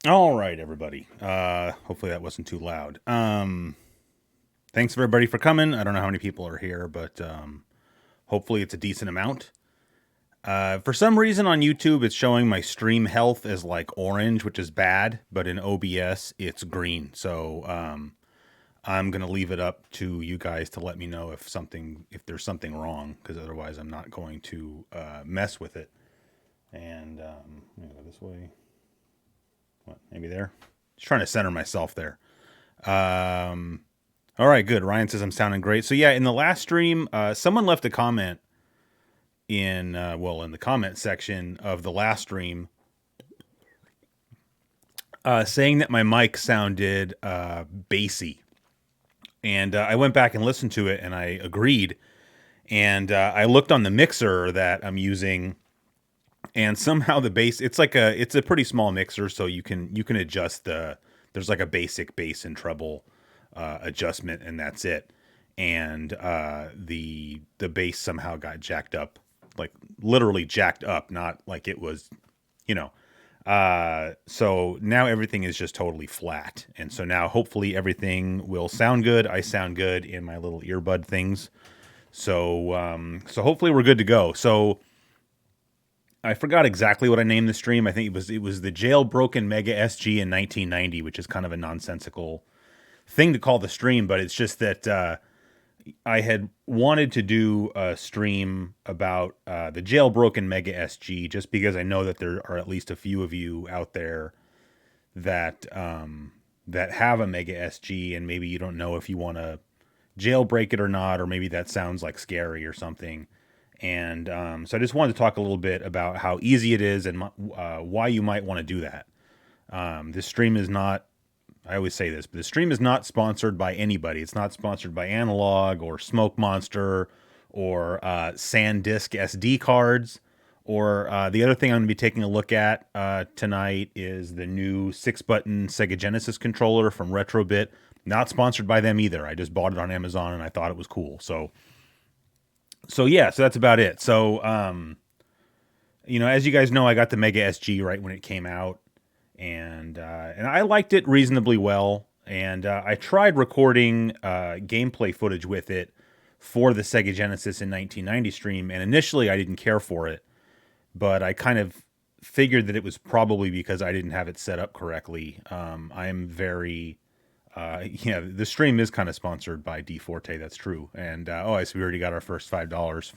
All right, everybody. Hopefully that wasn't too loud. Thanks everybody for coming. I don't know how many people are here, but hopefully it's a decent amount. For some reason on YouTube, it's showing my stream health as like orange, which is bad, but in OBS it's green. So I'm gonna leave it up to you guys to let me know if there's something wrong, because otherwise I'm not going to mess with it. And I'm gonna go this way. What? Maybe there. Just trying to center myself there. Um, all right, good. Ryan says I'm sounding great. So yeah, in the last stream, someone left a comment in the comment section of the last stream, saying that my mic sounded bassy, and I went back and listened to it, and I agreed. And I looked on the mixer that I'm using, and somehow the bass, it's a pretty small mixer, so you can adjust there's like a basic bass and treble adjustment, and that's it. And the bass somehow got jacked up, like literally jacked up, not like it was, you know. So now everything is just totally flat, and so now hopefully everything will sound good. I sound good in my little earbud things, so hopefully we're good to go. So I forgot exactly what I named the stream. I think it was the Jailbroken Mega SG in 1990, which is kind of a nonsensical thing to call the stream, but it's just that I had wanted to do a stream about the Jailbroken Mega SG, just because I know that there are at least a few of you out there that that have a Mega SG, and maybe you don't know if you want to jailbreak it or not, or maybe that sounds like scary or something. And so I just wanted to talk a little bit about how easy it is, and why you might want to do that. This stream is not, I always say this, but the stream is not sponsored by anybody. It's not sponsored by Analog or Smoke Monster or SanDisk SD cards. Or the other thing I'm going to be taking a look at tonight is the new 6-button Sega Genesis controller from Retrobit. Not sponsored by them either. I just bought it on Amazon and I thought it was cool. So yeah, so that's about it. So as you guys know, I got the Mega SG right when it came out, and I liked it reasonably well. And I tried recording gameplay footage with it for the Sega Genesis in 1990 stream, and initially I didn't care for it, but I kind of figured that it was probably because I didn't have it set up correctly. I am very yeah, the stream is kind of sponsored by D Forte. That's true. And I see we already got our first $5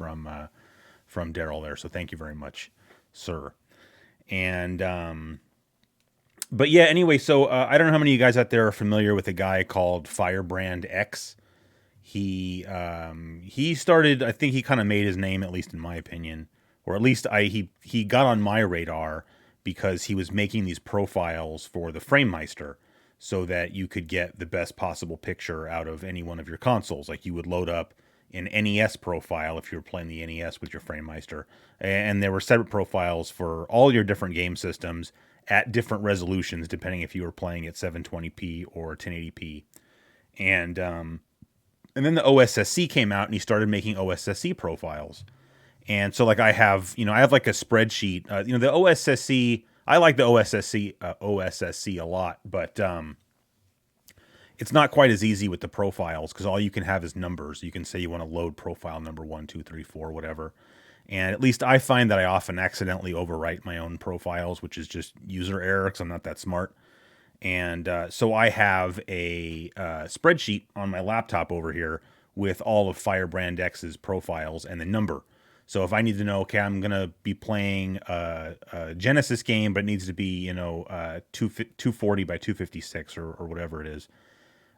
from Daryl there. So thank you very much, sir. And but yeah, anyway, so I don't know how many of you guys out there are familiar with a guy called Firebrand X. He started. I think he kind of made his name, at least in my opinion, or at least he got on my radar because he was making these profiles for the FrameMeister, so that you could get the best possible picture out of any one of your consoles. Like you would load up an NES profile if you were playing the NES with your FrameMeister, and there were separate profiles for all your different game systems at different resolutions, depending if you were playing at 720p or 1080p. And then the OSSC came out, and he started making OSSC profiles. And so, like, I have like a spreadsheet. The OSSC. I like the OSSC a lot, but it's not quite as easy with the profiles, because all you can have is numbers. You can say you want to load profile number 1, 2, 3, 4, whatever. And at least I find that I often accidentally overwrite my own profiles, which is just user error because I'm not that smart. And so I have a spreadsheet on my laptop over here with all of Firebrand X's profiles and the number. So if I need to know, okay, I'm gonna be playing a Genesis game, but it needs to be 240 by 256 or whatever it is,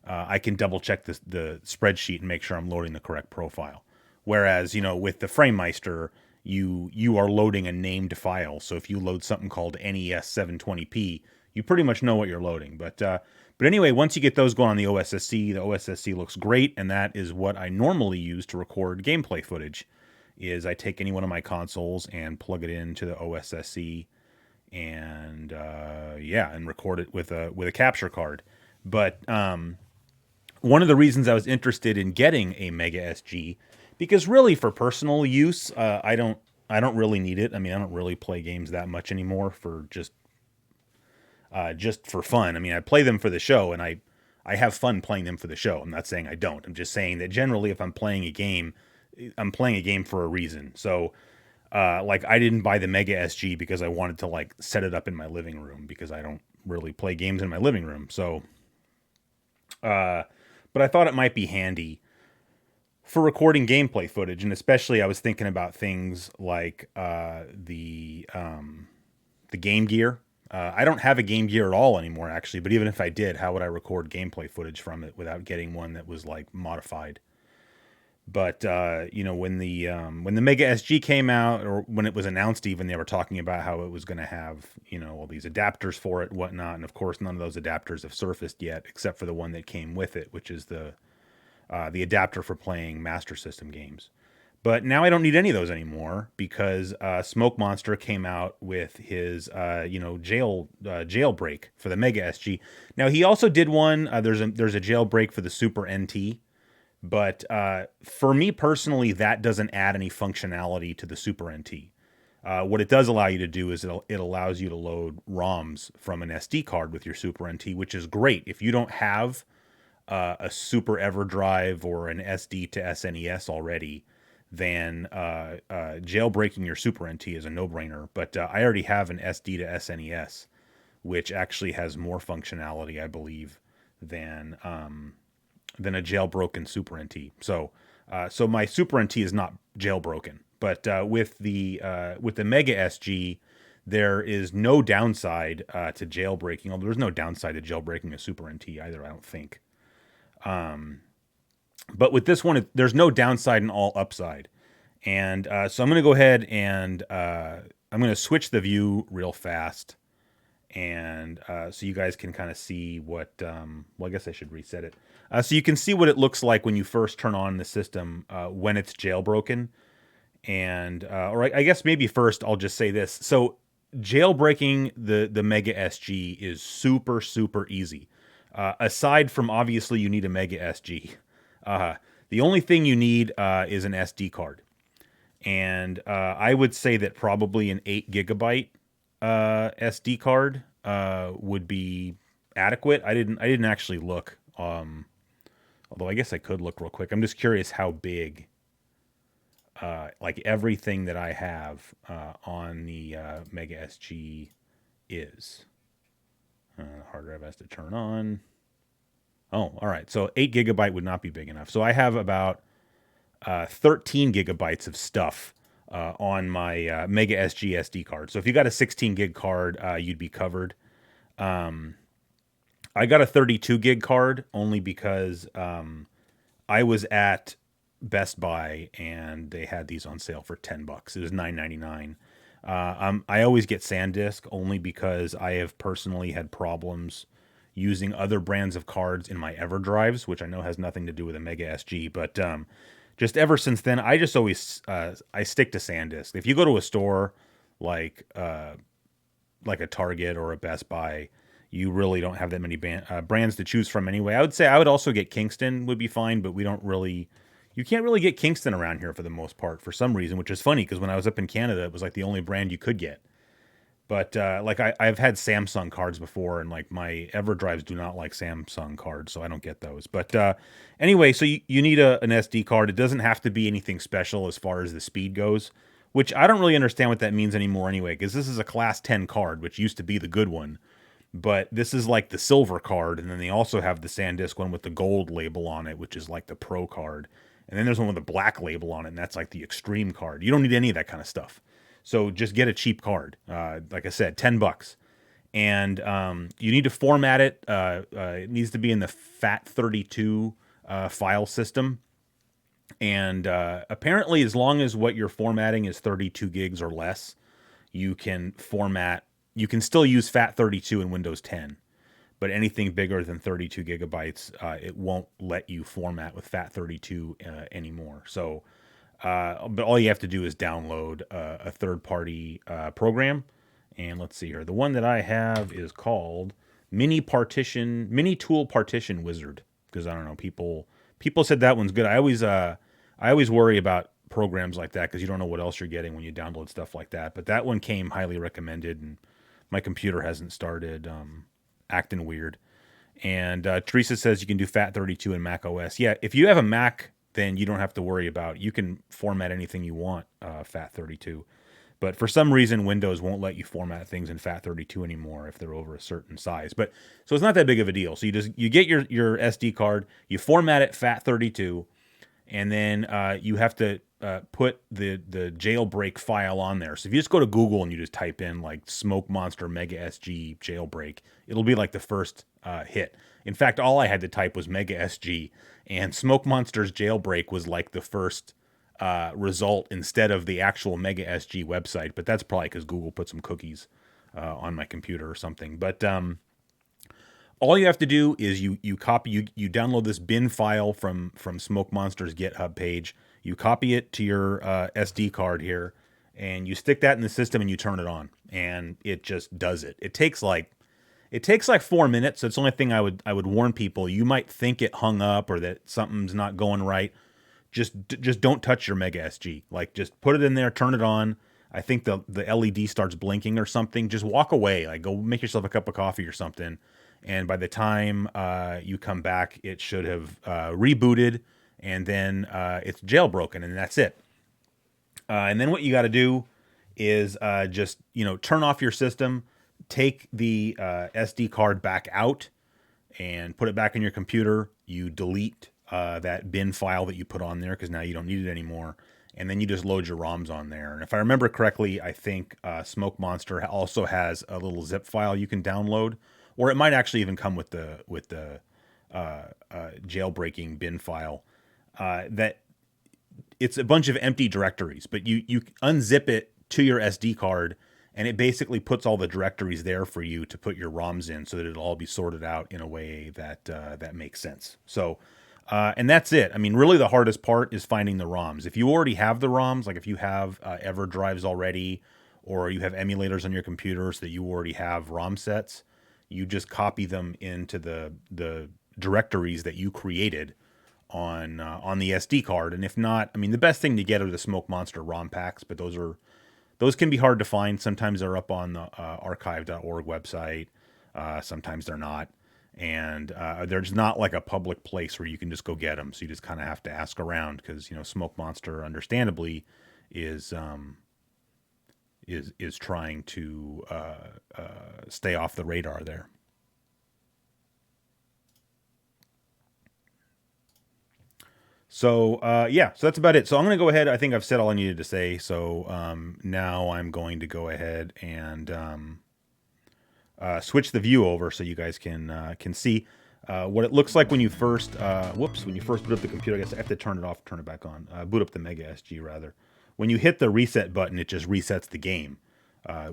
I can double check the spreadsheet and make sure I'm loading the correct profile. Whereas with the FrameMeister, you are loading a named file. So if you load something called NES 720p, you pretty much know what you're loading. But anyway, once you get those going on the OSSC looks great, and that is what I normally use to record gameplay footage. Is I take any one of my consoles and plug it into the OSSC, and and record it with a capture card. But one of the reasons I was interested in getting a Mega SG, because really for personal use, I don't really need it. I mean, I don't really play games that much anymore. For just just for fun. I mean, I play them for the show, and I have fun playing them for the show. I'm not saying I don't. I'm just saying that generally, if I'm playing a game, I'm playing a game for a reason. So, like, I didn't buy the Mega SG because I wanted to like set it up in my living room because I don't really play games in my living room. So, but I thought it might be handy for recording gameplay footage, and especially I was thinking about things like the Game Gear. I don't have a Game Gear at all anymore, actually. But even if I did, how would I record gameplay footage from it without getting one that was like modified? But when the Mega SG came out, or when it was announced, even they were talking about how it was going to have all these adapters for it, and whatnot. And of course, none of those adapters have surfaced yet, except for the one that came with it, which is the adapter for playing Master System games. But now I don't need any of those anymore because Smoke Monster came out with his jailbreak for the Mega SG. Now he also did one. There's a jailbreak for the Super NT, but for me personally, that doesn't add any functionality to the Super NT. What it does allow you to do is it allows you to load ROMs from an SD card with your Super NT, which is great if you don't have a Super EverDrive or an SD to SNES already. Then jailbreaking your Super NT is a no-brainer. But I already have an SD to SNES, which actually has more functionality, I believe, than a jailbroken Super NT. So my Super NT is not jailbroken. But with the Mega SG, there is no downside to jailbreaking. Although there's no downside to jailbreaking a Super NT either, I don't think. But with this one, there's no downside and all upside. And so I'm going to go ahead and I'm going to switch the view real fast. And so you guys can kind of see what, well, I guess I should reset it. So you can see what it looks like when you first turn on the system when it's jailbroken. And, or I guess maybe first I'll just say this. So jailbreaking the Mega SG is super, super easy. Aside from obviously you need a Mega SG. The only thing you need is an SD card. And I would say that probably an 8 gigabyte SD card would be adequate. I didn't actually look. Although I guess I could look real quick. I'm just curious how big like everything that I have on the Mega SG is. Hard drive has to turn on. Oh, all right. So 8 gigabyte would not be big enough. So I have about 13 gigabytes of stuff on my Mega SG SD card. So if you got a 16 gig card, you'd be covered. I got a 32 gig card only because I was at Best Buy and they had these on sale for $10. It was $9.99. I always get SanDisk only because I have personally had problems using other brands of cards in my EverDrives, which I know has nothing to do with a Mega SG, but just ever since then, I just always I stick to SanDisk. If you go to a store like a Target or a Best Buy, you really don't have that many brands to choose from anyway. I would say I would also get Kingston would be fine, but you can't really get Kingston around here for the most part for some reason, which is funny because when I was up in Canada, it was like the only brand you could get. But like I've had Samsung cards before, and like my EverDrives do not like Samsung cards, so I don't get those. But anyway, so you need an SD card. It doesn't have to be anything special as far as the speed goes, which I don't really understand what that means anymore anyway, because this is a Class 10 card, which used to be the good one. But this is like the silver card, and then they also have the SanDisk one with the gold label on it, which is like the Pro card. And then there's one with a black label on it, and that's like the Extreme card. You don't need any of that kind of stuff. So just get a cheap card. Like I said, $10. And you need to format it. It needs to be in the FAT32 file system. And apparently, as long as what you're formatting is 32 gigs or less, you can still use FAT32 in Windows 10. But anything bigger than 32 gigabytes, it won't let you format with FAT32 anymore. So, but all you have to do is download a third-party program. And let's see here. The one that I have is called Mini Tool Partition Wizard. Because I don't know, people said that one's good. I always worry about programs like that because you don't know what else you're getting when you download stuff like that. But that one came highly recommended, and my computer hasn't started acting weird. And Teresa says you can do FAT32 in Mac OS. Yeah, if you have a Mac, then you don't have to worry about. You can format anything you want FAT32. But for some reason, Windows won't let you format things in FAT32 anymore if they're over a certain size. But so it's not that big of a deal. So you get your SD card, you format it FAT32, and then you have to put the jailbreak file on there. So if you just go to Google and you just type in like Smoke Monster Mega SG Jailbreak, it'll be like the first hit. In fact, all I had to type was Mega SG, and Smoke Monster's Jailbreak was like the first result instead of the actual Mega SG website. But that's probably because Google put some cookies on my computer or something. But all you have to do is you download this bin file from Smoke Monster's GitHub page. You copy it to your SD card here, and you stick that in the system, and you turn it on, and it just does it. It takes like 4 minutes. So it's the only thing I would warn people. You might think it hung up or that something's not going right. Just don't touch your Mega SG. Like, just put it in there, turn it on. I think the LED starts blinking or something. Just walk away. Like, go make yourself a cup of coffee or something. And by the time you come back, it should have rebooted, and then it's jailbroken, and that's it. And then what you got to do is just turn off your system, take the SD card back out, and put it back in your computer. You delete that bin file that you put on there because now you don't need it anymore. And then you just load your ROMs on there. And if I remember correctly, I think Smoke Monster also has a little zip file you can download, or it might actually even come with the jailbreaking bin file. That it's a bunch of empty directories, but you unzip it to your SD card, and it basically puts all the directories there for you to put your ROMs in, so that it'll all be sorted out in a way that that makes sense. So. And that's it. I mean, really the hardest part is finding the ROMs. If you already have the ROMs, like if you have EverDrives already, or you have emulators on your computer so that you already have ROM sets, you just copy them into the directories that you created on the SD card. And if not, I mean, the best thing to get are the Smoke Monster ROM packs, but those can be hard to find. Sometimes they're up on the archive.org website. Sometimes they're not. And there's not like a public place where you can just go get them. So you just kind of have to ask around because, Smoke Monster, understandably, is trying to stay off the radar there. So, so that's about it. So I'm going to go ahead. I think I've said all I needed to say. So now I'm going to go ahead and switch the view over so you guys can see what it looks like when you first when you first boot up the computer. I guess I have to turn it off, turn it back on. Boot up the Mega SG rather. When you hit the reset button, it just resets the game,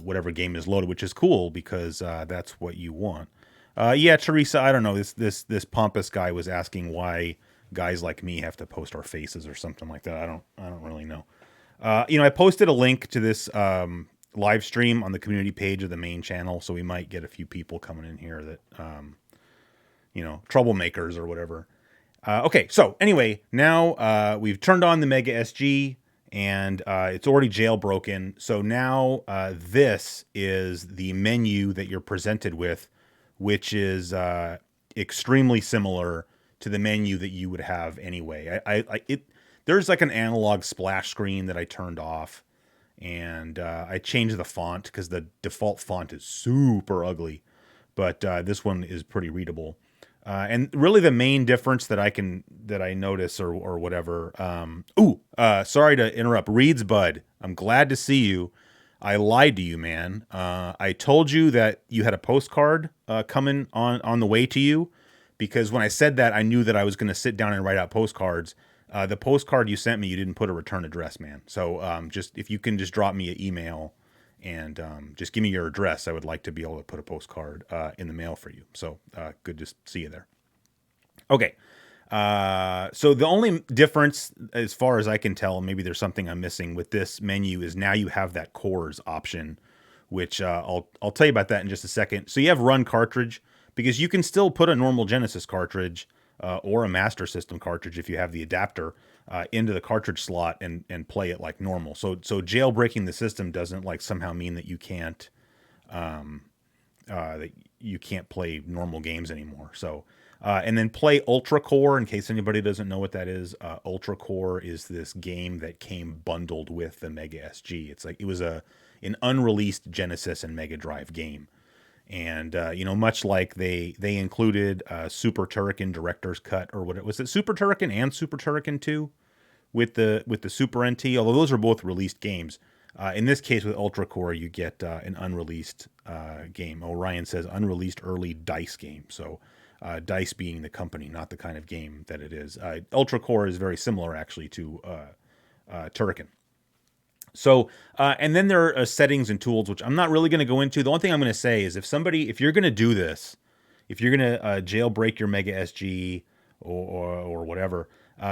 whatever game is loaded, which is cool because that's what you want. Yeah, Teresa, I don't know. This pompous guy was asking why guys like me have to post our faces or something like that. I don't really know. I posted a link to this live stream on the community page of the main channel, so we might get a few people coming in here that troublemakers or whatever. Okay, so anyway, now we've turned on the Mega SG, and it's already jailbroken. So now this is the menu that you're presented with, which is extremely similar to the menu that you would have anyway. There's like an analog splash screen that I turned off. And I changed the font because the default font is super ugly, but this one is pretty readable. And really, the main difference that I notice or whatever. Sorry to interrupt. Reeds Bud, I'm glad to see you. I lied to you, man. I told you that you had a postcard coming on the way to you, because when I said that, I knew that I was going to sit down and write out postcards. The postcard you sent me, you didn't put a return address, man. So just if you can just drop me an email and just give me your address, I would like to be able to put a postcard in the mail for you. So good to see you there. Okay. So the only difference, as far as I can tell, maybe there's something I'm missing with this menu, is now you have that cores option, which I'll tell you about that in just a second. So you have run cartridge, because you can still put a normal Genesis cartridge or a Master System cartridge if you have the adapter into the cartridge slot and play it like normal. So jailbreaking the system doesn't like somehow mean that you can't that you can't play normal games anymore. So, and then play Ultra Core, in case anybody doesn't know what that is. Ultra Core is this game that came bundled with the Mega SG. It's like it was an unreleased Genesis and Mega Drive game. And much like they included Super Turrican Director's Cut, or what it was, it Super Turrican and Super Turrican 2 with the Super NT, although those are both released games. In this case, with Ultra Core, you get an unreleased game. Orion says unreleased early DICE game. So DICE being the company, not the kind of game that it is. Ultra Core is very similar, actually, to Turrican. So, and then there are settings and tools, which I'm not really going to go into. The only thing I'm going to say is if you're going to do this, if you're going to jailbreak your Mega SG or whatever,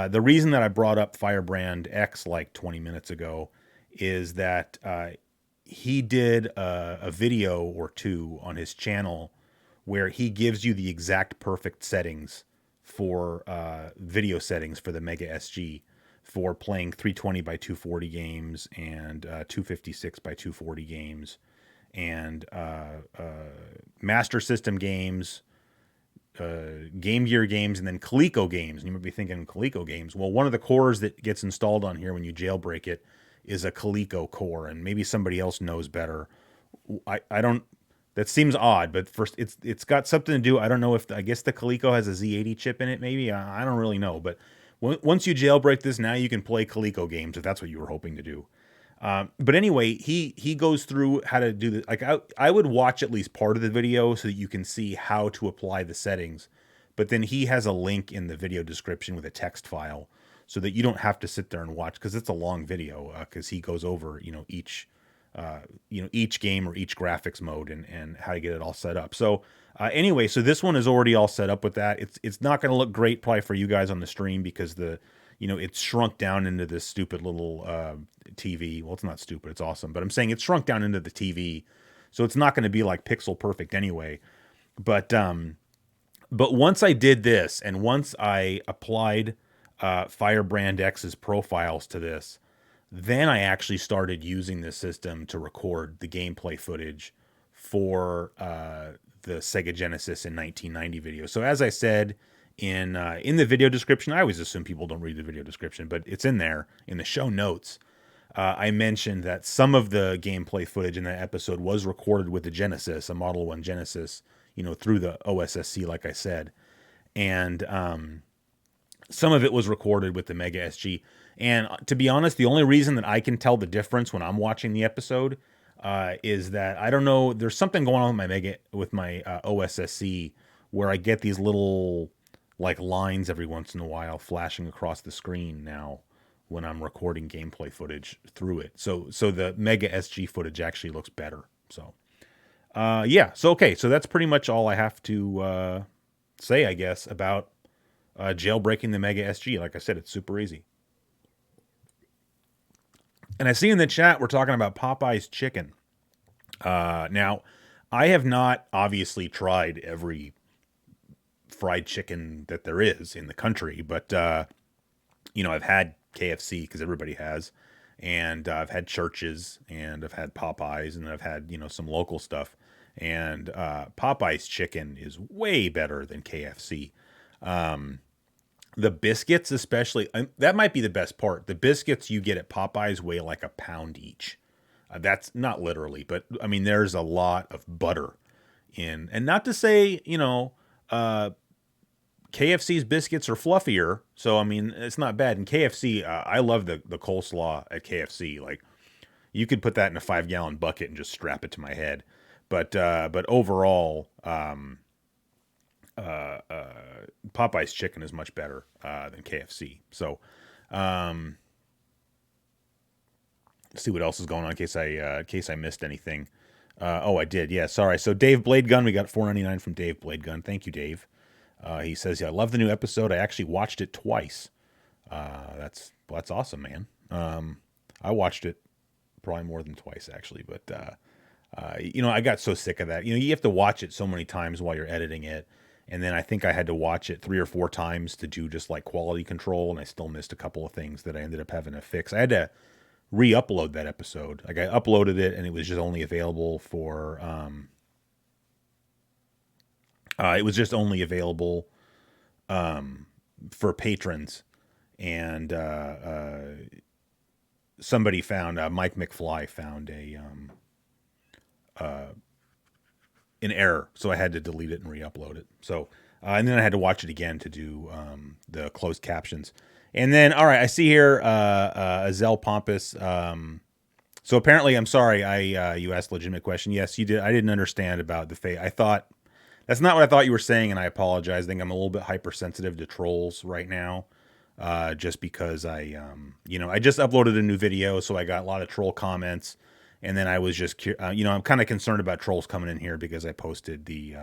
the reason that I brought up Firebrand X like 20 minutes ago is that he did a video or two on his channel where he gives you the exact perfect settings for video settings for the Mega SG for playing 320 by 240 games and 256 by 240 games and Master System games, Game Gear games, and then Coleco games. And you might be thinking Coleco games. Well, one of the cores that gets installed on here when you jailbreak it is a Coleco core, and maybe somebody else knows better. I don't. That seems odd, but first it's got something to do. I don't know if I guess the Coleco has a Z80 chip in it. Maybe I don't really know, but once you jailbreak this, now you can play Coleco games if that's what you were hoping to do. But anyway, he goes through how to do this. Like I would watch at least part of the video so that you can see how to apply the settings. But then he has a link in the video description with a text file so that you don't have to sit there and watch, because it's a long video, because he goes over each game or each graphics mode and how to get it all set up. So anyway, so this one is already all set up with that. It's not going to look great probably for you guys on the stream because it's shrunk down into this stupid little TV. Well, it's not stupid. It's awesome. But I'm saying it's shrunk down into the TV. So it's not going to be like pixel perfect anyway. But once I did this, and once I applied Firebrand X's profiles to this, then I actually started using this system to record the gameplay footage for the Sega Genesis in 1990 video. So as I said in the video description, I always assume people don't read the video description, but it's in there in the show notes. I mentioned that some of the gameplay footage in that episode was recorded with the Genesis, a Model 1 Genesis, through the OSSC, like I said. And some of it was recorded with the Mega SG. And to be honest, the only reason that I can tell the difference when I'm watching the episode is that, I don't know, there's something going on with my OSSC where I get these little like lines every once in a while flashing across the screen now when I'm recording gameplay footage through it. So the Mega SG footage actually looks better. So yeah, so okay, so that's pretty much all I have to say, I guess, about jailbreaking the Mega SG. Like I said, it's super easy. And I see in the chat we're talking about Popeyes Chicken. Now, I have not obviously tried every fried chicken that there is in the country, but I've had KFC because everybody has, and I've had Church's, and I've had Popeyes, and I've had some local stuff. And Popeyes Chicken is way better than KFC. The biscuits, especially, that might be the best part. The biscuits you get at Popeyes weigh like a pound each. That's not literally, but I mean, there's a lot of butter in, and not to say, KFC's biscuits are fluffier. So, I mean, it's not bad. In KFC, I love the coleslaw at KFC. Like, you could put that in a 5-gallon bucket and just strap it to my head. But overall, Popeye's chicken is much better than KFC. So, let's see what else is going on in case I missed anything. I did. Yeah, sorry. So Dave Bladegun, we got $4.99 from Dave Bladegun. Thank you, Dave. He says, "Yeah, I love the new episode. I actually watched it twice." That's awesome, man. I watched it probably more than twice actually, but I got so sick of that. You have to watch it so many times while you're editing it. And then I think I had to watch it 3 or 4 times to do just like quality control, and I still missed a couple of things that I ended up having to fix. I had to re-upload that episode. Like I uploaded it and it was just only available for it was just only available for patrons, and somebody found Mike McFly found an error, so I had to delete it and re-upload it. So and then I had to watch it again to do the closed captions. And then, all right, I see here Azel Pompous. So apparently, I'm sorry, you asked a legitimate question. Yes, you did. I didn't understand about the fate. I thought that's not what I thought you were saying, and I apologize. I think I'm a little bit hypersensitive to trolls right now, just because I just uploaded a new video, so I got a lot of troll comments, and then I was just, I'm kind of concerned about trolls coming in here because I posted the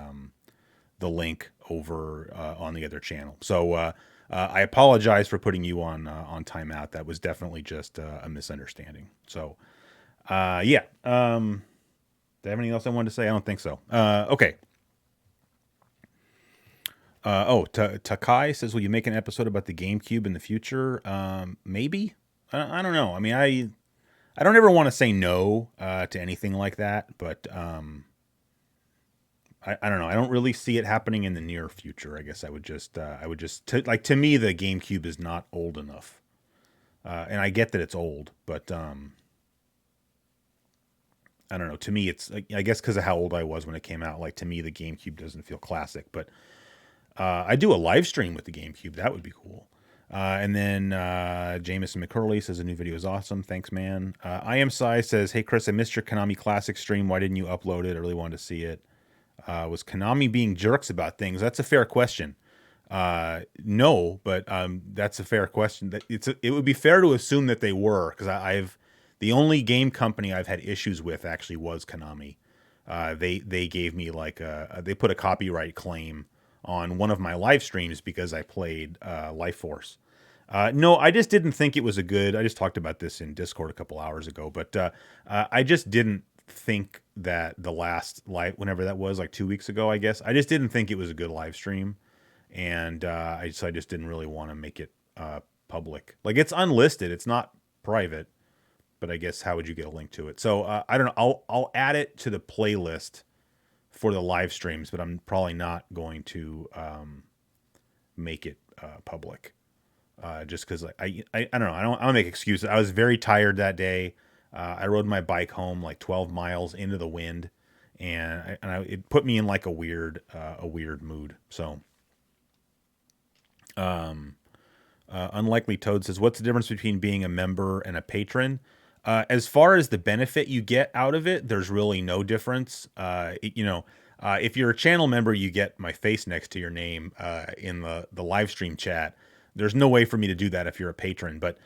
link over on the other channel. So I apologize for putting you on timeout. That was definitely just a misunderstanding. So yeah. Do I have anything else I wanted to say? I don't think so. Okay. Takai says, will you make an episode about the GameCube in the future? Maybe. I don't know. I mean, I don't ever want to say no to anything like that, but I don't know. I don't really see it happening in the near future. I guess I would just to me, the GameCube is not old enough. And I get that it's old, but I don't know. To me, it's, I guess because of how old I was when it came out, like to me, the GameCube doesn't feel classic, but I do a live stream with the GameCube. That would be cool. And then Jameson McCurley says a new video is awesome. Thanks, man. I Am Sai says, hey, Chris, I missed your Konami Classic stream. Why didn't you upload it? I really wanted to see it. Was Konami being jerks about things? That's a fair question. No, but that's a fair question. It would be fair to assume that they were, because the only game company I've had issues with actually was Konami. They gave me they put a copyright claim on one of my live streams because I played Life Force. No, I just didn't think it was I just talked about this in Discord a couple hours ago, but I just didn't think that the last live, whenever that was, like 2 weeks ago, I guess, I just didn't think it was a good live stream. And I just didn't really want to make it public. Like, it's unlisted, it's not private, but I guess how would you get a link to it? So I don't know. I'll add it to the playlist for the live streams, but I'm probably not going to make it public, just because I don't know. I don't make excuses. I was very tired that day. I rode my bike home like 12 miles into the wind, and it put me in like a weird mood. So, Unlikely Toad says, "What's the difference between being a member and a patron?" As far as the benefit you get out of it, there's really no difference. If you're a channel member, you get my face next to your name in the live stream chat. There's no way for me to do that if you're a patron, but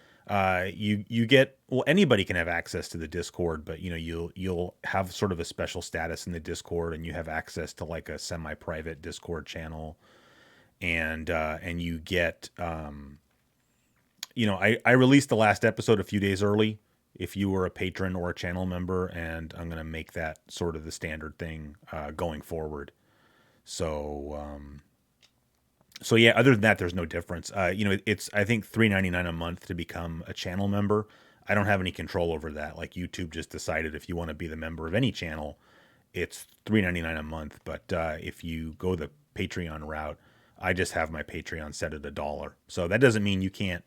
you get, well, anybody can have access to the Discord, but you'll have sort of a special status in the Discord, and you have access to like a semi-private Discord channel, and you get I released the last episode a few days early if you were a patron or a channel member, and I'm going to make that sort of the standard thing going forward. So yeah, other than that, there's no difference. It's, I think, $3.99 a month to become a channel member. I don't have any control over that. Like, YouTube just decided if you want to be the member of any channel, it's $3.99 a month. But if you go the Patreon route, I just have my Patreon set at $1. So that doesn't mean you can't.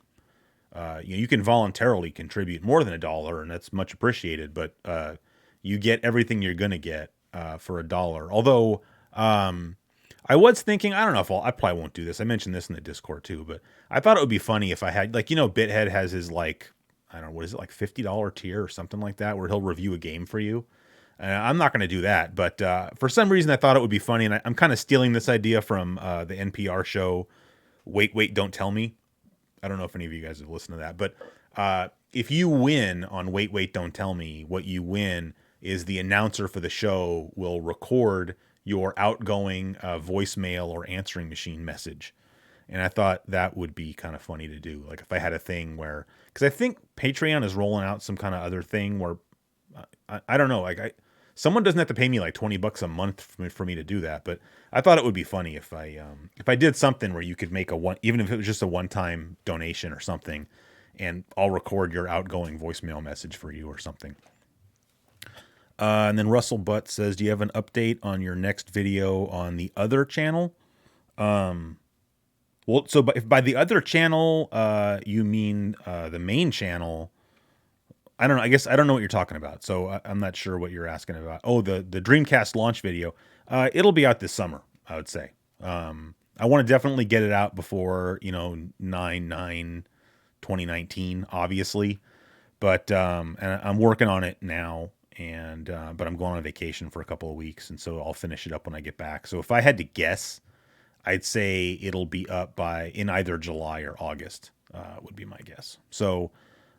You can voluntarily contribute more than $1, and that's much appreciated. But you get everything you're gonna get for $1. Although I was thinking, I don't know if I probably won't do this. I mentioned this in the Discord too, but I thought it would be funny if I had, like, BitHead has his, like, I don't know, what is it, like $50 tier or something like that, where he'll review a game for you. I'm not going to do that, but for some reason I thought it would be funny, and I'm kind of stealing this idea from the NPR show Wait, Wait, Don't Tell Me. I don't know if any of you guys have listened to that, but if you win on Wait, Wait, Don't Tell Me, what you win is the announcer for the show will record your outgoing voicemail or answering machine message. And I thought that would be kind of funny to do. Like, if I had a thing where, because I think Patreon is rolling out some kind of other thing where, I don't know, like, someone doesn't have to pay me like $20 a month for me to do that. But I thought it would be funny if I did something where you could make even if it was just a one-time donation or something, and I'll record your outgoing voicemail message for you or something. And then Russell Butt says, do you have an update on your next video on the other channel? Well, so if by the other channel, you mean the main channel, I don't know. I guess I don't know what you're talking about. So I'm not sure what you're asking about. Oh, the Dreamcast launch video. It'll be out this summer, I would say. I want to definitely get it out before, 9/9/2019, obviously. But and I'm working on it now. And but I'm going on vacation for a couple of weeks, and so I'll finish it up when I get back. So if I had to guess, I'd say it'll be up in either July or August, would be my guess. So,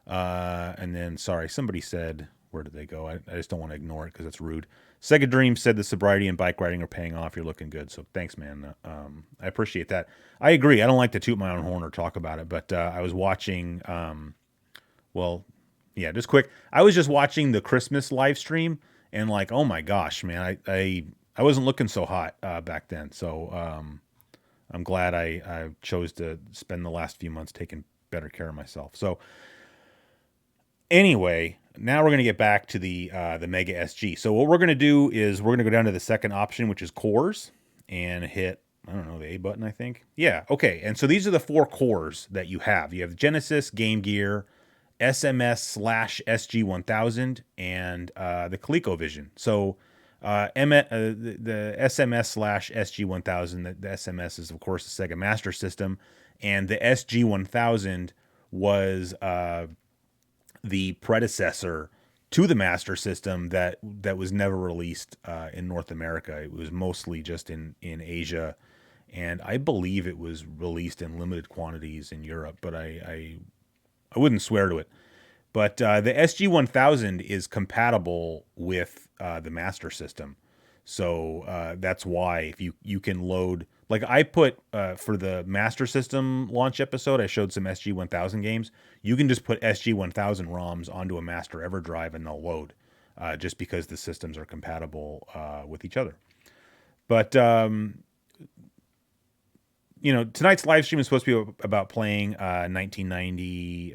and then, sorry, somebody said, where did they go? I just don't want to ignore it because it's rude. Sega Dream said the sobriety and bike riding are paying off. You're looking good. So thanks, man. I appreciate that. I agree. I don't like to toot my own horn or talk about it, but I was watching, yeah, just quick. I was just watching the Christmas live stream and like, oh my gosh, man, I wasn't looking so hot back then. So I'm glad I chose to spend the last few months taking better care of myself. So anyway, now we're going to get back to the Mega SG. So what we're going to do is we're going to go down to the second option, which is cores, and hit, I don't know, the A button, I think. Yeah, okay. And so these are the 4 cores that you have. You have Genesis, Game Gear, SMS/SG1000, and the ColecoVision. So the SMS/SG1000, the SMS is, of course, the Sega Master System, and the SG1000 was the predecessor to the Master System that was never released in North America. It was mostly just in Asia, and I believe it was released in limited quantities in Europe, but I wouldn't swear to it. But the SG1000 is compatible with the Master System. So that's why if you can load, like I put for the Master System launch episode, I showed some SG1000 games. You can just put SG1000 ROMs onto a Master EverDrive and they'll load just because the systems are compatible with each other. But tonight's live stream is supposed to be about playing 1990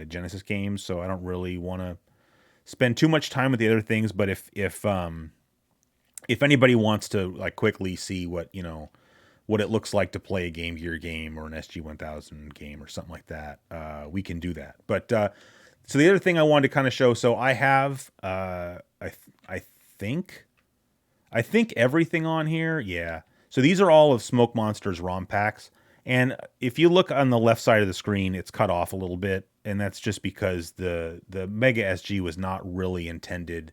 Genesis games, so I don't really want to spend too much time with the other things. But if anybody wants to like quickly see what it looks like to play a Game Gear game or an SG1000 game or something like that, we can do that. But so the other thing I wanted to kind of show, so I have I think everything on here, yeah. So these are all of Smoke Monster's ROM packs. And if you look on the left side of the screen, it's cut off a little bit. And that's just because the Mega SG was not really intended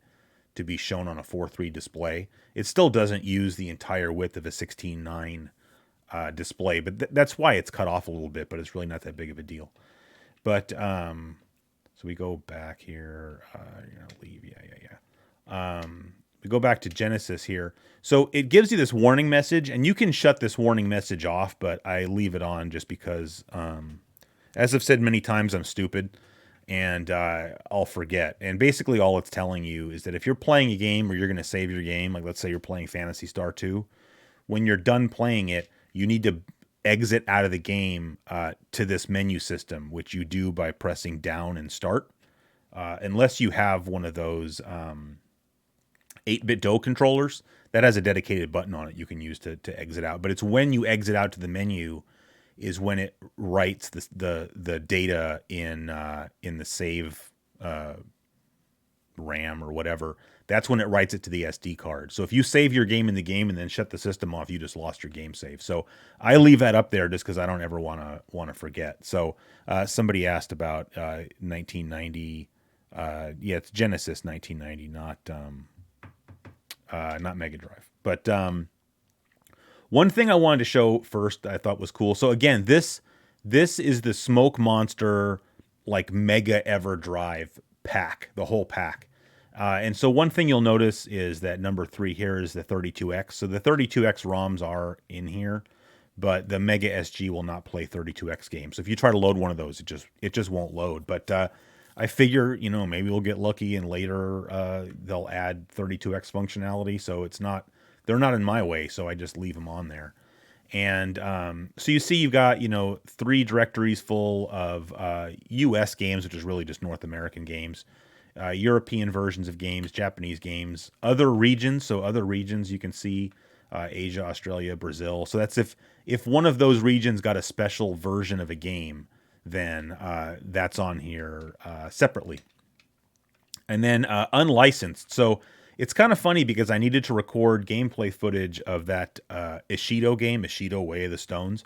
to be shown on a 4:3 display. It still doesn't use the entire width of a 16:9 display. But that's why it's cut off a little bit. But it's really not that big of a deal. But so we go back here. You're going to leave. Yeah. We go back to Genesis here. So it gives you this warning message, and you can shut this warning message off, but I leave it on just because, as I've said many times, I'm stupid, and I'll forget. And basically all it's telling you is that if you're playing a game or you're going to save your game, like let's say you're playing Phantasy Star 2, when you're done playing it, you need to exit out of the game to this menu system, which you do by pressing down and start, unless you have one of those 8-bit DOE controllers that has a dedicated button on it you can use to exit out. But it's when you exit out to the menu is when it writes the data in the save RAM or whatever. That's when it writes it to the SD card. So if you save your game in the game and then shut the system off, you just lost your game save. So I leave that up there just because I don't ever want to forget. So somebody asked about 1990. Yeah, it's Genesis 1990, not Mega Drive. But one thing I wanted to show first I thought was cool. So again, this is the Smoke Monster like Mega EverDrive pack, the whole pack. And so one thing you'll notice is that number 3 here is the 32X. So the 32X ROMs are in here, but the Mega SG will not play 32X games. So if you try to load one of those, it just won't load. But I figure, maybe we'll get lucky and later they'll add 32X functionality. So they're not in my way. So I just leave them on there. And so you see you've got, 3 directories full of US games, which is really just North American games, European versions of games, Japanese games, other regions. So other regions you can see Asia, Australia, Brazil. So that's if one of those regions got a special version of a game, then that's on here separately. And then unlicensed. So it's kind of funny because I needed to record gameplay footage of that Ishido game, Ishido Way of the Stones,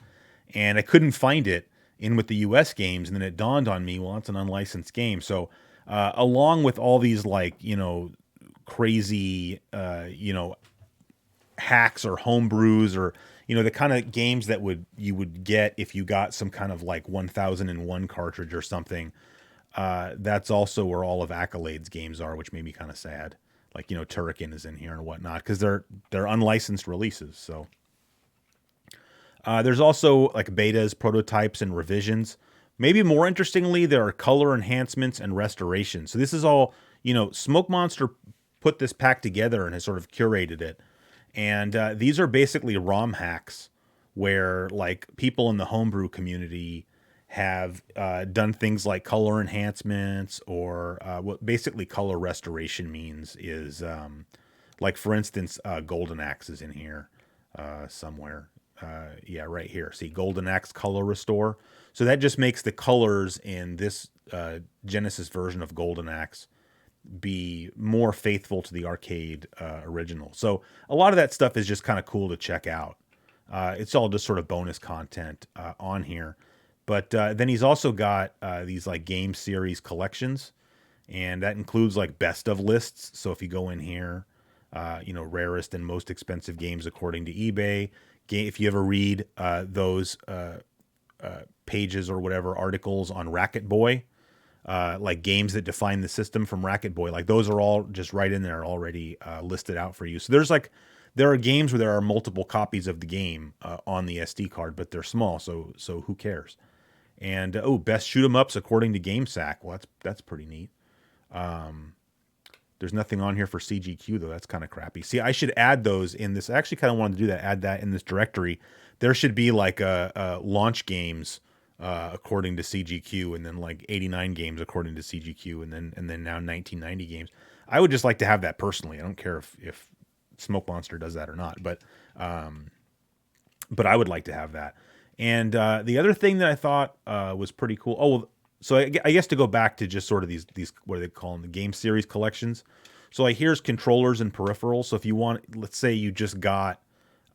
and I couldn't find it in with the US games. And then it dawned on me, well, it's an unlicensed game. So along with all these crazy, hacks or homebrews or the kind of games that you would get if you got some kind of like 1001 cartridge or something. That's also where all of Accolade's games are, which made me kind of sad. Like, Turrican is in here and whatnot because they're unlicensed releases. So there's also like betas, prototypes, and revisions. Maybe more interestingly, there are color enhancements and restorations. So this is all, Smoke Monster put this pack together and has sort of curated it. And these are basically ROM hacks where like people in the homebrew community have done things like color enhancements or what basically color restoration means is like, for instance, Golden Axe is in here somewhere. Yeah, right here. See, Golden Axe color restore. So that just makes the colors in this Genesis version of Golden Axe be more faithful to the arcade original. So a lot of that stuff is just kind of cool to check out. It's all just sort of bonus content on here. But then he's also got these like game series collections, and that includes like best of lists. So if you go in here, rarest and most expensive games according to eBay. If you ever read those pages or whatever articles on Racket Boy, like games that define the system from Racket Boy, like those are all just right in there already listed out for you. So there are games where there are multiple copies of the game on the SD card, but they're small, so who cares? And best shoot 'em ups according to GameSack. Well, that's pretty neat. There's nothing on here for CGQ though. That's kind of crappy. See, I should add those in this. I actually kind of wanted to do that. Add that in this directory. There should be like a launch games according to CGQ, and then like 89 games according to CGQ, and then now 1990 games. I would just like to have that personally. I don't care if Smoke Monster does that or not, but I would like to have that. And the other thing that I thought was pretty cool. Oh, so I guess to go back to just sort of these what do they call them, the game series collections. So like here's controllers and peripherals. So if you want, let's say you just got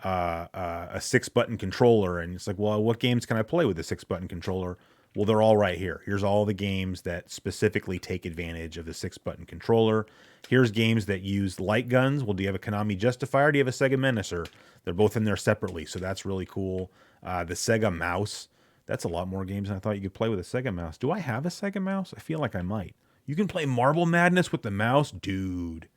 a 6-button controller, and it's like, well, what games can I play with a 6-button controller? Well, they're all right here. Here's all the games that specifically take advantage of the 6-button controller. Here's games that use light guns. Well, do you have a Konami Justifier? Do you have a Sega Menacer? They're both in there separately, so that's really cool. The Sega mouse. That's a lot more games than I thought you could play with a Sega mouse. Do I have a Sega mouse? I feel like I might. You can play Marble Madness with the mouse? Dude.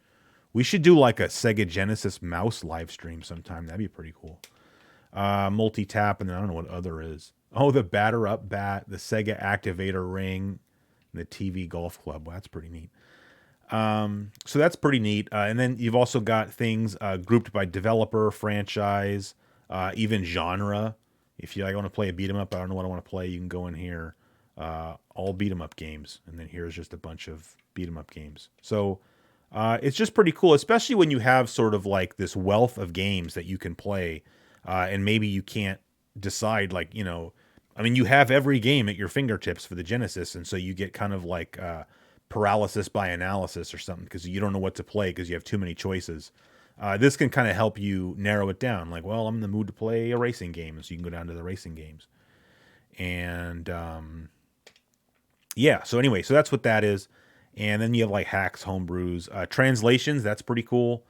We should do like a Sega Genesis mouse live stream sometime. That'd be pretty cool. Multi-tap, and then I don't know what other is. Oh, the batter up bat, the Sega activator ring, and the TV golf club. Well, that's pretty neat. So that's pretty neat. And then you've also got things grouped by developer, franchise, even genre. If you want to play a beat 'em up, I don't know what I want to play, you can go in here. All beat 'em up games, and then here's just a bunch of beat 'em up games. So it's just pretty cool, especially when you have sort of like this wealth of games that you can play, and maybe you can't decide, like, I mean, you have every game at your fingertips for the Genesis, and so you get kind of like paralysis by analysis or something because you don't know what to play because you have too many choices. This can kind of help you narrow it down. Like, well, I'm in the mood to play a racing game, so you can go down to the racing games. And yeah, so anyway, so that's what that is. And then you have like hacks, homebrews, translations. That's pretty cool.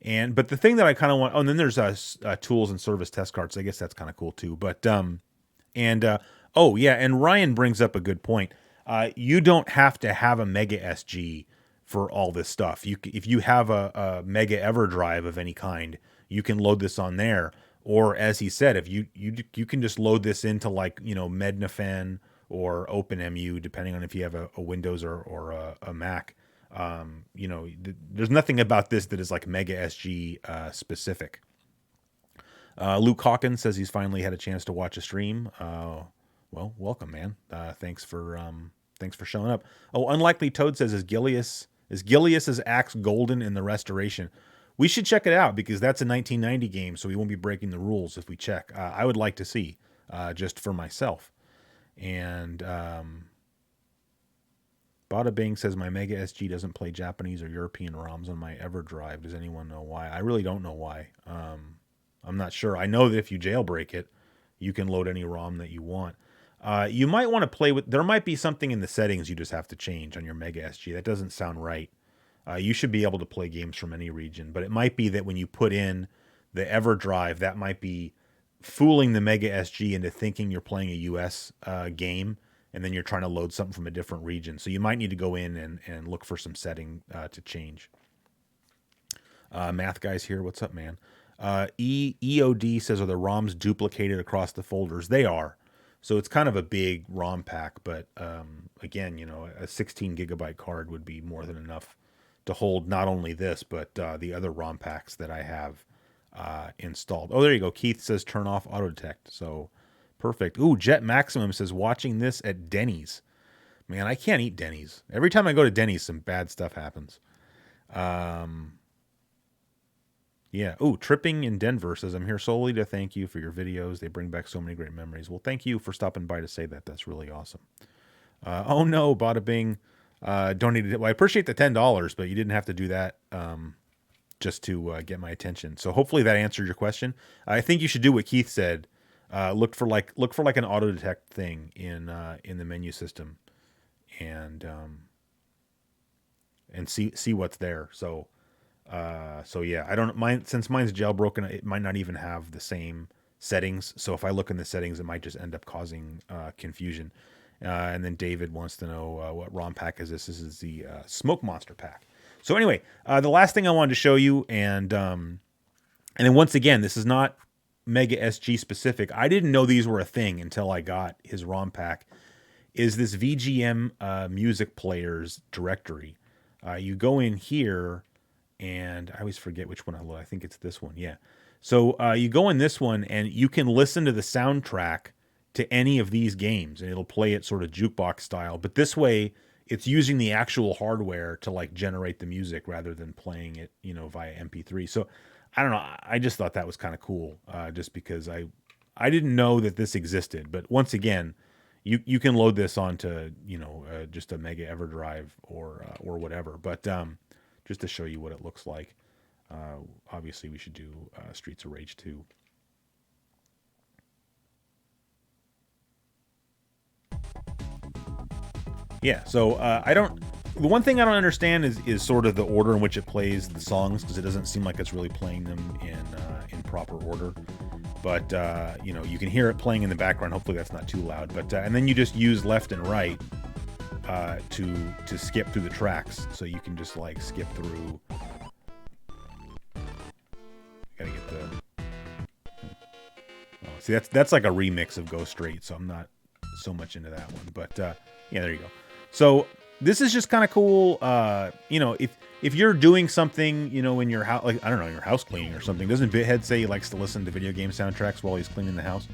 But the thing that I kind of want, and then there's tools and service test cards. I guess that's kind of cool too. But oh yeah, and Ryan brings up a good point. You don't have to have a Mega SG for all this stuff. If you have a Mega EverDrive of any kind, you can load this on there. Or as he said, if you can just load this into like Mednafen or OpenMU, depending on if you have a Windows or a Mac. There's nothing about this that is like Mega SG specific. Luke Hawkins says he's finally had a chance to watch a stream. Well, welcome, man. Thanks for showing up. Oh, Unlikely Toad says, is Gilius's axe golden in the restoration? We should check it out because that's a 1990 game, so we won't be breaking the rules if we check. I would like to see, just for myself. And Bada Bing says, my Mega SG doesn't play Japanese or European ROMs on my EverDrive. Does anyone know why? I really don't know why. I'm not sure. I know that if you jailbreak it, you can load any ROM that you want. You might want to play with... There might be something in the settings you just have to change on your Mega SG. That doesn't sound right. You should be able to play games from any region, but it might be that when you put in the EverDrive, that might be fooling the Mega SG into thinking you're playing a US game, and then you're trying to load something from a different region. So you might need to go in and look for some setting to change. Math Guy's here. What's up, man? EOD says, are the ROMs duplicated across the folders? They are. So it's kind of a big ROM pack, but again, a 16 gigabyte card would be more than enough to hold not only this, but the other ROM packs that I have installed. Oh, there you go. Keith says turn off auto detect. So perfect. Ooh, Jet Maximum says watching this at Denny's. Man, I can't eat Denny's. Every time I go to Denny's, some bad stuff happens. Yeah. Ooh, Tripping in Denver says, I'm here solely to thank you for your videos. They bring back so many great memories. Well, thank you for stopping by to say that. That's really awesome. Oh no, Bada Bing donated it. Well, I appreciate the $10, but you didn't have to do that just to get my attention. So hopefully that answered your question. I think you should do what Keith said. Look for like an auto detect thing in the menu system, and see what's there. So yeah, I don't mind, since mine's jailbroken, it might not even have the same settings. So if I look in the settings, it might just end up causing confusion. And then David wants to know what ROM pack is this? This is the Smoke Monster pack. So anyway, the last thing I wanted to show you, and then once again, this is not Mega SG specific. I didn't know these were a thing until I got his ROM pack. Is this VGM music players directory? You go in here, and I always forget which one I load. I think it's this one. Yeah. So you go in this one, and you can listen to the soundtrack to any of these games, and it'll play it sort of jukebox style. But this way, it's using the actual hardware to like generate the music rather than playing it, via MP3. So I don't know. I just thought that was kind of cool, just because I didn't know that this existed. But once again, you can load this onto just a Mega EverDrive or whatever. But just to show you what it looks like, obviously we should do Streets of Rage 2. Yeah, so the one thing I don't understand is sort of the order in which it plays the songs, because it doesn't seem like it's really playing them in proper order. But you can hear it playing in the background. Hopefully that's not too loud. But and then you just use left and right to skip through the tracks, so you can just like skip through. Gotta get the. Oh, see, that's like a remix of Go Straight, so I'm not so much into that one. But yeah, there you go. So this is just kind of cool. If you're doing something, in your house, like I don't know, your house cleaning or something. Doesn't Bithead say he likes to listen to video game soundtracks while he's cleaning the house?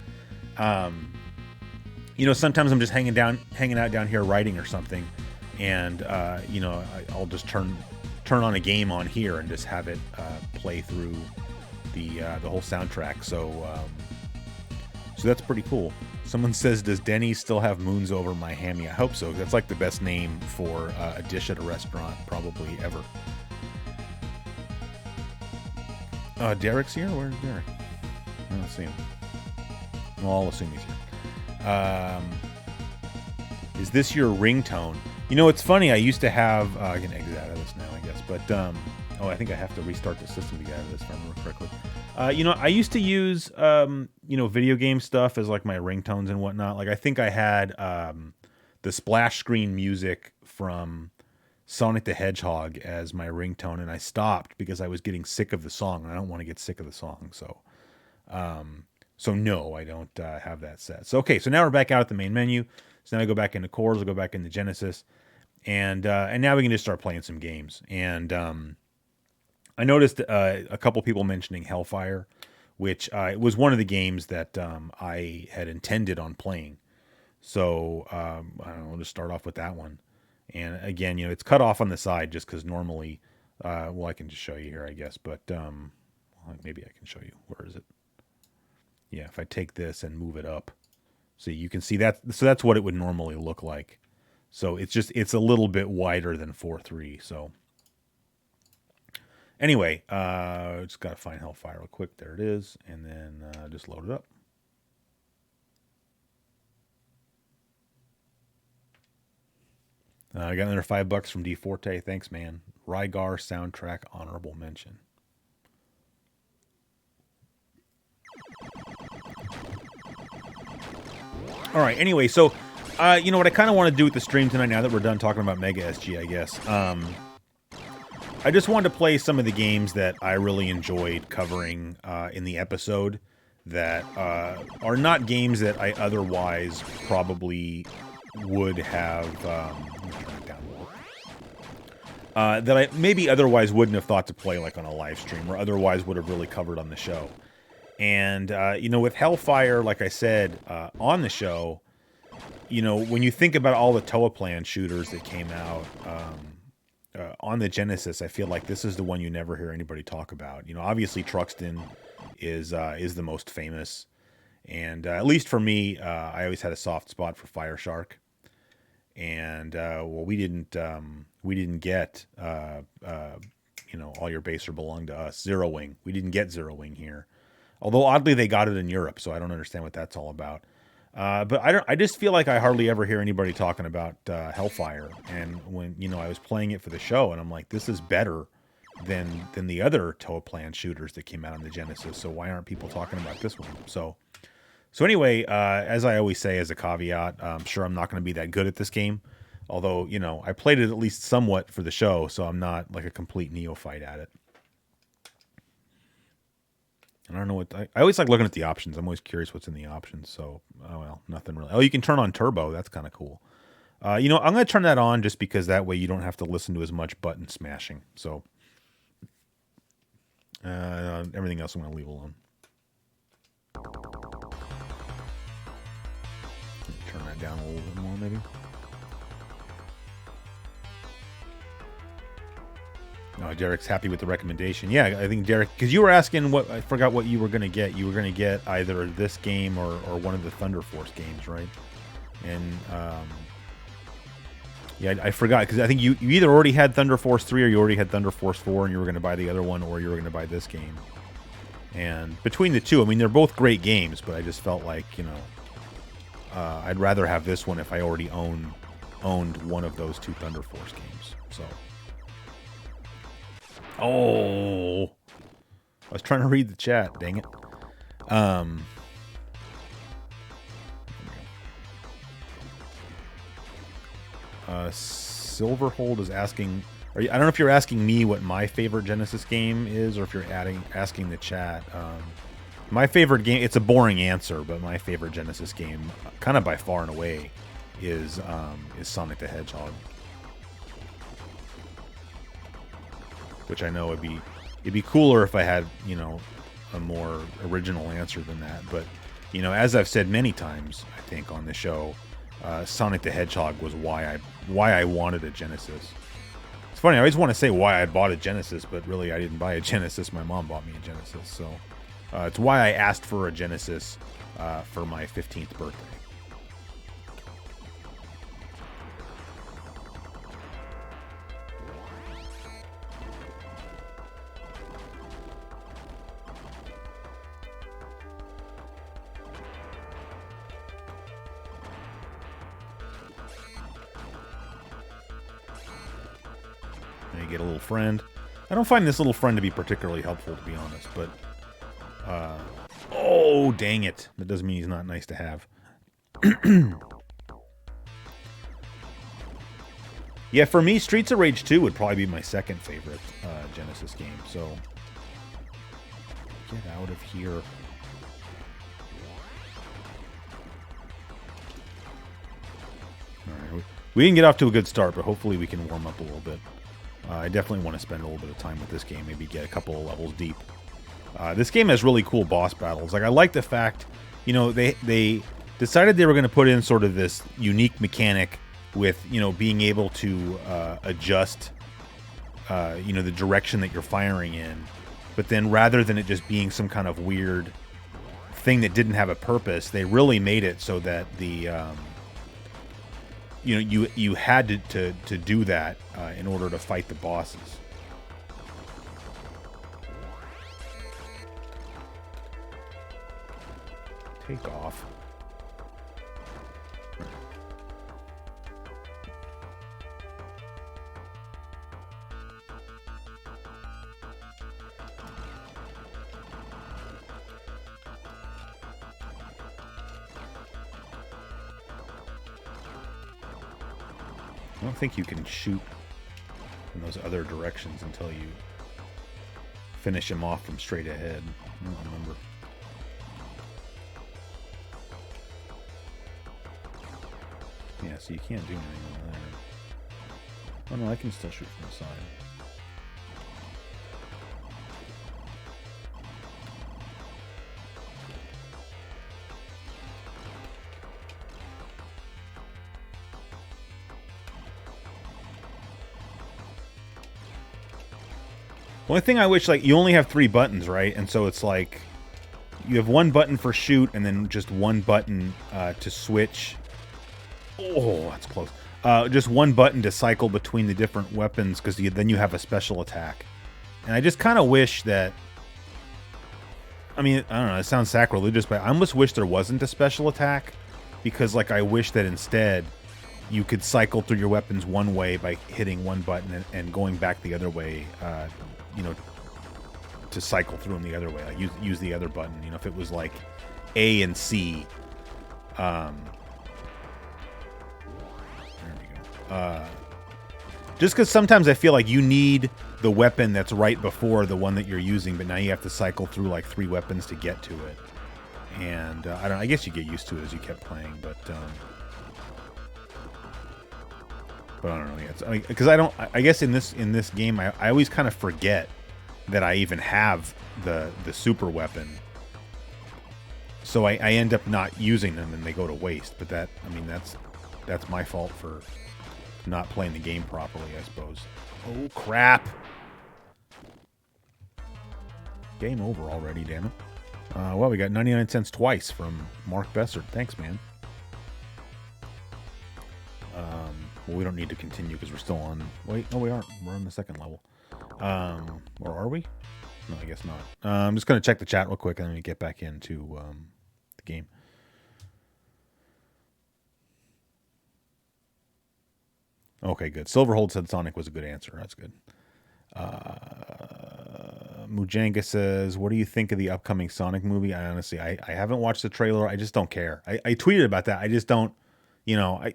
Sometimes I'm just hanging out down here writing or something, and I'll just turn on a game on here and just have it play through the whole soundtrack. So that's pretty cool. Someone says, does Denny's still have Moons Over My Hammy? I hope so. That's like the best name for a dish at a restaurant probably ever. Derek's here? Where's Derek? I don't see him. Well, I'll assume he's here. Is this your ringtone? It's funny. I used to have... I can exit out of this now, I guess. But, I think I have to restart the system to get out of this, if I remember correctly. I used to use, video game stuff as like my ringtones and whatnot. Like I think I had the splash screen music from Sonic the Hedgehog as my ringtone, and I stopped because I was getting sick of the song, and I don't want to get sick of the song. So no, I don't have that set. So okay, so now we're back out at the main menu. So now I go back into Cores, I'll go back into Genesis, and now we can just start playing some games. And I noticed a couple people mentioning Hellfire, which was one of the games that I had intended on playing. So I don't know, we'll just start off with that one. And again, it's cut off on the side just because normally, well, I can just show you here, I guess, but maybe I can show you. Where is it? Yeah, if I take this and move it up, see, you can see that. So that's what it would normally look like. So it's a little bit wider than 4.3. So anyway, just got to find Hellfire real quick. There it is. And then just load it up. I got another $5 from D Forte. Thanks, man. Rygar soundtrack honorable mention. All right. Anyway, so you know what I kind of want to do with the stream tonight, now that we're done talking about Mega SG, I guess. I just wanted to play some of the games that I really enjoyed covering in the episode that are not games that I otherwise probably would have that I maybe otherwise wouldn't have thought to play like on a live stream, or otherwise would have really covered on the show. And with Hellfire, like I said on the show, when you think about all the Toaplan shooters that came out on the Genesis, I feel like this is the one you never hear anybody talk about. Obviously Truxton is the most famous, and at least for me, I always had a soft spot for Fire Shark. And we didn't get all your base or belong to us. Zero Wing, we didn't get Zero Wing here, although oddly they got it in Europe, so I don't understand what that's all about. But I just feel like I hardly ever hear anybody talking about Hellfire. And when I was playing it for the show, and I'm like, this is better than the other Toaplan shooters that came out on the Genesis. So why aren't people talking about this one? So anyway, as I always say as a caveat, I'm sure I'm not going to be that good at this game. Although, I played it at least somewhat for the show, so I'm not like a complete neophyte at it. I don't know what... I always like looking at the options. I'm always curious what's in the options. So, oh well, nothing really. Oh, you can turn on turbo. That's kind of cool. I'm going to turn that on just because that way you don't have to listen to as much button smashing. So, everything else I'm going to leave alone. Turn that down a little bit more, maybe. No, Derek's happy with the recommendation. Yeah, I think Derek, because you were asking I forgot what you were going to get. You were going to get either this game or one of the Thunder Force games, right? And yeah, I forgot, because I think you either already had Thunder Force 3 or you already had Thunder Force 4, and you were going to buy the other one, or you were going to buy this game. And between the two, I mean, they're both great games, but I just felt like, I'd rather have this one if I already owned one of those two Thunder Force games. So, I was trying to read the chat. Dang it. Silverhold is asking. I don't know if you're asking me what my favorite Genesis game is, or if you're asking the chat. My favorite game, it's a boring answer, but my favorite Genesis game, kind of by far and away, is Sonic the Hedgehog. Which I know it'd be cooler if I had, a more original answer than that. But, as I've said many times, I think on the show, Sonic the Hedgehog was why I wanted a Genesis. It's funny, I always want to say why I bought a Genesis, but really I didn't buy a Genesis. My mom bought me a Genesis, so it's why I asked for a Genesis for my 15th birthday. You get a little friend. I don't find this little friend to be particularly helpful, to be honest, but oh, dang it. That doesn't mean he's not nice to have. Yeah, for me, Streets of Rage 2 would probably be my second favorite Genesis game, so get out of here. All right, we didn't get off to a good start, but hopefully we can warm up a little bit. I definitely want to spend a little bit of time with this game, maybe get a couple of levels deep. This game has really cool boss battles. Like I like the fact, they decided they were going to put in sort of this unique mechanic with being able to adjust the direction that you're firing in, but then rather than it just being some kind of weird thing that didn't have a purpose, they really made it so that the you had to do that in order to fight the bosses. Take off. I don't think you can shoot in those other directions until you finish him off from straight ahead. I don't remember. Yeah, so you can't do anything on there. Oh no, I can still shoot from the side. Only thing I wish, like, you only have 3 buttons, right? And so it's like you have 1 button for shoot and then just 1 button to switch. Oh, that's close. Just 1 button to cycle between the different weapons, because then you have a special attack. And I just kind of wish that... I mean, I don't know, it sounds sacrilegious, but I almost wish there wasn't a special attack, because, like, I wish that instead you could cycle through your weapons one way by hitting 1 button and going back the other way, to cycle through them the other way. Like, use the other button. If it was, like, A and C... just because sometimes I feel like you need the weapon that's right before the one that you're using, but now you have to cycle through like 3 weapons to get to it. And I guess you get used to it as you kept playing, but I don't know. Yeah, because I guess in this game I always kind of forget that I even have the super weapon, so I end up not using them and they go to waste. But that's my fault for not playing the game properly, I suppose. Oh, crap. Game over already, damn it. Well, we got 99 cents twice from Mark Bessert. Thanks, man. Well, we don't need to continue because we're still on... Wait, no, we aren't. We're on the 2nd level. Or are we? No, I guess not. I'm just going to check the chat real quick and then we get back into the game. Okay, good. Silverhold said Sonic was a good answer. That's good. Mujanga says, what do you think of the upcoming Sonic movie? I honestly haven't watched the trailer. I just don't care. I tweeted about that. I just don't, I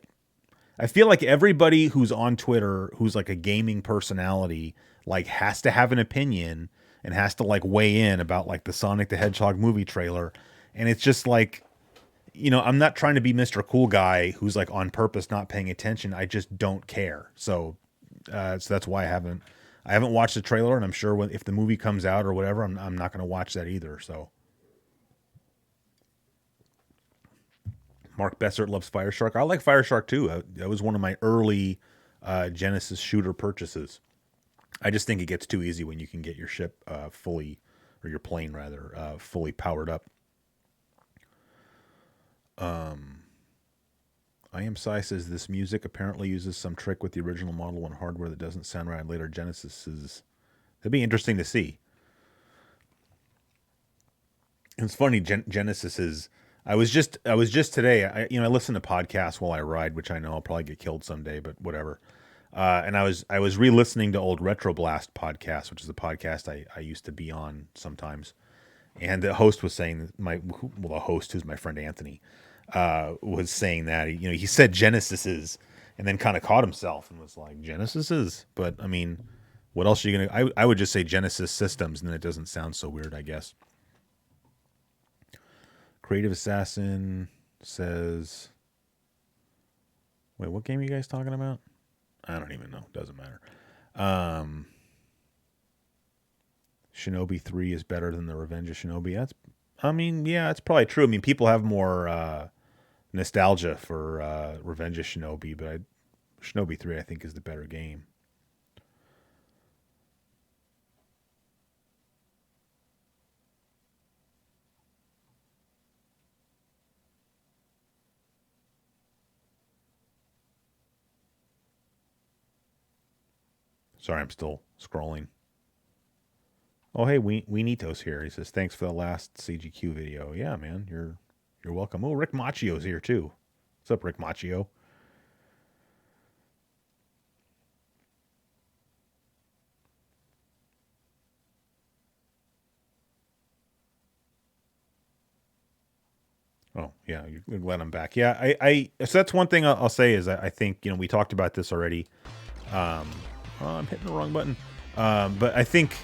feel like everybody who's on Twitter who's like a gaming personality like has to have an opinion and has to like weigh in about like the Sonic the Hedgehog movie trailer. And it's just like, I'm not trying to be Mr. Cool Guy who's like on purpose not paying attention. I just don't care. So that's why I haven't watched the trailer, and I'm sure if the movie comes out or whatever, I'm not going to watch that either. So Mark Bessert loves Fireshark. I like Fireshark too. That was one of my early Genesis shooter purchases. I just think it gets too easy when you can get your ship fully, or your plane rather, fully powered up. I Am Psy says this music apparently uses some trick with the original Model 1 hardware that doesn't sound right. Later Genesis is... It'd be interesting to see. It's funny, Genesis is... I was just today, I listen to podcasts while I ride, which I know I'll probably get killed someday, but whatever. And I was re-listening to old Retro Blast podcast, which is a podcast I used to be on sometimes. And the host was saying, the host, who's my friend Anthony, was saying that, he said Genesis's and then kind of caught himself and was like, Genesis's? But, I mean, what else are you going to... I would just say Genesis Systems, and then it doesn't sound so weird, I guess. Creative Assassin says... Wait, what game are you guys talking about? I don't even know. Doesn't matter. Shinobi 3 is better than the Revenge of Shinobi. I mean, yeah, it's probably true. I mean, people have more nostalgia for Revenge of Shinobi, but Shinobi 3, I think, is the better game. Sorry, I'm still scrolling. Oh, hey, Nito's here. He says, thanks for the last CGQ video. Yeah, man, you're welcome. Oh, Rick Machio's here, too. What's up, Rick Machio? Oh, yeah, you're glad I'm back. Yeah, so that's one thing I'll say is I think, we talked about this already. Oh, I'm hitting the wrong button. But I think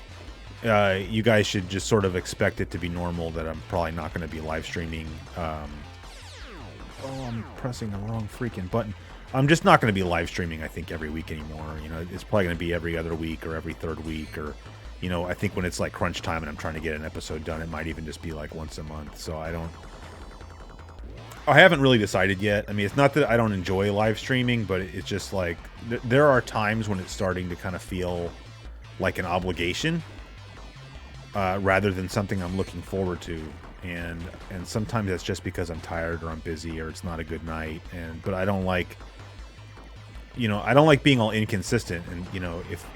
you guys should just sort of expect it to be normal that I'm probably not going to be live streaming. Oh, I'm pressing the wrong freaking button. I'm just not going to be live streaming, I think, every week anymore. It's probably going to be every other week or every third week. Or, I think when it's like crunch time and I'm trying to get an episode done, it might even just be like once a month. So I haven't really decided yet. I mean, it's not that I don't enjoy live streaming, but it's just like there are times when it's starting to kind of feel like an obligation rather than something I'm looking forward to. And sometimes that's just because I'm tired or I'm busy or it's not a good night. But I don't like, I don't like being all inconsistent. And,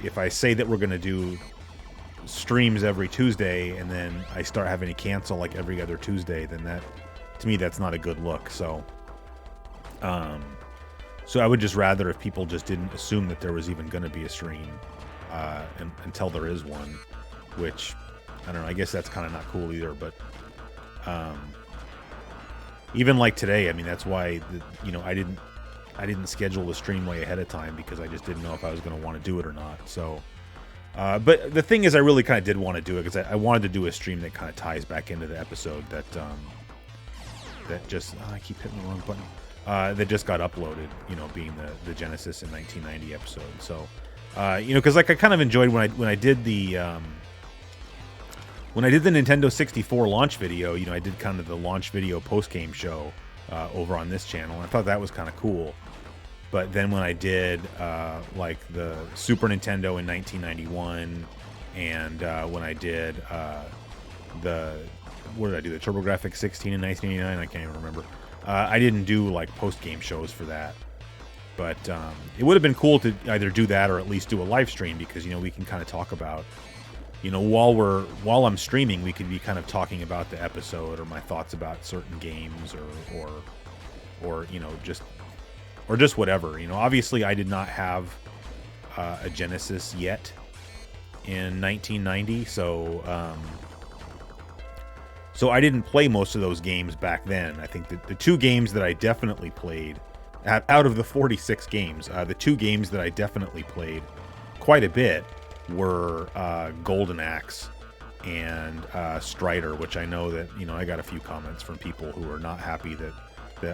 if I say that we're going to do streams every Tuesday and then I start having to cancel like every other Tuesday, then to me, that's not a good look. So I would just rather if people just didn't assume that there was even going to be a stream until there is one, which, I don't know, I guess that's kind of not cool either. But even like today, I mean, that's why, I didn't schedule the stream way ahead of time because I just didn't know if I was going to want to do it or not. So, but the thing is, I really kind of did want to do it because I wanted to do a stream that kind of ties back into the episode that just I keep hitting the wrong button. That just got uploaded, being the Genesis in 1990 episode. So, because like I kind of enjoyed when I did the Nintendo 64 launch video. I did kind of the launch video post game show over on this channel. And I thought that was kind of cool. But then when I did like the Super Nintendo in 1991, and when I did what did I do? The TurboGrafx 16 in 1989? I can't even remember. I didn't do like post-game shows for that. But it would have been cool to either do that or at least do a live stream because, we can kind of talk about, while I'm streaming, we could be kind of talking about the episode or my thoughts about certain games or just whatever. Obviously I did not have a Genesis yet in 1990, so I didn't play most of those games back then. I think that the two games that I definitely played, out of the 46 games, the two games that I definitely played quite a bit were Golden Axe and Strider, which I know that, I got a few comments from people who are not happy that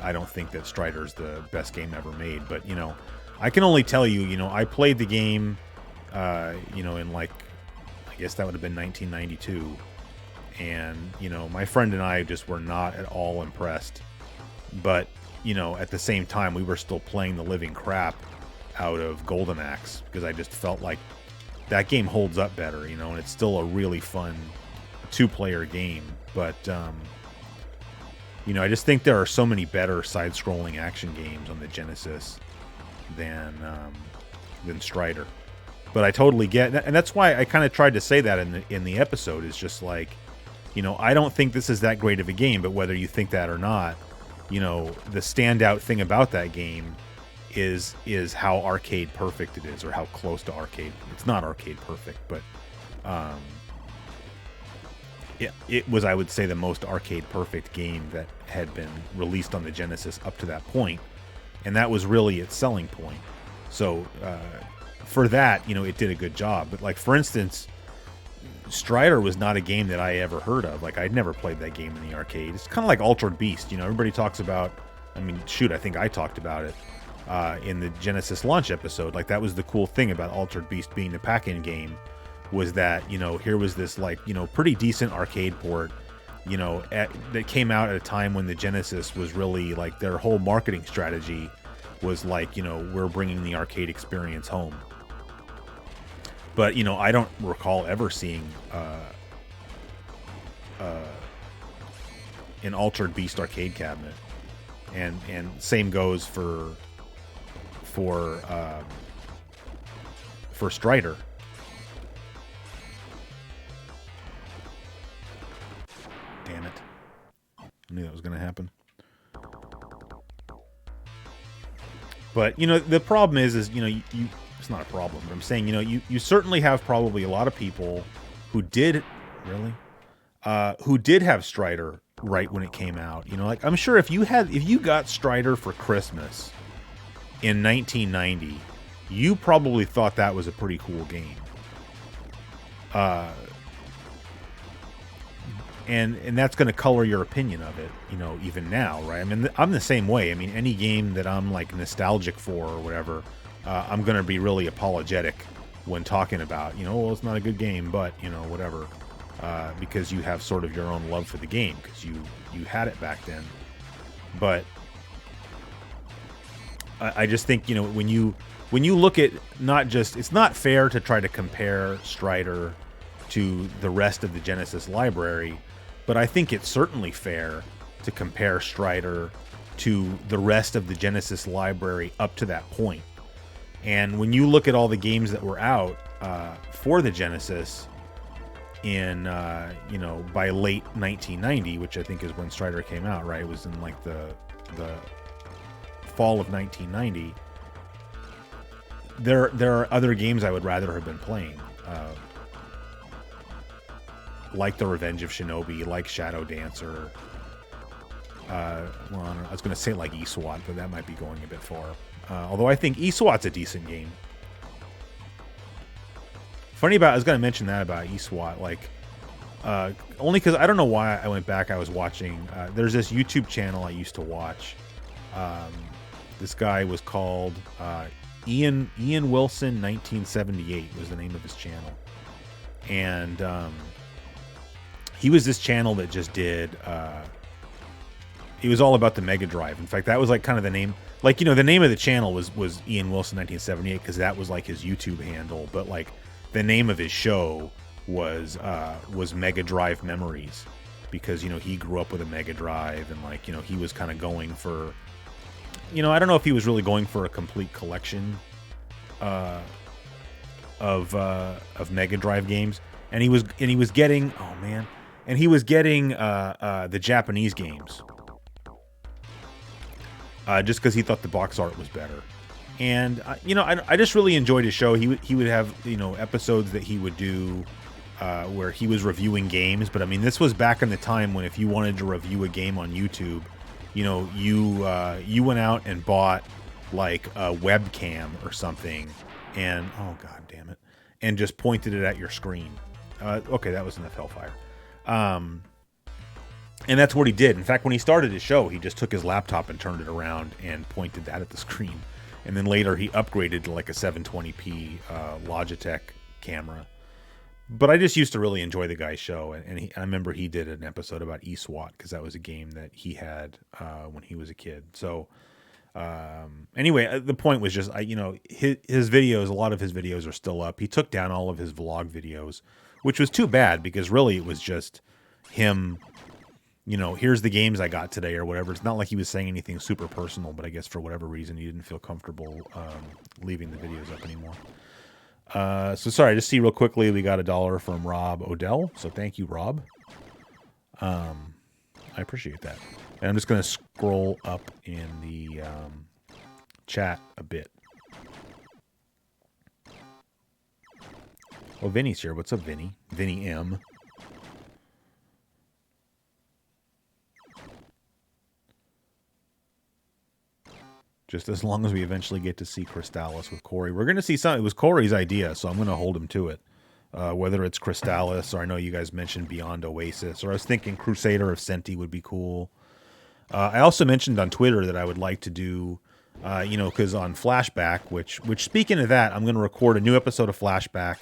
I don't think that Strider's the best game ever made. But, I can only tell you, I played the game, in like, I guess that would have been 1992. And, my friend and I just were not at all impressed. But, at the same time, we were still playing the living crap out of Golden Axe because I just felt like that game holds up better, and it's still a really fun two-player game. But, I just think there are so many better side-scrolling action games on the Genesis than Strider. But I totally get, and that's why I kind of tried to say that in the episode. Is just like, I don't think this is that great of a game, but whether you think that or not, the standout thing about that game is how arcade perfect it is, or how close to arcade. It's not arcade perfect, but it was, I would say, the most arcade perfect game that had been released on the Genesis up to that point, and that was really its selling point. So for that, it did a good job. But like, for instance, Strider was not a game that I ever heard of. Like, I'd never played that game in the arcade. It's kind of like Altered Beast. Everybody talks about, I think I talked about it in the Genesis launch episode. Like, that was the cool thing about Altered Beast being the pack-in game was that, here was this like, pretty decent arcade port, that came out at a time when the Genesis was really like their whole marketing strategy was like, we're bringing the arcade experience home. But, I don't recall ever seeing an Altered Beast arcade cabinet. And same goes for Strider. Damn it. I knew that was going to happen. But, the problem is you it's not a problem, but I'm saying, you certainly have probably a lot of people who did have Strider right when it came out. Like, I'm sure if you got Strider for Christmas in 1990, you probably thought that was a pretty cool game. And that's going to color your opinion of it, even now, right? I mean, I'm the same way. I mean, any game that I'm like nostalgic for or whatever, I'm going to be really apologetic when talking about, well, it's not a good game, but, whatever. Because you have sort of your own love for the game because you had it back then. But I just think, when you look at it's not fair to try to compare Strider to the rest of the Genesis library, but I think it's certainly fair to compare Strider to the rest of the Genesis library up to that point. And when you look at all the games that were out for the Genesis in, by late 1990, which I think is when Strider came out, right? It was in like the fall of 1990. There are other games I would rather have been playing. Like The Revenge of Shinobi, like Shadow Dancer. I was going to say like eSWAT, but that might be going a bit far. Although I think eSWAT's a decent game. I was going to mention that about eSWAT, like, only because I don't know why I went back. I was watching, there's this YouTube channel I used to watch. This guy was called Ian Wilson 1978 was the name of his channel. And he was this channel that just did, he was all about the Mega Drive. In fact, that was like kind of the name, like, the name of the channel was Ian Wilson 1978 because that was like his YouTube handle. But like the name of his show was Mega Drive Memories because, he grew up with a Mega Drive and like, he was kind of going for, I don't know if he was really going for a complete collection of Mega Drive games. And he was getting, the Japanese games. Just because he thought the box art was better. And, I just really enjoyed his show. He would have, episodes that he would do where he was reviewing games. But, I mean, this was back in the time when if you wanted to review a game on YouTube, you went out and bought, like, a webcam or something. And, oh, God damn it. And just pointed it at your screen. Okay, that was enough Hellfire. And that's what he did. In fact, when he started his show, he just took his laptop and turned it around and pointed that at the screen. And then later he upgraded to like a 720p Logitech camera. But I just used to really enjoy the guy's show. And I remember he did an episode about eSWAT because that was a game that he had when he was a kid. So anyway, the point was just, his videos, a lot of his videos are still up. He took down all of his vlog videos, which was too bad because really it was just him, here's the games I got today or whatever. It's not like he was saying anything super personal, but I guess for whatever reason he didn't feel comfortable leaving the videos up anymore. So sorry, just see real quickly, we got $1 from Rob Odell. So thank you, Rob. I appreciate that. And I'm just going to scroll up in the chat a bit. Oh, Vinny's here. What's up, Vinny? Vinny M. Just as long as we eventually get to see Crystallis with Corey. We're going to see some. It was Corey's idea, so I'm going to hold him to it. Whether it's Crystallis, or I know you guys mentioned Beyond Oasis, or I was thinking Crusader of Senti would be cool. I also mentioned on Twitter that I would like to do, because on Flashback, which speaking of that, I'm going to record a new episode of Flashback,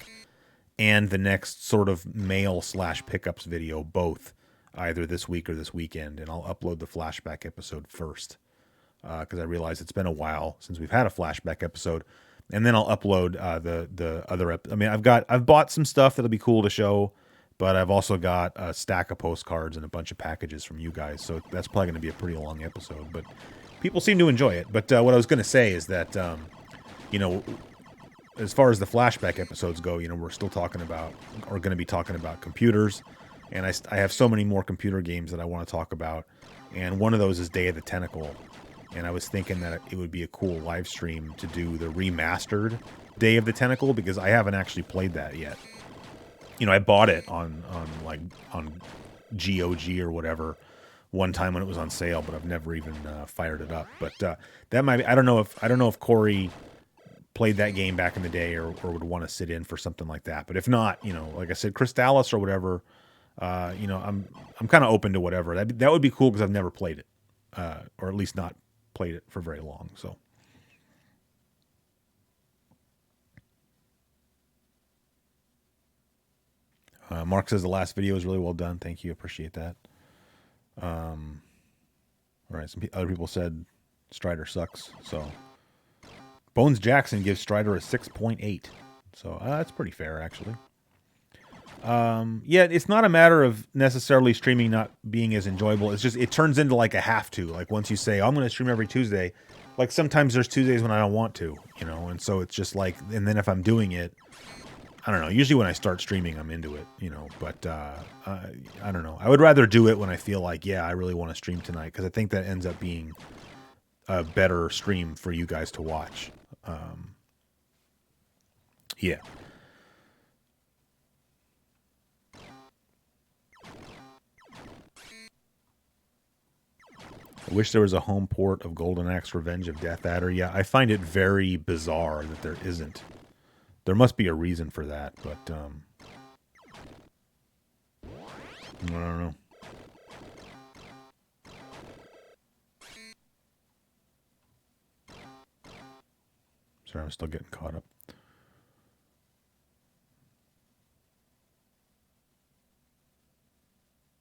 and the next sort of mail/pickups video, both either this week or this weekend, and I'll upload the flashback episode first because I realize it's been a while since we've had a flashback episode, and then I'll upload the other. I mean, I've bought some stuff that'll be cool to show, but I've also got a stack of postcards and a bunch of packages from you guys, so that's probably going to be a pretty long episode. But people seem to enjoy it. But what I was going to say is that as far as the flashback episodes go, we're still talking about, or going to be talking about computers. And I have so many more computer games that I want to talk about. And one of those is Day of the Tentacle. And I was thinking that it would be a cool live stream to do the remastered Day of the Tentacle, because I haven't actually played that yet. I bought it on GOG or whatever one time when it was on sale, but I've never even fired it up. But that might be, I don't know if Corey played that game back in the day or would want to sit in for something like that. But if not, like I said, Crystallis or whatever, I'm kind of open to whatever. That would be cool because I've never played it, or at least not played it for very long. So. Mark says the last video was really well done. Thank you. Appreciate that. All right. Some other people said Strider sucks. So Bones Jackson gives Strider a 6.8. So that's pretty fair, actually. Yeah, it's not a matter of necessarily streaming not being as enjoyable. It's just, it turns into like a have to. Like once you say, oh, I'm going to stream every Tuesday, like sometimes there's Tuesdays when I don't want to, and so it's just like, and then if I'm doing it, I don't know. Usually when I start streaming, I'm into it, but I don't know. I would rather do it when I feel like, yeah, I really want to stream tonight, because I think that ends up being a better stream for you guys to watch. Yeah. I wish there was a home port of Golden Axe Revenge of Death Adder. Yeah, I find it very bizarre that there isn't. There must be a reason for that, but I don't know. Sorry, I'm still getting caught up.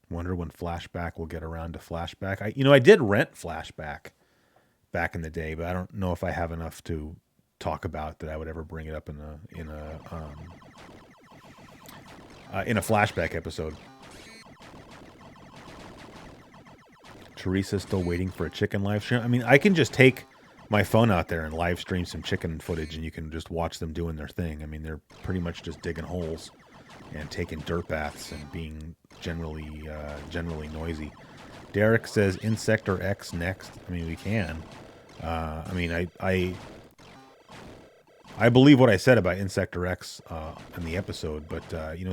Wonder when Flashback will get around to Flashback. I did rent Flashback back in the day, but I don't know if I have enough to talk about that I would ever bring it up in a flashback episode. Teresa's still waiting for a chicken live stream. I mean, I can just take my phone out there and live stream some chicken footage, and you can just watch them doing their thing. I mean, they're pretty much just digging holes and taking dirt baths and being generally noisy. Derek says Insector X next. I mean, we can. I believe what I said about Insector X in the episode, but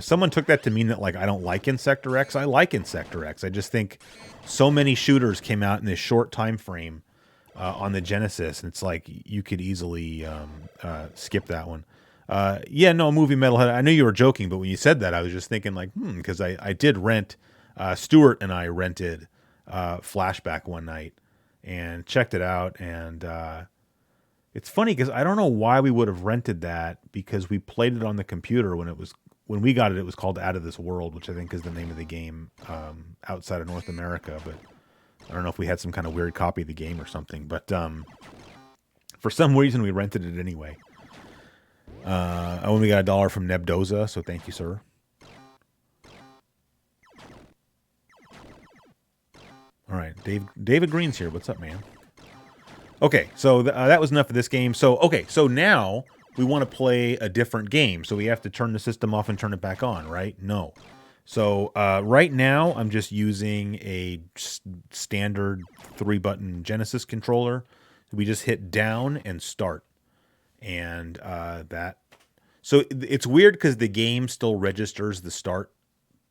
someone took that to mean that like I don't like Insector X. I like Insector X. I just think so many shooters came out in this short time frame on the Genesis, and it's like you could easily skip that one. Movie Metalhead. I knew you were joking, but when you said that, I was just thinking like, because I did rent. Stuart and I rented Flashback one night and checked it out, and it's funny because I don't know why we would have rented that, because we played it on the computer when we got it. It was called Out of This World, which I think is the name of the game outside of North America. But I don't know if we had some kind of weird copy of the game or something. But for some reason, we rented it anyway. I only got $1 from Nebdoza, so thank you, sir. All right, David Green's here. What's up, man? Okay, so that was enough of this game. So now we want to play a different game. So we have to turn the system off and turn it back on, right? No. So right now I'm just using a standard 3-button Genesis controller. We just hit down and start. And that... So it's weird because the game still registers the start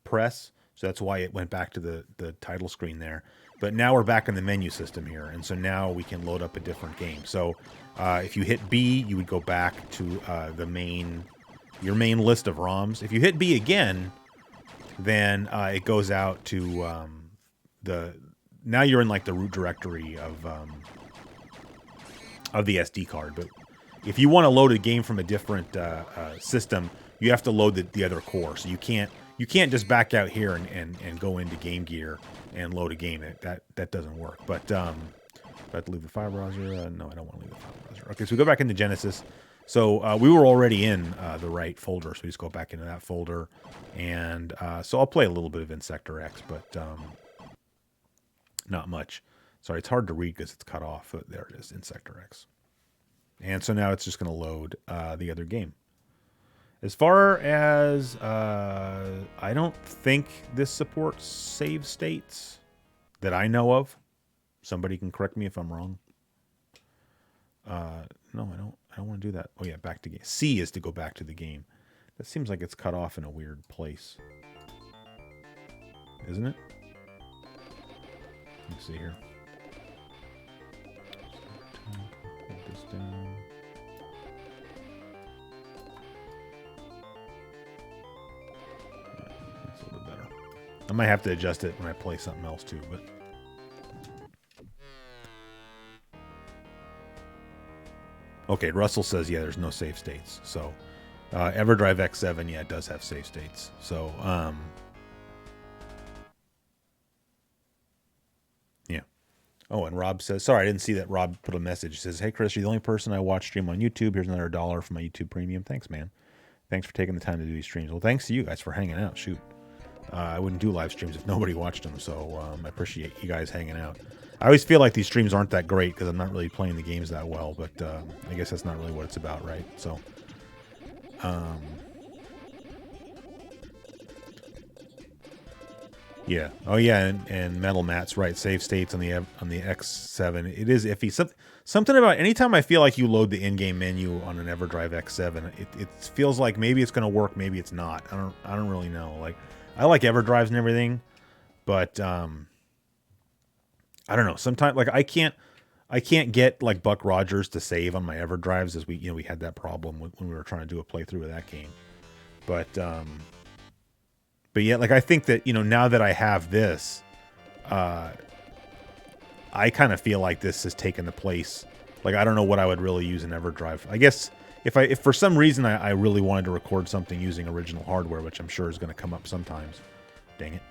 press. So that's why it went back to the title screen there. But now we're back in the menu system here, and so now we can load up a different game. So if you hit B, you would go back to your main list of ROMs. If you hit B again, then it goes out to now you're in like the root directory of the SD card. But if you want to load a game from a different system, you have to load the other core. So you can't just back out here and go into Game Gear and load a game. That doesn't work. But do I have to leave the file browser? No, I don't want to leave the file browser. Okay, so we go back into Genesis. So we were already in the right folder, so we just go back into that folder. And so I'll play a little bit of Insector X, but not much. Sorry, it's hard to read because it's cut off. There it is, Insector X. And so now it's just going to load the other game. As far as, I don't think this supports save states that I know of. Somebody can correct me if I'm wrong. No, I don't want to do that. Oh yeah, back to game. C is to go back to the game. That seems like it's cut off in a weird place. Isn't it? Let's see here. Hold this down. That's a little bit better. I might have to adjust it when I play something else too, but... Okay, Russell says, yeah, there's no save states. So, EverDrive X7, yeah, it does have save states. So, yeah. Oh, and Rob says, sorry, I didn't see that Rob put a message. He says, hey, Chris, you're the only person I watch stream on YouTube. Here's another $1 for my YouTube premium. Thanks, man. Thanks for taking the time to do these streams. Well, thanks to you guys for hanging out. Shoot. I wouldn't do live streams if nobody watched them, so I appreciate you guys hanging out. I always feel like these streams aren't that great because I'm not really playing the games that well, but I guess that's not really what it's about, right? So, yeah. Oh, yeah, and Metal Matt's right. Save states on the X7. It is iffy. Something about anytime I feel like you load the in-game menu on an EverDrive X7, it feels like maybe it's going to work, maybe it's not. I don't really know. Like, I like EverDrives and everything, but I don't know. Sometimes, like, I can't get like Buck Rogers to save on my EverDrives, as we had that problem when we were trying to do a playthrough of that game. But yeah, like I think that now that I have this, I kind of feel like this has taken the place. Like I don't know what I would really use in EverDrive. I guess if for some reason I really wanted to record something using original hardware, which I'm sure is going to come up sometimes. Dang it.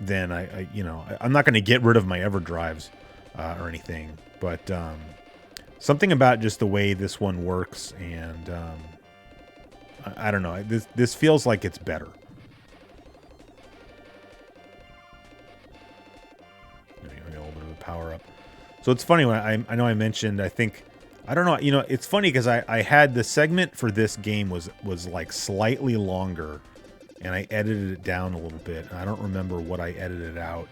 Then I'm not going to get rid of my EverDrives or anything, but something about just the way this one works, and I don't know. This feels like it's better. Maybe a little bit of a power up. So it's funny when I know I mentioned, I don't know. It's funny because I had the segment for this game was like slightly longer. And I edited it down a little bit. And I don't remember what I edited out.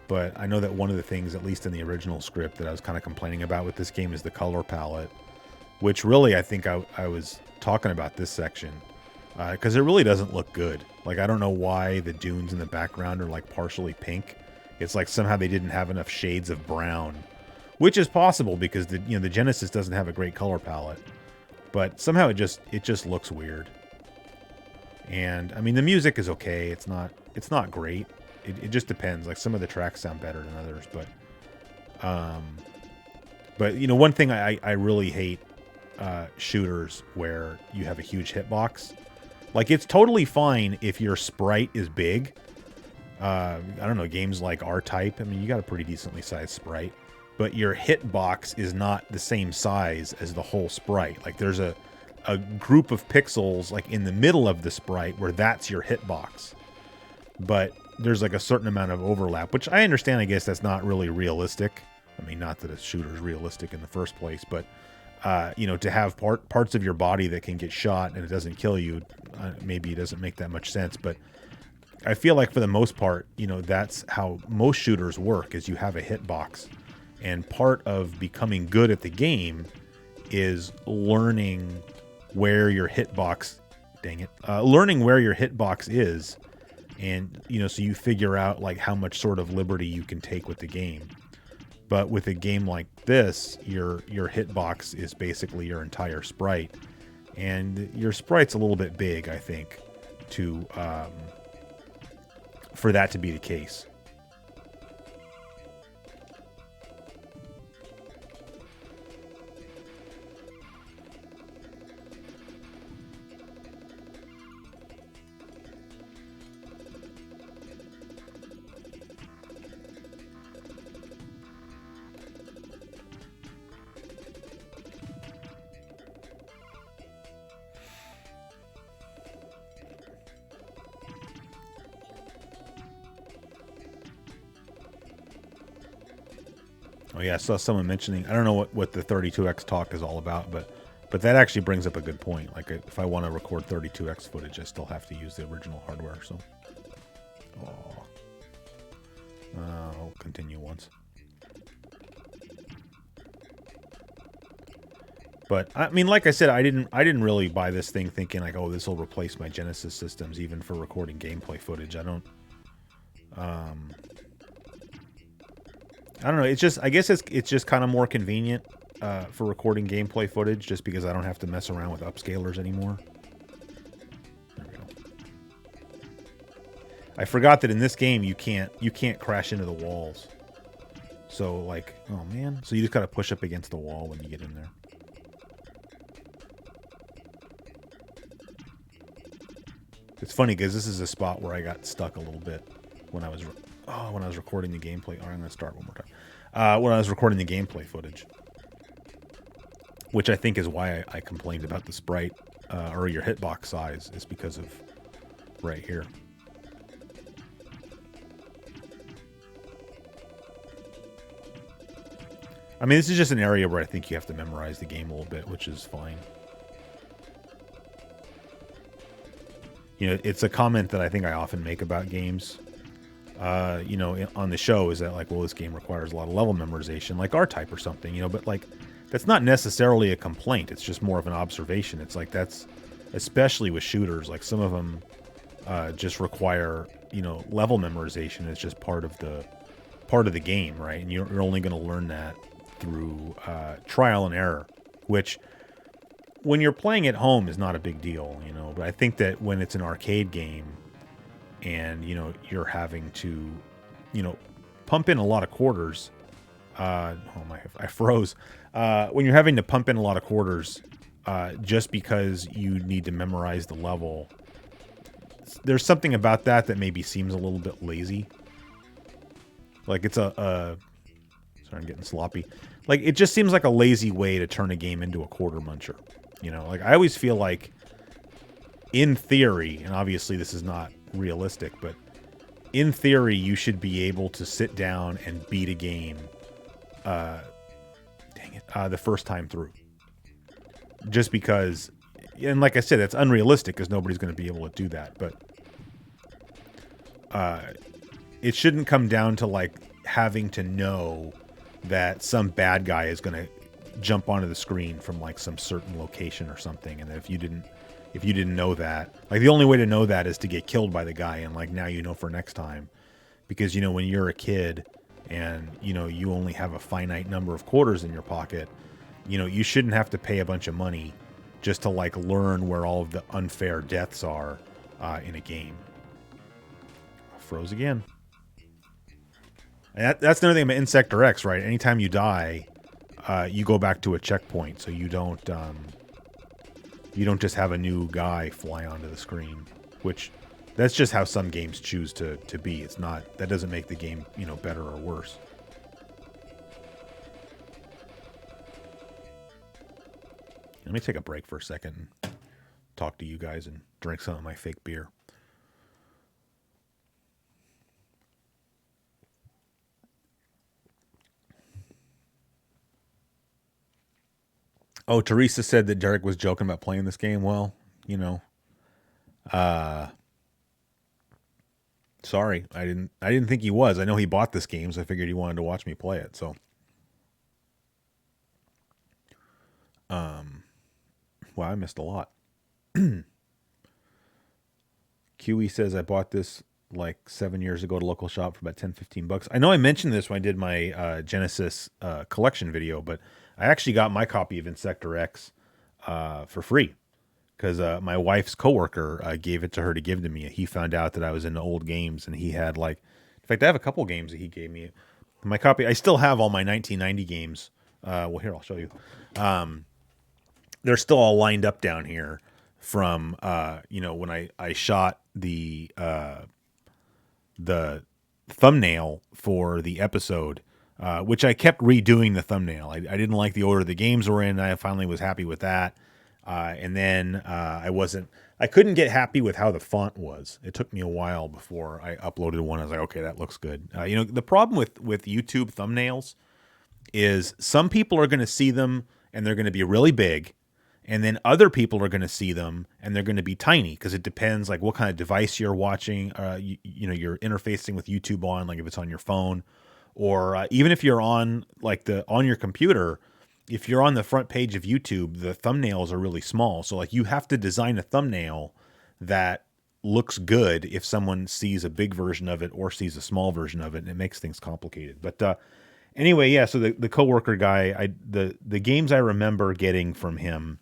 But I know that one of the things, at least in the original script, that I was kind of complaining about with this game is the color palette. Which really, I think I was talking about this section. Because it really doesn't look good. Like, I don't know why the dunes in the background are, like, partially pink. It's like somehow they didn't have enough shades of brown. Which is possible because the Genesis doesn't have a great color palette. But somehow it just looks weird. And I mean the music is okay. It's not great. It just depends. Like some of the tracks sound better than others, but one thing I really hate shooters where you have a huge hitbox. Like it's totally fine if your sprite is big. I don't know, games like R-Type. I mean, you got a pretty decently sized sprite, but your hitbox is not the same size as the whole sprite. Like there's a group of pixels like in the middle of the sprite where that's your hitbox, but there's like a certain amount of overlap, which I understand. I guess that's not really realistic. I mean, not that a shooter is realistic in the first place, but to have parts of your body that can get shot and it doesn't kill you, maybe it doesn't make that much sense. But I feel like for the most part, that's how most shooters work, is you have a hitbox, and part of becoming good at the game is learning where your hitbox, learning where your hitbox is, and so you figure out like how much sort of liberty you can take with the game. But with a game like this, your hitbox is basically your entire sprite, and your sprite's a little bit big, I think, to for that to be the case. Oh yeah, I saw someone mentioning. I don't know what the 32x talk is all about, but that actually brings up a good point. Like if I want to record 32x footage, I still have to use the original hardware. So, I'll continue once. But I mean, like I said, I didn't really buy this thing thinking like, oh, this will replace my Genesis systems, even for recording gameplay footage. I don't know. It's just, I guess it's just kind of more convenient for recording gameplay footage, just because I don't have to mess around with upscalers anymore. There we go. I forgot that in this game you can't crash into the walls. So like, oh man, so you just gotta push up against the wall when you get in there. It's funny because this is a spot where I got stuck a little bit when I was recording the gameplay. All right, I'm gonna start one more time. When I was recording the gameplay footage, which I think is why I complained about the sprite or your hitbox size, is because of right here. I mean, this is just an area where I think you have to memorize the game a little bit, which is fine. You know, it's a comment that I think I often make about games, you know, on the show, is that like, well, this game requires a lot of level memorization, like R-Type or something, you know, but like, that's not necessarily a complaint. It's just more of an observation. It's like, that's, especially with shooters, like some of them just require, you know, level memorization. It's just part of the game, right? And you're only going to learn that through trial and error, which when you're playing at home is not a big deal, you know, but I think that when it's an arcade game and, you know, you're having to, you know, pump in a lot of quarters, I froze. When you're having to pump in a lot of quarters just because you need to memorize the level, there's something about that maybe seems a little bit lazy. Like it's sorry, I'm getting sloppy. Like it just seems like a lazy way to turn a game into a quarter muncher. You know, like I always feel like, in theory, and obviously this is not realistic, but in theory, you should be able to sit down and beat a game, the first time through. Just because, and like I said, it's unrealistic because nobody's going to be able to do that. But it shouldn't come down to like having to know that some bad guy is going to jump onto the screen from like some certain location or something, and if you didn't know that, like the only way to know that is to get killed by the guy, and like now you know for next time, because you know when you're a kid and you know you only have a finite number of quarters in your pocket, you know you shouldn't have to pay a bunch of money just to like learn where all of the unfair deaths are in a game. Froze again. And that's another thing about Insector X, right? Anytime you die, you go back to a checkpoint, so you don't just have a new guy fly onto the screen, which that's just how some games choose to be. It's not, that doesn't make the game, you know, better or worse. Let me take a break for a second and talk to you guys and drink some of my fake beer. Oh, Teresa said that Derek was joking about playing this game. Well, you know, sorry, I didn't think he was. I know he bought this game, so I figured he wanted to watch me play it. So, wow, I missed a lot. QE says I bought this like 7 years ago at a local shop for about $10-15. I know I mentioned this when I did my Genesis collection video, but I actually got my copy of Insector X for free because my wife's coworker gave it to her to give to me. He found out that I was into old games, and he had like, in fact, I have a couple games that he gave me. My copy, I still have all my 1990 games. Well, here, I'll show you. They're still all lined up down here from, you know, when I shot the thumbnail for the episode, which I kept redoing the thumbnail. I didn't like the order the games were in. I finally was happy with that. And then I couldn't get happy with how the font was. It took me a while before I uploaded one. I was like, okay, that looks good. You know, the problem with YouTube thumbnails is some people are going to see them and they're going to be really big, and then other people are going to see them and they're going to be tiny, because it depends like what kind of device you're watching. You're interfacing with YouTube on, like if it's on your phone, or even if you're on like on your computer. If you're on the front page of YouTube, the thumbnails are really small, so like you have to design a thumbnail that looks good if someone sees a big version of it or sees a small version of it, and it makes things complicated. But anyway, yeah. So the coworker guy, the games I remember getting from him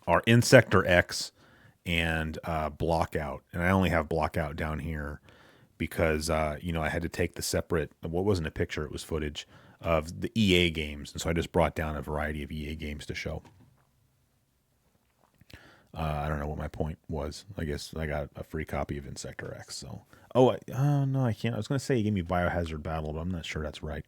are Insector X and Blockout, and I only have Blockout down here because I had to take the separate. What wasn't a picture; it was footage of the EA games, and so I just brought down a variety of EA games to show. I don't know what my point was. I guess I got a free copy of Insector X. So, no, I can't. I was going to say he gave me Biohazard Battle, but I'm not sure that's right.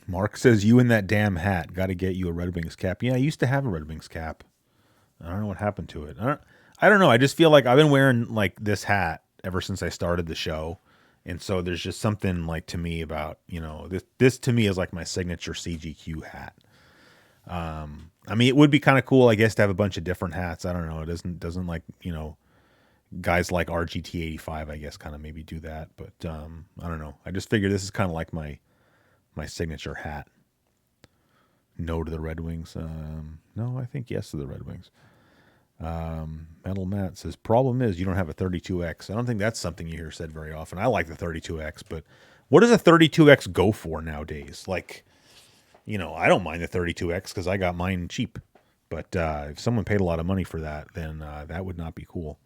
Mark says, you in that damn hat. Got to get you a Red Wings cap. Yeah, I used to have a Red Wings cap. I don't know what happened to it. I don't know. I just feel like I've been wearing like this hat ever since I started the show. And so there's just something like to me about, this to me is like my signature CGQ hat. I mean, it would be kind of cool, I guess, to have a bunch of different hats. I don't know. It doesn't like, guys like RGT85, I guess, kind of maybe do that. But I don't know. I just figured this is kind of like my signature hat. No to the Red Wings. No, I think yes to the Red Wings. Metal Matt says, problem is you don't have a 32X. I don't think that's something you hear said very often. I like the 32X, but what does a 32X go for nowadays? Like, I don't mind the 32X because I got mine cheap. But if someone paid a lot of money for that, then that would not be cool.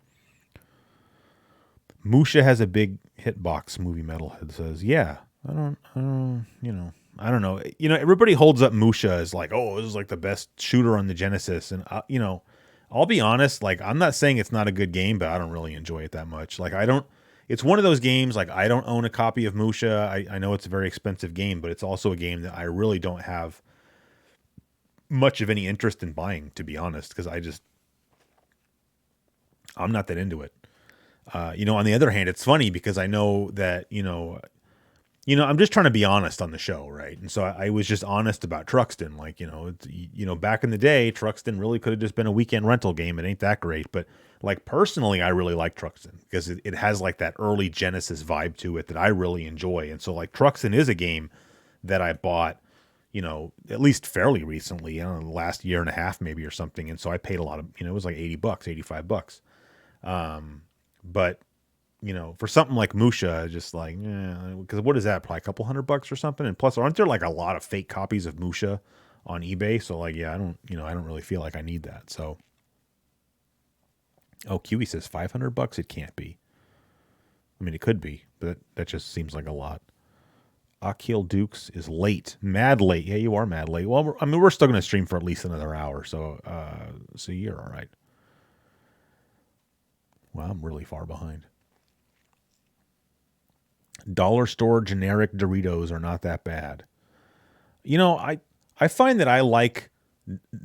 Musha has a big hitbox, Movie Metalhead says. Yeah, I don't know. Everybody holds up Musha as like, oh, this is like the best shooter on the Genesis. And, I'll be honest, like, I'm not saying it's not a good game, but I don't really enjoy it that much. Like, it's one of those games, like, I don't own a copy of Musha. I know it's a very expensive game, but it's also a game that I really don't have much of any interest in buying, to be honest, because I'm not that into it. On the other hand, it's funny because I know that, I'm just trying to be honest on the show, right? And so I was just honest about Truxton. Like, back in the day, Truxton really could have just been a weekend rental game. It ain't that great. But, like, personally, I really like Truxton because it has, like, that early Genesis vibe to it that I really enjoy. And so, like, Truxton is a game that I bought, at least fairly recently, I don't know, the last year and a half maybe or something. And so I paid a lot of, it was like $80, $85. But for something like Musha, just like, because what is that? Probably a couple $100 or something. And plus, aren't there like a lot of fake copies of Musha on eBay? So like, yeah, I don't really feel like I need that. So, Kiwi says $500. It can't be. I mean, it could be, but that just seems like a lot. Akil Dukes is late, mad late. Yeah, you are mad late. Well, we're still going to stream for at least another hour. So you're all right. Well, I'm really far behind. Dollar store generic Doritos are not that bad. I find that I like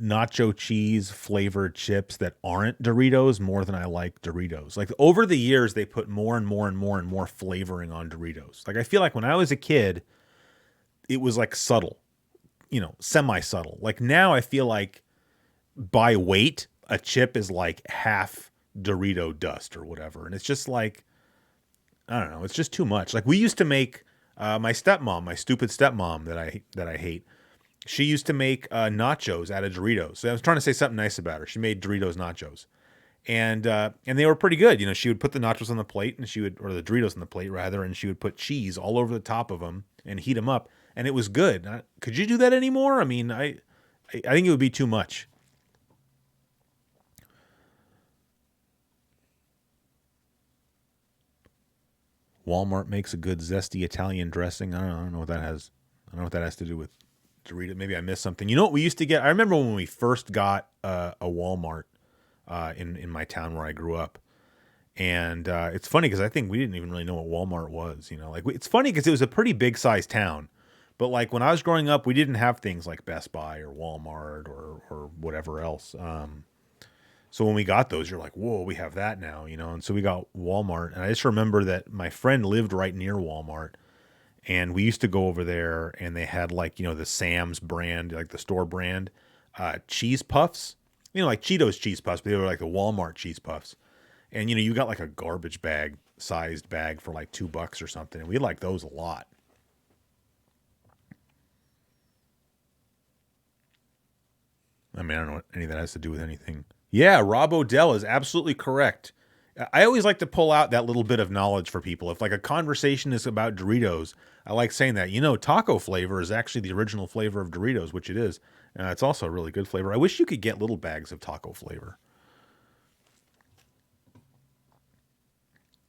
nacho cheese flavored chips that aren't Doritos more than I like Doritos. Like over the years, they put more and more and more and more flavoring on Doritos. Like I feel like when I was a kid, it was like subtle, semi-subtle. Like now I feel like by weight, a chip is like half Dorito dust or whatever. And it's just like, I don't know. It's just too much. Like we used to make my stepmom, my stupid stepmom that I hate. She used to make nachos out of Doritos. So I was trying to say something nice about her. She made Doritos nachos, and they were pretty good. She would put the nachos on the plate, or the Doritos on the plate rather, and she would put cheese all over the top of them and heat them up, and it was good. Could you do that anymore? I mean, I think it would be too much. Walmart makes a good zesty Italian dressing. I don't know what that has. I don't know what that has to do with Dorito. Maybe I missed something. You know what we used to get? I remember when we first got a Walmart in my town where I grew up, and it's funny because I think we didn't even really know what Walmart was. It's funny because it was a pretty big sized town, but like when I was growing up, we didn't have things like Best Buy or Walmart or whatever else. So when we got those, you're like, whoa, we have that now, you know? And so we got Walmart. And I just remember that my friend lived right near Walmart. And we used to go over there and they had like, you know, the Sam's brand, like the store brand, cheese puffs, you know, like Cheetos cheese puffs, but they were like the Walmart cheese puffs. And, you know, you got like a garbage bag sized bag for like $2 or something. And we liked those a lot. I mean, I don't know what any of that has to do with anything. Yeah, Rob Odell is absolutely correct. I always like to pull out that little bit of knowledge for people. If like a conversation is about Doritos, I like saying that. You know, taco flavor is actually the original flavor of Doritos, which it is. It's also a really good flavor. I wish you could get little bags of taco flavor.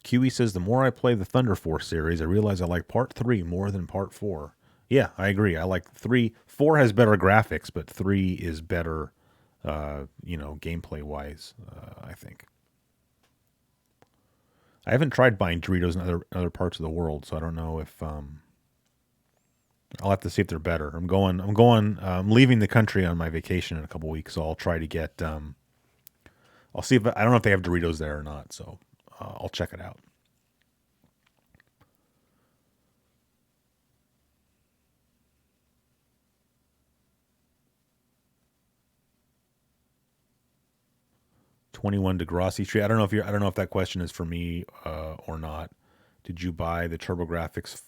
QE says, the more I play the Thunder Force series, I realize I like part 3 more than part 4. Yeah, I agree. I like 3. 4 has better graphics, but 3 is better, you know, gameplay wise, I think. I haven't tried buying Doritos in other parts of the world, so I don't know if I'll have to see if they're better. I'm leaving the country on my vacation in a couple weeks, so I'll try to get. I'll see if I don't know if they have Doritos there or not, so I'll check it out. $21 Degrassi Street. I don't know if that question is for me or not. Did you buy the TurboGrafx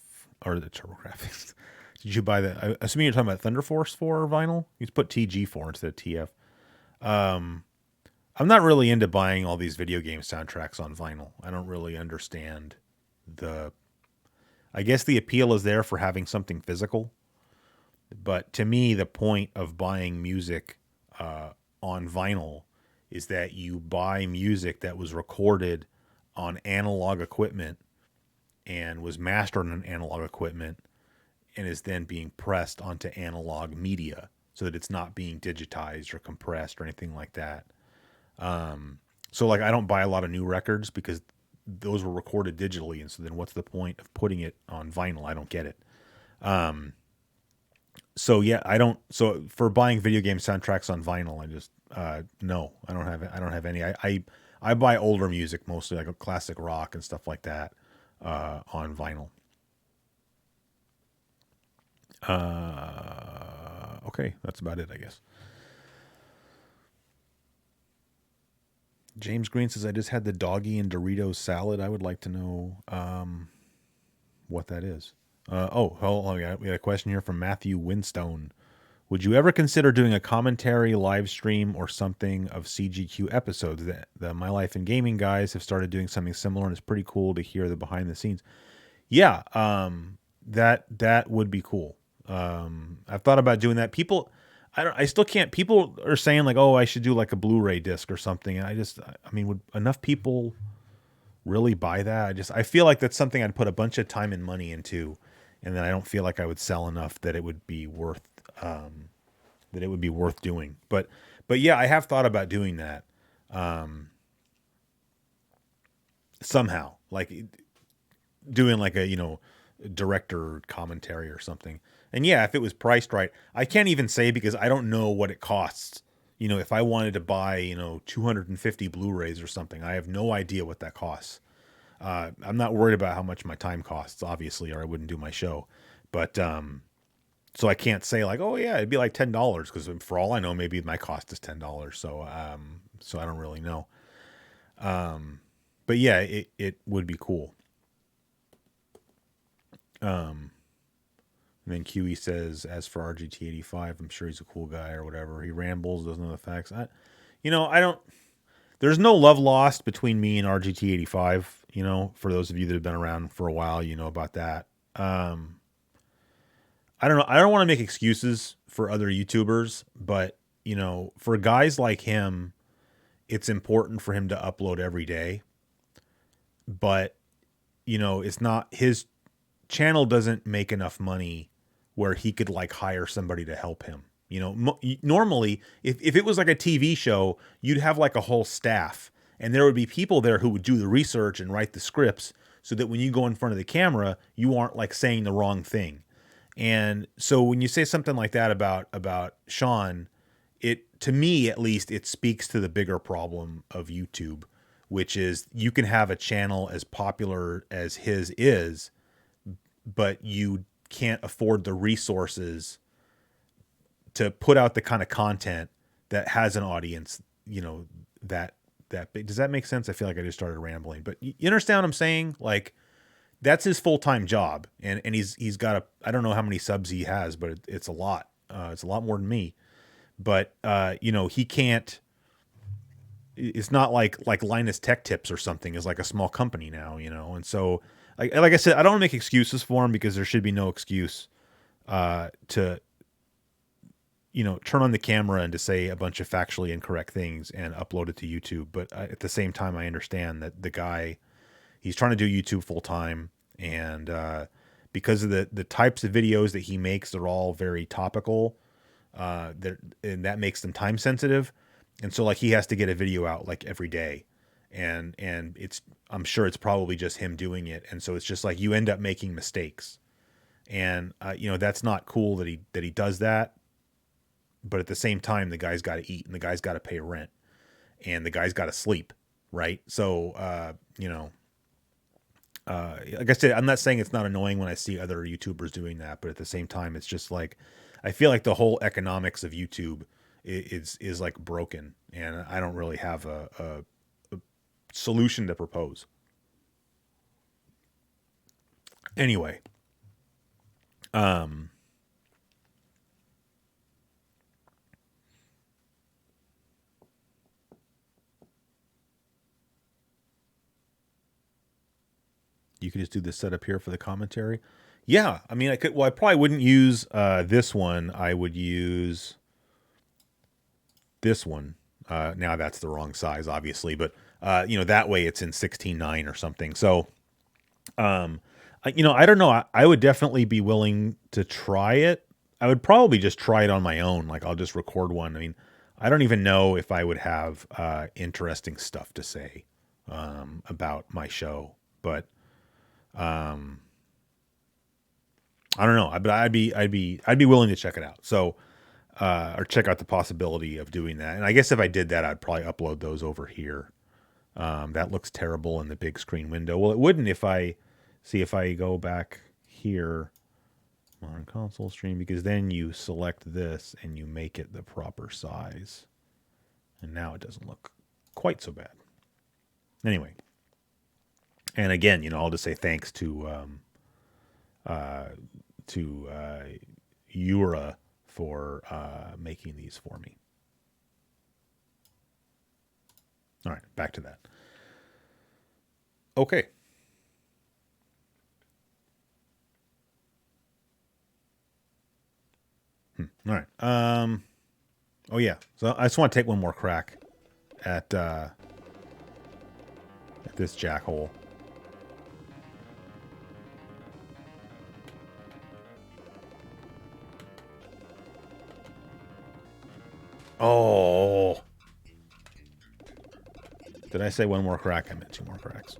or the TurboGrafx? Did you buy the? I assuming you're talking about Thunder Force 4 vinyl. You just put TG4 instead of TF. Um, I'm not really into buying all these video game soundtracks on vinyl. I don't really understand the. I guess the appeal is there for having something physical, but to me, the point of buying music on vinyl is that you buy music that was recorded on analog equipment and was mastered on analog equipment and is then being pressed onto analog media so that it's not being digitized or compressed or anything like that. So like I don't buy a lot of new records because those were recorded digitally, and so then what's the point of putting it on vinyl? I don't get it. So yeah, I don't. So for buying video game soundtracks on vinyl, I just no, I don't have. I don't have any. I buy older music mostly, like classic rock and stuff like that, on vinyl. Okay, that's about it, I guess. James Green says, I just had the doggy and Doritos salad. I would like to know what that is. We got a question here from Matthew Winstone. Would you ever consider doing a commentary live stream or something of CGQ episodes? The My Life in Gaming guys have started doing something similar, and it's pretty cool to hear the behind the scenes. Yeah, that would be cool. I've thought about doing that. I still can't. People are saying like, oh, I should do like a Blu-ray disc or something. And I mean, would enough people really buy that? I feel like that's something I'd put a bunch of time and money into, and then I don't feel like I would sell enough that it would be worth doing. But yeah, I have thought about doing that somehow, like doing like a director commentary or something. And yeah, if it was priced right, I can't even say because I don't know what it costs. If I wanted to buy 250 Blu-rays or something, I have no idea what that costs. I'm not worried about how much my time costs, obviously, or I wouldn't do my show. But so I can't say like, oh yeah, it'd be like $10 because for all I know, maybe my cost is $10. So I don't really know. But yeah, it would be cool. And then QE says, as for RGT85, I'm sure he's a cool guy or whatever. He rambles, doesn't know the facts. I don't. There's no love lost between me and RGT85. For those of you that have been around for a while, you know about that. I don't know. I don't want to make excuses for other YouTubers, but for guys like him, it's important for him to upload every day. But it's not his channel doesn't make enough money where he could like hire somebody to help him. Normally, if it was like a TV show, you'd have like a whole staff, and there would be people there who would do the research and write the scripts so that when you go in front of the camera, you aren't like saying the wrong thing. And so when you say something like that about Sean, it, to me at least, it speaks to the bigger problem of YouTube, which is you can have a channel as popular as his is, but you can't afford the resources to put out the kind of content that has an audience, you know, that big. Does that make sense? I feel like I just started rambling, but you understand what I'm saying? Like, that's his full-time job, and he's got I don't know how many subs he has, but it's a lot. It's a lot more than me. But you know, he can't. It's not like Linus Tech Tips or something is like a small company now, you know. And so, like I said, I don't want to make excuses for him, because there should be no excuse to, you know, turn on the camera and to say a bunch of factually incorrect things and upload it to YouTube. But at the same time, I understand that the guy, he's trying to do YouTube full time, and because of the types of videos that he makes, they're all very topical, and that makes them time sensitive. And so, like, he has to get a video out like every day, and I'm sure it's probably just him doing it. And so it's just like you end up making mistakes, and you know, that's not cool that he does that. But at the same time, the guy's got to eat, and the guy's got to pay rent, and the guy's got to sleep, right? So you know, like I said, I'm not saying it's not annoying when I see other YouTubers doing that, but at the same time, it's just like, I feel like the whole economics of YouTube is like broken, and I don't really have a solution to propose. Anyway, you could just do this setup here for the commentary. Yeah, I mean, I could. Well, I probably wouldn't use this one. I would use this one. Now that's the wrong size, obviously, but you know, that way it's in 16:9 or something. So, you know, I don't know. I would definitely be willing to try it. I would probably just try it on my own. Like, I'll just record one. I mean, I don't even know if I would have interesting stuff to say about my show, but I don't know. But I'd be willing to check it out. So, or check out the possibility of doing that. And I guess if I did that, I'd probably upload those over here. That looks terrible in the big screen window. Well, it wouldn't if I go back here on console stream, because then you select this and you make it the proper size. And now it doesn't look quite so bad. Anyway. And again, you know, I'll just say thanks to Yura for making these for me. All right, back to that. Okay. All right. Oh yeah. So I just want to take one more crack at this jackhole. Oh. Did I say one more crack? I meant two more cracks.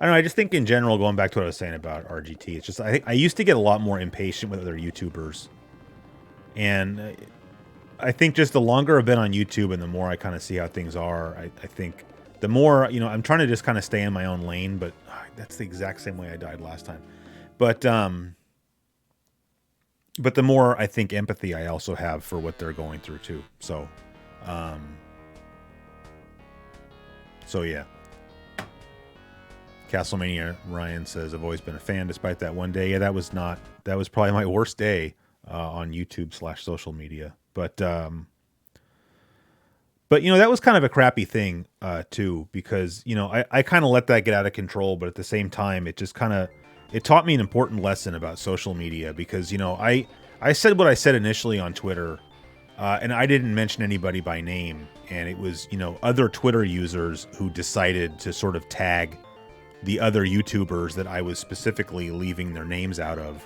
I don't know. I just think in general, going back to what I was saying about RGT, it's just I think I used to get a lot more impatient with other YouTubers, and I think just the longer I've been on YouTube and the more I kind of see how things are, I think the more, you know, I'm trying to just kind of stay in my own lane, but that's the exact same way I died last time. But the more I think empathy I also have for what they're going through too. So yeah. Castlemania Ryan says, I've always been a fan despite that one day. Yeah, that was probably my worst day on YouTube / social media. But you know, that was kind of a crappy thing too, because, you know, I kind of let that get out of control, but at the same time, it just kind of, it taught me an important lesson about social media, because, you know, I said what I said initially on Twitter, and I didn't mention anybody by name, and it was, you know, other Twitter users who decided to sort of tag the other YouTubers that I was specifically leaving their names out of,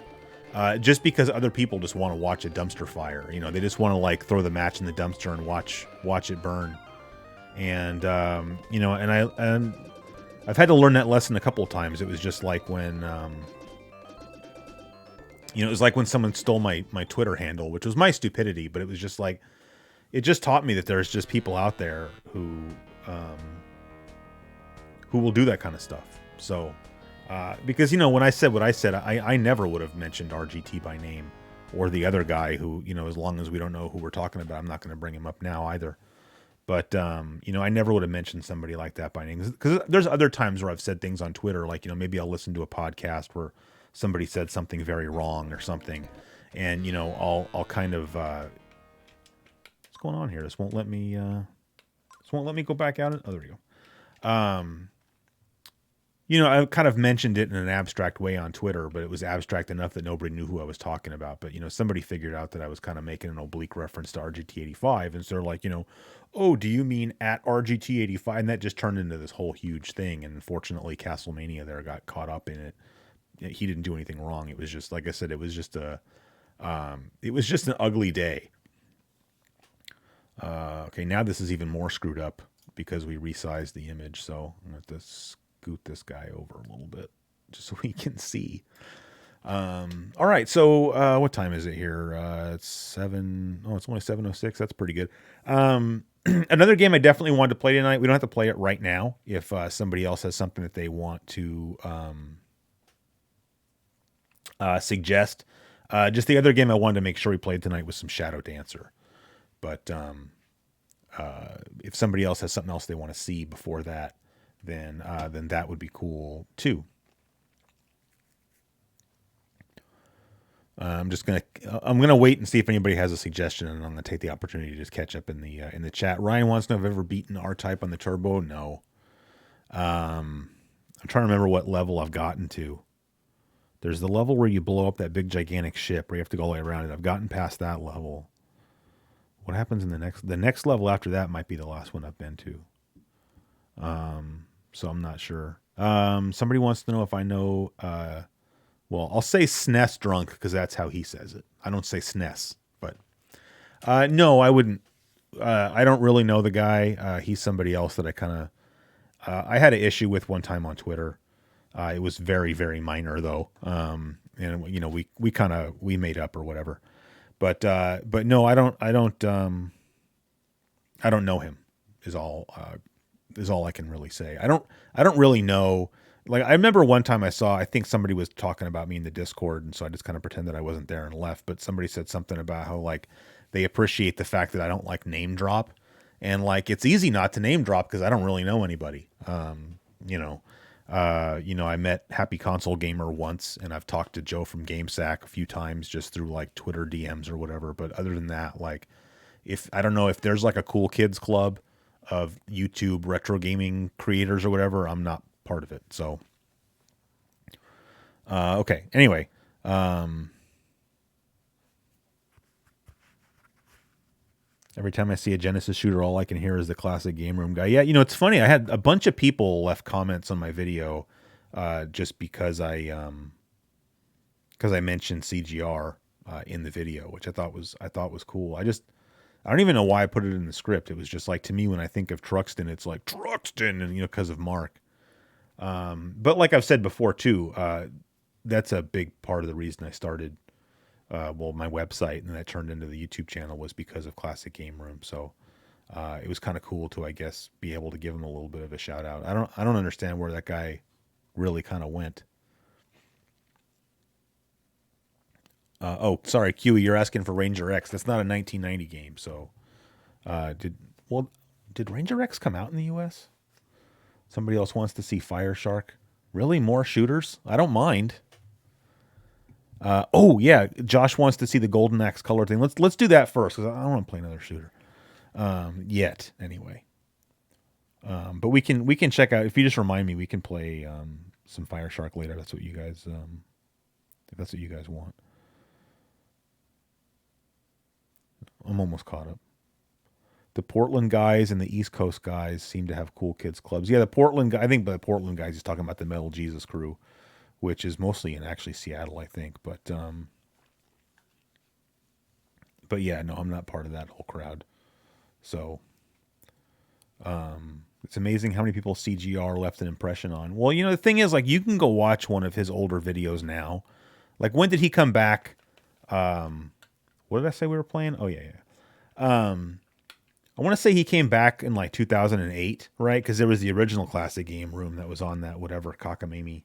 just because other people just want to watch a dumpster fire. You know, they just want to like throw the match in the dumpster and watch it burn. And you know, and I've had to learn that lesson a couple of times. It was just like when you know, it was like when someone stole my Twitter handle, which was my stupidity, but it was just like, it just taught me that there's just people out there who will do that kind of stuff. So, because, you know, when I said what I said, I never would have mentioned RGT by name, or the other guy who, you know, as long as we don't know who we're talking about, I'm not going to bring him up now either. But, you know, I never would have mentioned somebody like that by name, because there's other times where I've said things on Twitter, like, you know, maybe I'll listen to a podcast where somebody said something very wrong or something, and, you know, I'll kind of, what's going on here? This won't let me go back out. Oh, there we go. You know, I kind of mentioned it in an abstract way on Twitter, but it was abstract enough that nobody knew who I was talking about. But, you know, somebody figured out that I was kind of making an oblique reference to RGT85. And so they're like, you know, oh, do you mean at RGT85? And that just turned into this whole huge thing. And unfortunately, Castlemania there got caught up in it. He didn't do anything wrong. It was just, like I said, it was just an ugly day. Okay, now this is even more screwed up because we resized the image. So I'm going to have to scoot this guy over a little bit just so we can see. All right, so what time is it here? It's 7. Oh, it's only 7:06. That's pretty good. Another game I definitely wanted to play tonight. We don't have to play it right now. If somebody else has something that they want to suggest. Just the other game I wanted to make sure we played tonight was some Shadow Dancer. But if somebody else has something else they want to see before that, then that would be cool too. I'm gonna wait and see if anybody has a suggestion, and I'm gonna take the opportunity to just catch up in the chat. Ryan wants to know if I've ever beaten R-Type on the Turbo. No. I'm trying to remember what level I've gotten to. There's the level where you blow up that big gigantic ship where you have to go all the way around it. I've gotten past that level. What happens in the next level after that might be the last one I've been to. So I'm not sure. Somebody wants to know if I know, well, I'll say SNES drunk because that's how he says it. I don't say SNES, but no, I wouldn't. I don't really know the guy. He's somebody else that I kind of, I had an issue with one time on Twitter. It was very, very minor though. And you know, we made up or whatever. But no, I don't know him is all I can really say. I don't really know. Like, I remember one time I think somebody was talking about me in the Discord, and so I just kind of pretended I wasn't there and left. But somebody said something about how, like, they appreciate the fact that I don't like name drop, and like, it's easy not to name drop because I don't really know anybody. You know, I met Happy Console Gamer once, and I've talked to Joe from GameSack a few times just through like Twitter DMs or whatever. But other than that, like, if I don't know if there's like a cool kids club of YouTube retro gaming creators or whatever, I'm not part of it. So, okay. Anyway, every time I see a Genesis shooter, all I can hear is the classic game room guy. Yeah, you know, it's funny. I had a bunch of people left comments on my video, just because I mentioned CGR in the video, which I thought was cool. I don't even know why I put it in the script. It was just like, to me, when I think of Truxton, it's like Truxton, and, you know, because of Mark. But like I've said before too, that's a big part of the reason I started, my website, and that turned into the YouTube channel, was because of Classic Game Room. So, it was kind of cool to, I guess, be able to give him a little bit of a shout out. I don't understand where that guy really kind of went. Oh, sorry, Q, you're asking for Ranger X. That's not a 1990 game. So, did Ranger X come out in the US? Somebody else wants to see Fire Shark. Really? More shooters? I don't mind. Oh yeah, Josh wants to see the Golden Axe color thing. Let's do that first, because I don't want to play another shooter. Yet, anyway. But we can check out, if you just remind me, we can play some Fire Shark later. That's what you guys if that's what you guys want. I'm almost caught up. The Portland guys and the East Coast guys seem to have cool kids clubs. Yeah, I think by the Portland guys, he's talking about the Metal Jesus crew, which is mostly in actually Seattle, I think. But But yeah, no, I'm not part of that whole crowd. So it's amazing how many people CGR left an impression on. Well, you know, the thing is, like, you can go watch one of his older videos now. Like, when did he come back? What did I say we were playing? Oh, yeah. I want to say he came back in like 2008, right? Because there was the original Classic Game Room that was on that whatever cockamamie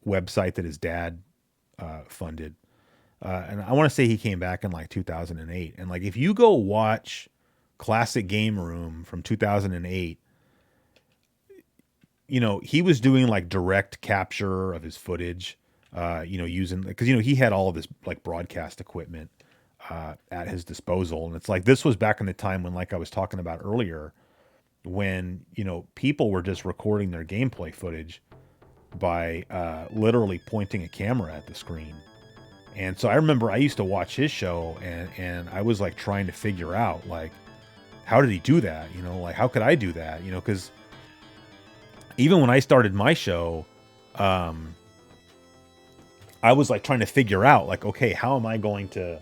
website that his dad funded. And I want to say he came back in like 2008. And like, if you go watch Classic Game Room from 2008, you know, he was doing like direct capture of his footage, you know, using, because, you know, he had all of this like broadcast equipment at his disposal. And it's like, this was back in the time when, like I was talking about earlier, when, you know, people were just recording their gameplay footage by literally pointing a camera at the screen. And so I remember I used to watch his show, and I was like trying to figure out, like, how did he do that? You know, like, how could I do that? You know, because even when I started my show, I was like trying to figure out, like, okay, how am I going to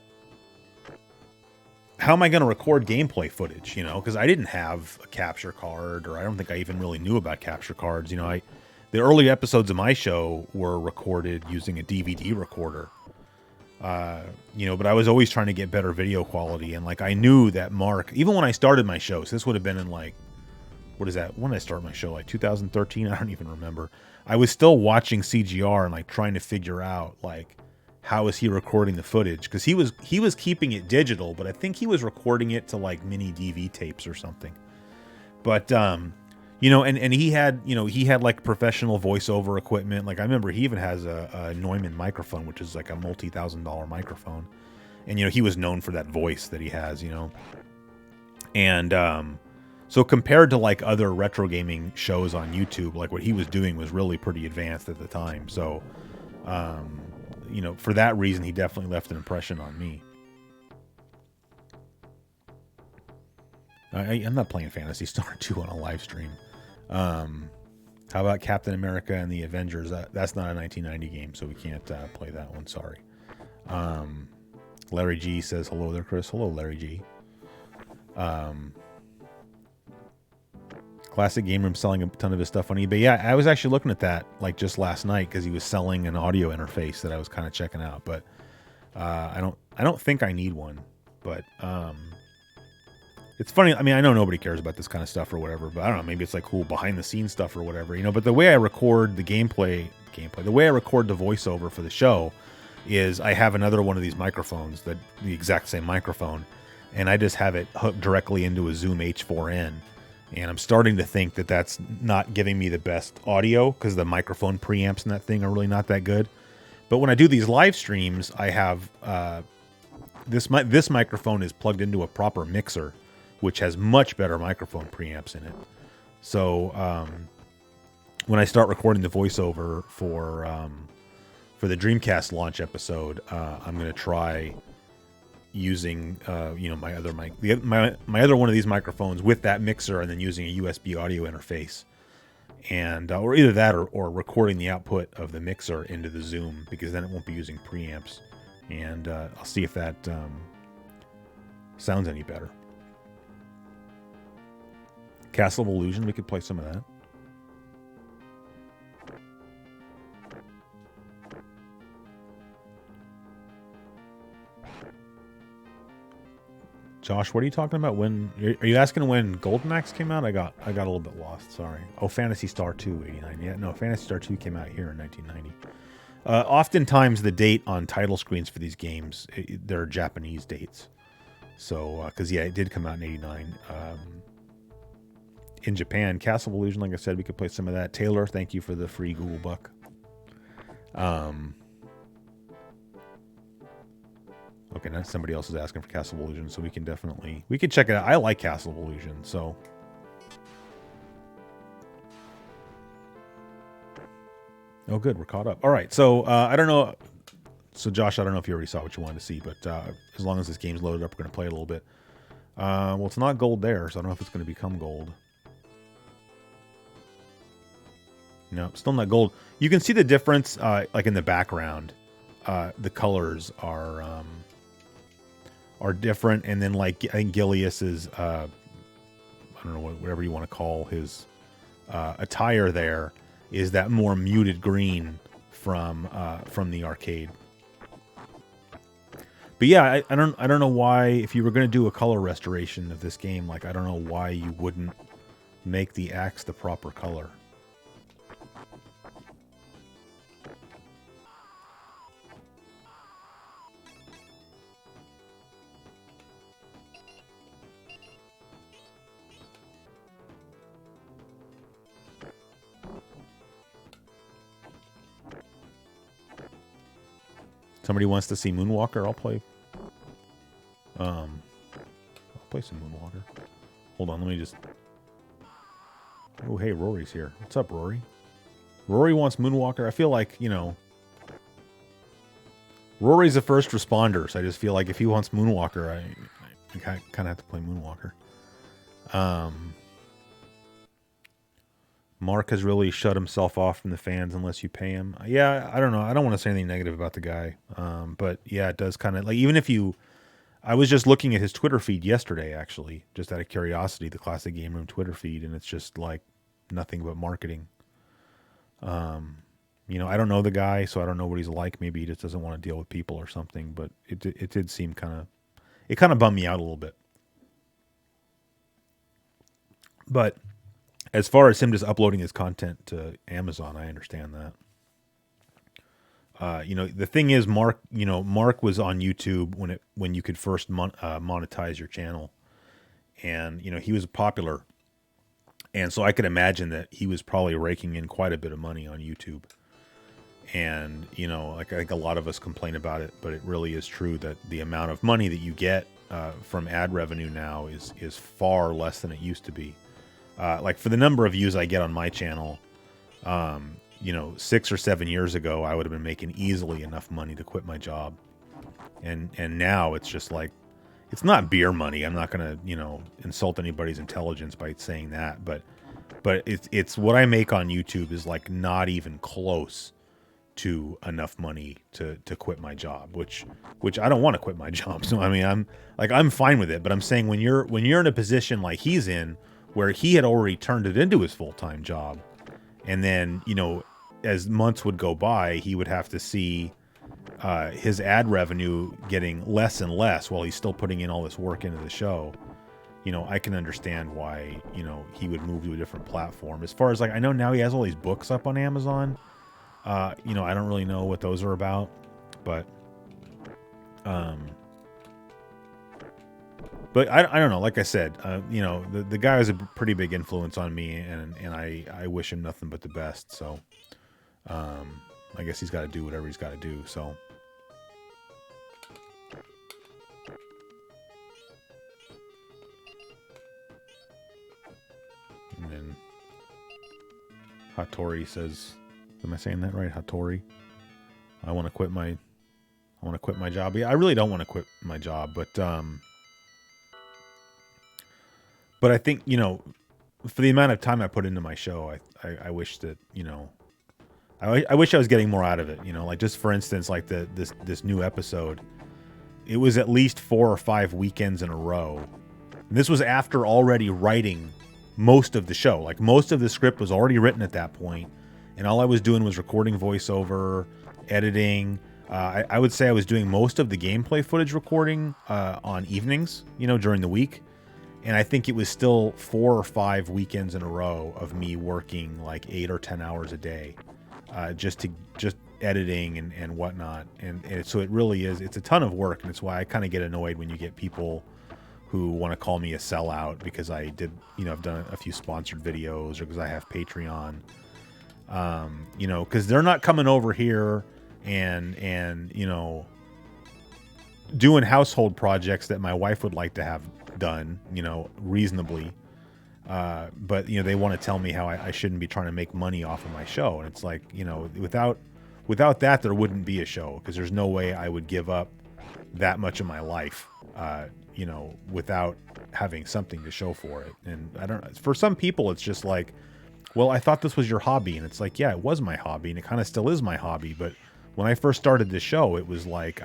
record gameplay footage? You know, because I didn't have a capture card, or I don't think I even really knew about capture cards. You know, the early episodes of my show were recorded using a DVD recorder. You know, but I was always trying to get better video quality, and like I knew that Mark, even when I started my show, so this would have been in like, what is that? When did I start my show? Like 2013? I don't even remember. I was still watching CGR and like trying to figure out, like, how is he recording the footage? Because he was keeping it digital, but I think he was recording it to like mini DV tapes or something. But you know, and he had, you know, he had like professional voiceover equipment. Like I remember he even has a Neumann microphone, which is like a multi-$1,000 microphone. And, you know, he was known for that voice that he has, you know. And so compared to like other retro gaming shows on YouTube, like what he was doing was really pretty advanced at the time. So, you know, for that reason, he definitely left an impression on me. I'm not playing Phantasy Star 2 on a live stream. How about Captain America and the Avengers? That's not a 1990 game, so we can't play that one. Sorry. Larry G says hello there, Chris. Hello, Larry G. Classic Game Room selling a ton of his stuff on eBay. Yeah, I was actually looking at that like just last night because he was selling an audio interface that I was kind of checking out. But I don't think I need one. But it's funny. I mean, I know nobody cares about this kind of stuff or whatever, but I don't know. Maybe it's like cool behind the scenes stuff or whatever, you know. But the way I record the gameplay, the way I record the voiceover for the show is I have another one of these microphones, the exact same microphone, and I just have it hooked directly into a Zoom H4n. And I'm starting to think that that's not giving me the best audio because the microphone preamps in that thing are really not that good. But when I do these live streams, I have this microphone is plugged into a proper mixer, which has much better microphone preamps in it. So when I start recording the voiceover for the Dreamcast launch episode, I'm going to try using you know, my other mic, my other one of these microphones with that mixer, and then using a USB audio interface, and or either that or recording the output of the mixer into the Zoom, because then it won't be using preamps, and I'll see if that sounds any better. Castle of Illusion, we could play some of that. Josh, what are you talking about? When are you asking when Golden Axe came out? I got a little bit lost. Sorry. Oh, Phantasy Star 2, 89. Yeah, no, Phantasy Star 2 came out here in 1990. Oftentimes, the date on title screens for these games, they're Japanese dates. So, because yeah, it did come out in 89. In Japan, Castle of Illusion, like I said, we could play some of that. Taylor, thank you for the free Google buck. Okay, now somebody else is asking for Castle of Illusion, so we can check it out. I like Castle of Illusion, so. Oh, good, we're caught up. All right, so I don't know. So, Josh, I don't know if you already saw what you wanted to see, but as long as this game's loaded up, we're going to play it a little bit. Well, it's not gold there, so I don't know if it's going to become gold. No, still not gold. You can see the difference, like in the background. The colors are are different, and then like I think Gilius is I don't know whatever you want to call his attire there is that more muted green from the arcade. But yeah, I don't know why, if you were going to do a color restoration of this game, like I don't know why you wouldn't make the axe the proper color. Somebody wants to see Moonwalker, I'll play. I'll play some Moonwalker. Hold on, let me just... Oh, hey, Rory's here. What's up, Rory? Rory wants Moonwalker. I feel like, you know... Rory's a first responder, so I just feel like if he wants Moonwalker, I kind of have to play Moonwalker. Mark has really shut himself off from the fans unless you pay him. Yeah, I don't know. I don't want to say anything negative about the guy. But yeah, it does kind of like, even if you, I was just looking at his Twitter feed yesterday, actually, just out of curiosity, the Classic Game Room Twitter feed, and it's just like nothing but marketing. You know, I don't know the guy, so I don't know what he's like. Maybe he just doesn't want to deal with people or something, but it did seem it kind of bummed me out a little bit. But as far as him just uploading his content to Amazon, I understand that. You know, the thing is, Mark was on YouTube when you could first monetize your channel, and you know he was popular, and so I could imagine that he was probably raking in quite a bit of money on YouTube. And you know, like I think a lot of us complain about it, but it really is true that the amount of money that you get from ad revenue now is far less than it used to be. Like for the number of views I get on my channel, you know, 6 or 7 years ago, I would have been making easily enough money to quit my job. And now it's just like, it's not beer money. I'm not going to, you know, insult anybody's intelligence by saying that, but it's what I make on YouTube is like not even close to enough money to quit my job, which I don't want to quit my job. So, I mean, I'm fine with it, but I'm saying when you're in a position like he's in, where he had already turned it into his full-time job. And then, you know, as months would go by, he would have to see his ad revenue getting less and less while he's still putting in all this work into the show. You know, I can understand why, you know, he would move to a different platform. As far as, like, I know now he has all these books up on Amazon. You know, I don't really know what those are about, but... But I don't know. Like I said, you know, the guy was a pretty big influence on me, and I wish him nothing but the best. So, I guess he's got to do whatever he's got to do. So, and then Hattori says, "Am I saying that right, Hattori? I want to quit my job. Yeah, I really don't want to quit my job, But I think, you know, for the amount of time I put into my show, I wish that, you know, I wish I was getting more out of it. You know, like just for instance, like this new episode, it was at least 4 or 5 weekends in a row. And this was after already writing most of the show. Like most of the script was already written at that point, and all I was doing was recording voiceover, editing. I would say I was doing most of the gameplay footage recording on evenings, you know, during the week. And I think it was still 4 or 5 weekends in a row of me working like 8 or 10 hours a day, just editing and whatnot. And so it really is, it's a ton of work. And it's why I kind of get annoyed when you get people who want to call me a sellout because I did, you know, I've done a few sponsored videos or because I have Patreon, you know, because they're not coming over here and, you know, doing household projects that my wife would like to have done, you know, reasonably. But, you know, they want to tell me how I shouldn't be trying to make money off of my show. And it's like, you know, without that, there wouldn't be a show because there's no way I would give up that much of my life, you know, without having something to show for it. And I don't know, for some people, it's just like, well, I thought this was your hobby. And it's like, yeah, it was my hobby and it kind of still is my hobby. But when I first started the show, it was like,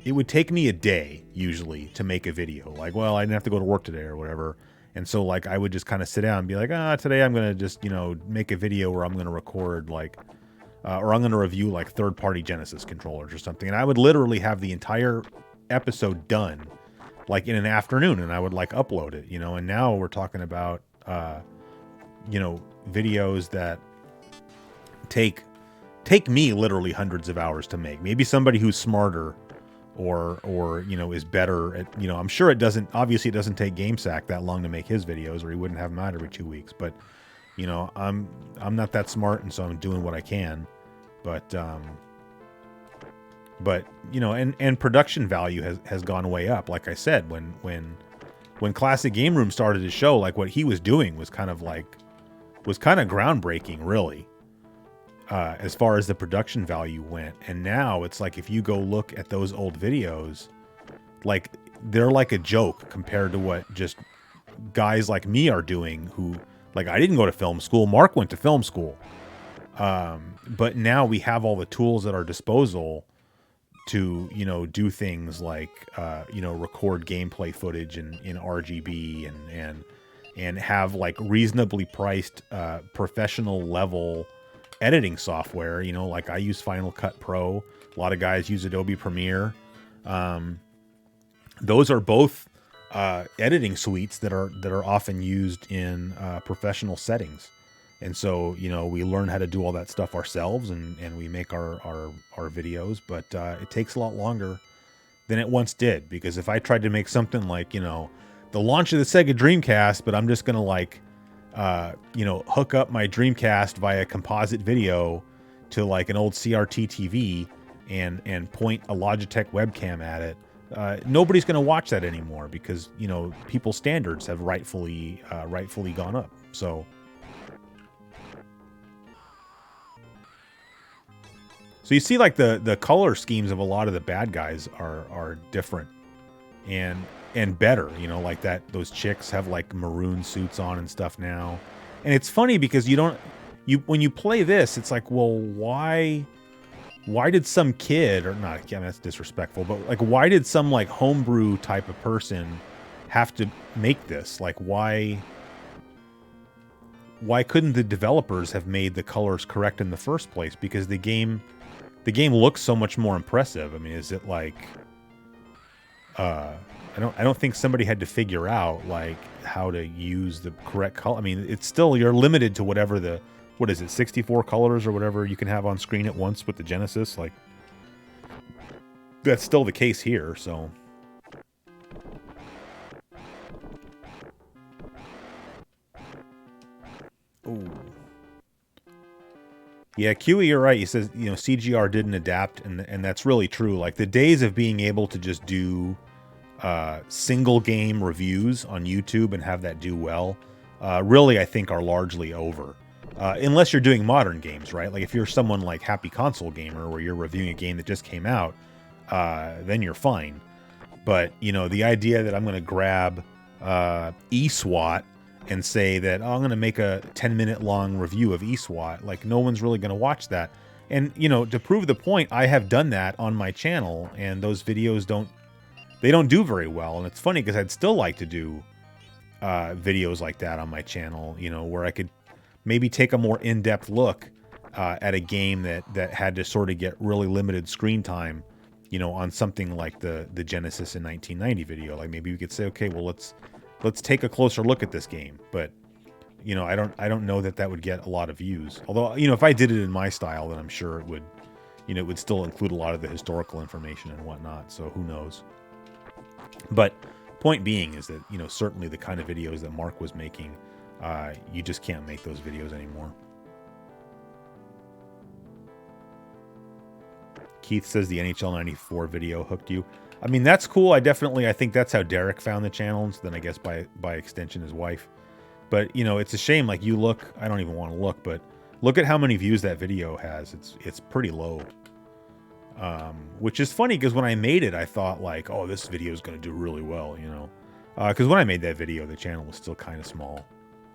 it would take me a day usually to make a video. Like, well, I didn't have to go to work today or whatever. And so like I would just kind of sit down and be like, today I'm going to just, make a video where I'm going to record like, or I'm going to review like third-party Genesis controllers or something. And I would literally have the entire episode done like in an afternoon, and I would like upload it, and now we're talking about, videos that take me literally hundreds of hours to make. Maybe somebody who's smarter or is better at, I'm sure it doesn't take GameSack that long to make his videos, or he wouldn't have them out every 2 weeks. But I'm not that smart, and so I'm doing what I can. But and production value has gone way up. Like I said, when Classic Game Room started his show, like what he was doing was kind of groundbreaking, really. As far as the production value went. And now it's like, if you go look at those old videos, like they're like a joke compared to what just guys like me are doing, who, like, I didn't go to film school. Mark went to film school. But now we have all the tools at our disposal to, do things like, record gameplay footage in RGB and have like reasonably priced, professional level editing software. Like I use Final Cut Pro. A lot of guys use Adobe Premiere. Those are both editing suites that are often used in professional settings. And so, we learn how to do all that stuff ourselves, and we make our videos, but it takes a lot longer than it once did. Because if I tried to make something like, the launch of the Sega Dreamcast, but I'm just going to like, hook up my Dreamcast via composite video to like an old CRT TV and point a Logitech webcam at it, nobody's going to watch that anymore, because, people's standards have rightfully gone up. So you see like the color schemes of a lot of the bad guys are different and better, like that. Those chicks have like maroon suits on and stuff now. And it's funny because when you play this, it's like, well, why did some kid, or not, again, that's disrespectful, but like, why did some like homebrew type of person have to make this? Like, why couldn't the developers have made the colors correct in the first place? Because the game looks so much more impressive. I mean, is it like, I don't think somebody had to figure out like how to use the correct color. I mean, it's still, you're limited to whatever what is it, 64 colors or whatever you can have on screen at once with the Genesis. Like, that's still the case here, so. Ooh. Yeah, QE, you're right. He says, CGR didn't adapt, and that's really true. Like, the days of being able to just do single game reviews on YouTube and have that do well, really, I think are largely over. Unless you're doing modern games, right? Like if you're someone like Happy Console Gamer, where you're reviewing a game that just came out, then you're fine. But, the idea that I'm going to grab eSWAT and say that, I'm going to make a 10-minute long review of eSWAT, like no one's really going to watch that. And, to prove the point, I have done that on my channel, and those videos don't do very well. And it's funny because I'd still like to do videos like that on my channel, where I could maybe take a more in-depth look at a game that had to sort of get really limited screen time, on something like the Genesis in 1990 video. Like maybe we could say, okay, well, let's take a closer look at this game. But, I don't know that would get a lot of views. Although, if I did it in my style, then I'm sure it would, it would still include a lot of the historical information and whatnot. So who knows? But point being is that, certainly the kind of videos that Mark was making, you just can't make those videos anymore. Keith says the NHL 94 video hooked you. I mean, that's cool. I think that's how Derek found the channel. And so then I guess by extension, his wife. But, it's a shame. Like you look, I don't even want to look, but look at how many views that video has. It's pretty low. Which is funny because when I made it, I thought like, oh, this video is going to do really well, because when I made that video, the channel was still kind of small.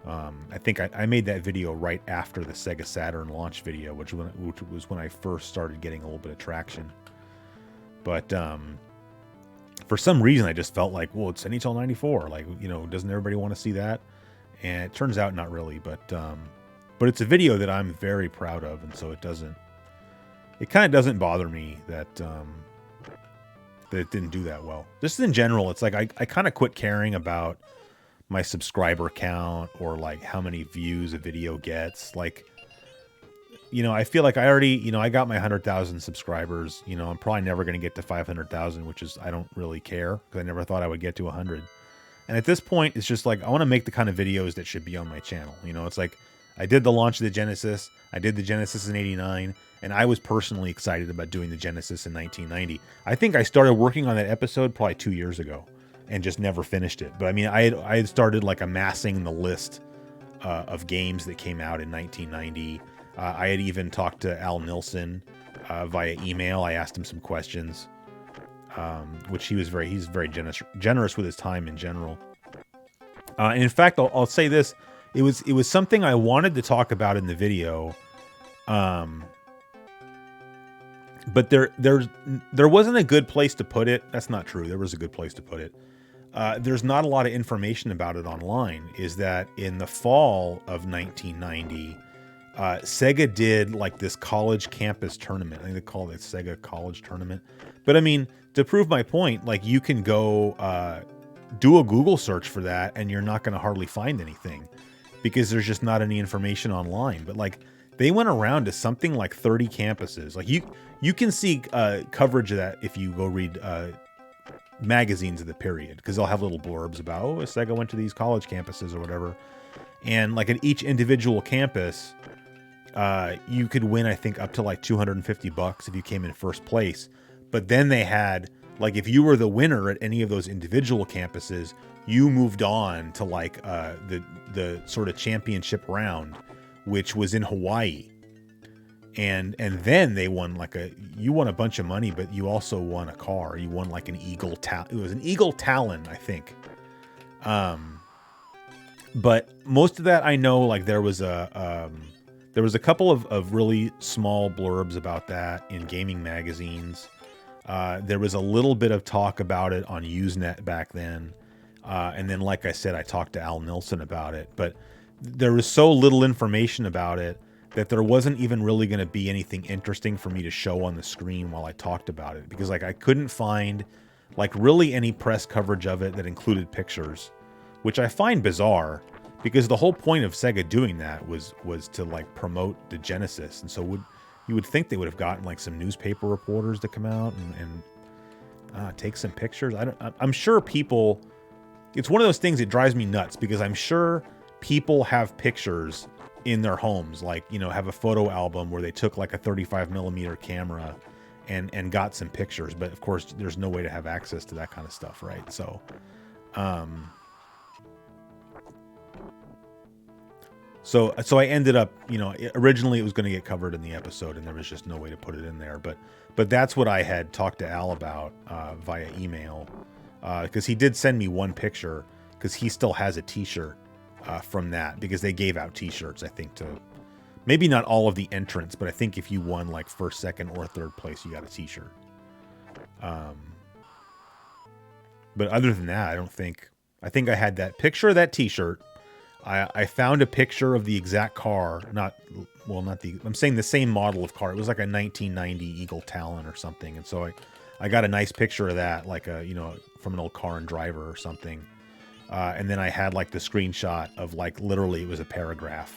I think I made that video right after the Sega Saturn launch video, which was when I first started getting a little bit of traction. But for some reason I just felt like, well, it's NHL 94. Like, doesn't everybody want to see that? And it turns out not really, but it's a video that I'm very proud of, and so it kind of doesn't bother me that it didn't do that well. Just in general, it's like I kind of quit caring about my subscriber count or like how many views a video gets. Like, I feel like I already, I got my 100,000 subscribers. I'm probably never going to get to 500,000, which is, I don't really care because I never thought I would get to 100. And at this point, it's just like, I want to make the kind of videos that should be on my channel. It's like, I did the launch of the Genesis. I did the Genesis in '89, and I was personally excited about doing the Genesis in 1990. I think I started working on that episode probably 2 years ago and just never finished it. But I mean, I had started like amassing the list of games that came out in 1990. I had even talked to Al Nilsson via email. I asked him some questions, which he's very generous with his time in general. And in fact, I'll say this. It was something I wanted to talk about in the video, but there wasn't a good place to put it. That's not true. There was a good place to put it. There's not a lot of information about it online. Is that in the fall of 1990, Sega did like this college campus tournament. I think they call it Sega College Tournament. But I mean, to prove my point, like you can go do a Google search for that, and you're not going to hardly find anything, because there's just not any information online. But like they went around to something like 30 campuses. Like you can see coverage of that if you go read magazines of the period, because they'll have little blurbs about, Sega went to these college campuses or whatever. And like at each individual campus, you could win, I think, up to like $250 if you came in first place. But then they had, like, if you were the winner at any of those individual campuses, you moved on to like the sort of championship round, which was in Hawaii. And then they won you won a bunch of money, but you also won a car. You won like an Eagle Talon. It was an Eagle Talon, I think. But most of that I know, like there was a couple of really small blurbs about that in gaming magazines. There was a little bit of talk about it on Usenet back then. And then, like I said, I talked to Al Nilsson about it, but there was so little information about it that there wasn't even really going to be anything interesting for me to show on the screen while I talked about it, because like I couldn't find like really any press coverage of it that included pictures, which I find bizarre, because the whole point of Sega doing that was to like promote the Genesis. And so you would think they would have gotten like some newspaper reporters to come out and take some pictures. I'm sure people, it's one of those things that drives me nuts, because I'm sure people have pictures in their homes, like, have a photo album where they took like a 35mm camera and got some pictures. But of course, there's no way to have access to that kind of stuff, right? So, So I ended up, originally it was going to get covered in the episode, and there was just no way to put it in there. But that's what I had talked to Al about via email, because he did send me one picture, because he still has a T-shirt from that, because they gave out T-shirts, I think, to maybe not all of the entrants, but I think if you won like first, second, or third place, you got a T-shirt. But other than that, I think I had that picture of that T-shirt. I found a picture of the exact car, I'm saying the same model of car. It was like a 1990 Eagle Talon or something. And so I got a nice picture of that, like from an old Car and Driver or something. And then I had like the screenshot of like, literally it was a paragraph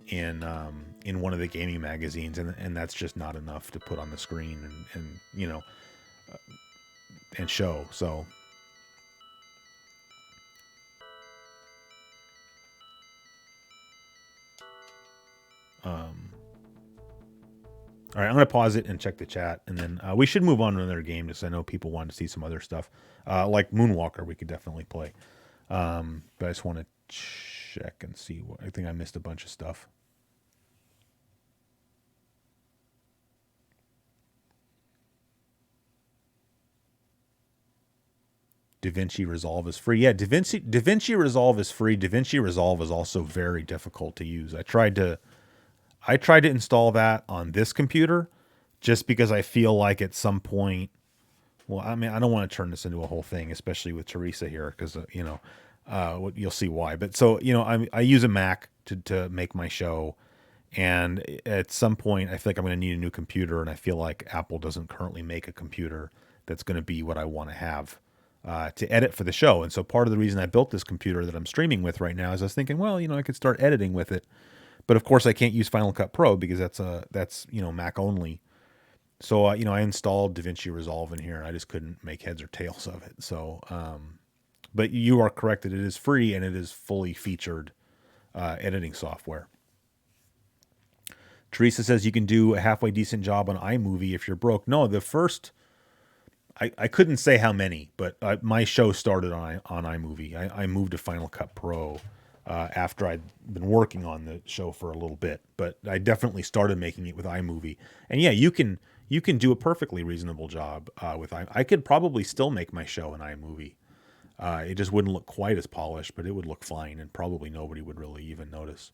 in one of the gaming magazines. And that's just not enough to put on the screen and show. So, all right, I'm going to pause it and check the chat, and then we should move on to another game, because I know people want to see some other stuff. Like Moonwalker, we could definitely play. But I just want to check and see what, I think I missed a bunch of stuff. DaVinci Resolve is free. Yeah, DaVinci Resolve is free. DaVinci Resolve is also very difficult to use. I tried to install that on this computer, just because I feel like at some point Well, I mean, I don't want to turn this into a whole thing, especially with Teresa here, because you'll see why. But so I use a Mac to make my show, and at some point, I feel like I'm going to need a new computer, and I feel like Apple doesn't currently make a computer that's going to be what I want to have to edit for the show. And so part of the reason I built this computer that I'm streaming with right now is I was thinking, well, I could start editing with it, but of course I can't use Final Cut Pro because that's Mac only. So I installed DaVinci Resolve in here, and I just couldn't make heads or tails of it. So, but you are correct that it is free and it is fully featured editing software. Teresa says you can do a halfway decent job on iMovie if you're broke. No, the first, I couldn't say how many, but my show started on iMovie. I moved to Final Cut Pro after I'd been working on the show for a little bit, but I definitely started making it with iMovie. And yeah, you can do a perfectly reasonable job with iMovie. I could probably still make my show in iMovie. It just wouldn't look quite as polished, but it would look fine, and probably nobody would really even notice.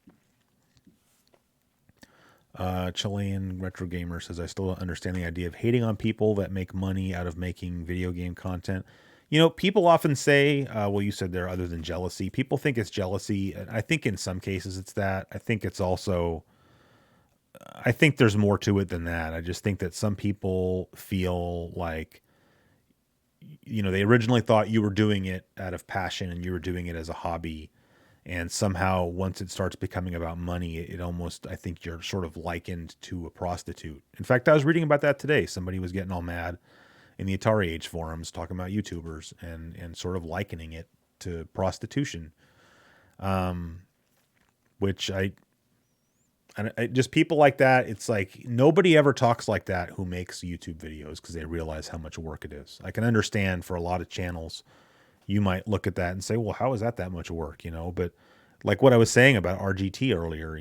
Chilean Retro Gamer says, I still don't understand the idea of hating on people that make money out of making video game content. People often say, well, you said there, other than jealousy, people think it's jealousy. And I think in some cases it's that. I think there's more to it than that. I just think that some people feel like, they originally thought you were doing it out of passion and you were doing it as a hobby. And somehow once it starts becoming about money, it almost, I think you're sort of likened to a prostitute. In fact, I was reading about that today. Somebody was getting all mad in the Atari Age forums talking about YouTubers and sort of likening it to prostitution. Which I just people like that. It's like nobody ever talks like that who makes YouTube videos because they realize how much work it is. I can understand for a lot of channels, you might look at that and say, well, how is that much work? But like what I was saying about RGT earlier,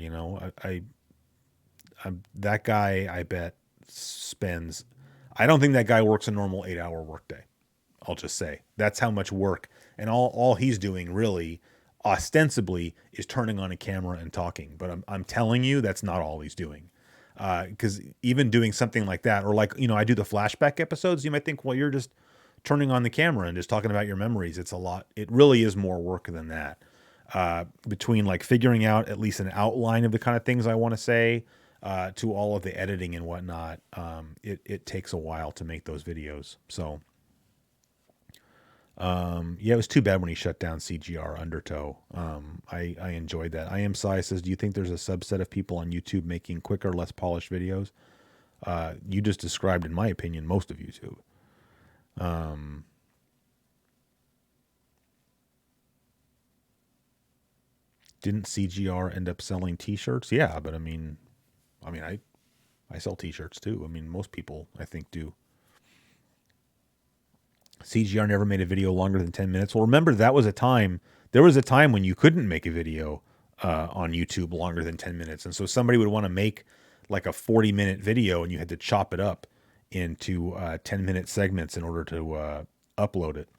that guy, I bet spends, I don't think that guy works a normal 8-hour workday. I'll just say that's how much work, and all he's doing really ostensibly is turning on a camera and talking. But I'm telling you, that's not all he's doing. Because even doing something like that, or like, I do the flashback episodes, you might think, well, you're just turning on the camera and just talking about your memories. It's a lot. It really is more work than that. Between like figuring out at least an outline of the kind of things I want to say, to all of the editing and whatnot, it takes a while to make those videos. So, it was too bad when he shut down CGR Undertow. I enjoyed that. I Am Sai says, do you think there's a subset of people on YouTube making quicker, less polished videos? You just described, in my opinion, most of YouTube. Didn't CGR end up selling t-shirts? Yeah, but I sell t-shirts too. Most people I think do. CGR never made a video longer than 10 minutes. Well, remember there was a time when you couldn't make a video on YouTube longer than 10 minutes. And so somebody would want to make like a 40-minute video and you had to chop it up into 10-minute segments in order to upload it.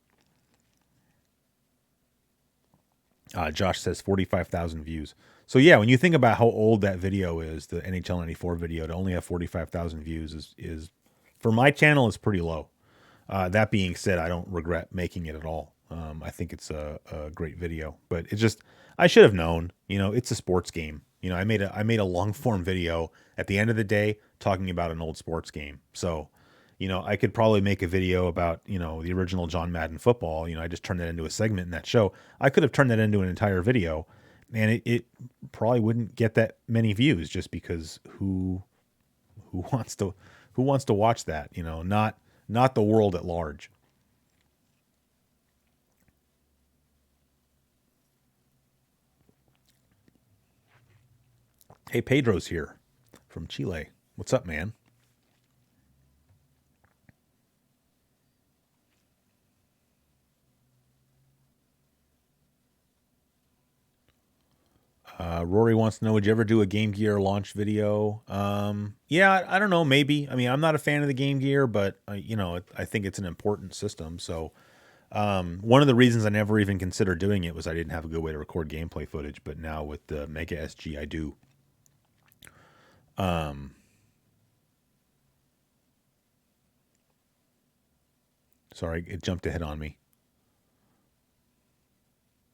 Josh says 45,000 views. So yeah, when you think about how old that video is, the NHL 94 video, to only have 45,000 views is for my channel is pretty low. That being said, I don't regret making it at all. I think it's a great video, but it's just, I should have known, it's a sports game. I made a long form video at the end of the day talking about an old sports game. So, I could probably make a video about, the original John Madden football. I just turned that into a segment in that show. I could have turned that into an entire video, and it probably wouldn't get that many views just because who wants to watch that? Not the world at large. Hey, Pedro's here from Chile. What's up, man? Rory wants to know, would you ever do a Game Gear launch video? Yeah, I don't know, maybe. I'm not a fan of the Game Gear, but I think it's an important system. So, one of the reasons I never even considered doing it was I didn't have a good way to record gameplay footage. But now with the Mega SG, I do. Sorry, it jumped ahead on me.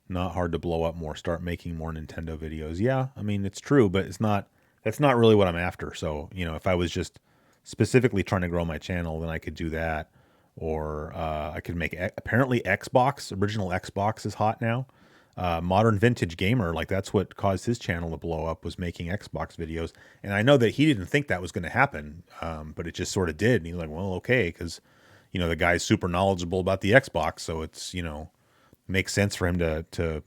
Not hard to blow up more. Start making more Nintendo videos. Yeah, I mean it's true, but it's not. That's not really what I'm after. So if I was just specifically trying to grow my channel, then I could do that, or I could make. Apparently, original Xbox is hot now. Modern Vintage Gamer, like that's what caused his channel to blow up, was making Xbox videos. And I know that he didn't think that was going to happen, but it just sort of did. And he's like, well, okay, because the guy's super knowledgeable about the Xbox, so it's makes sense for him to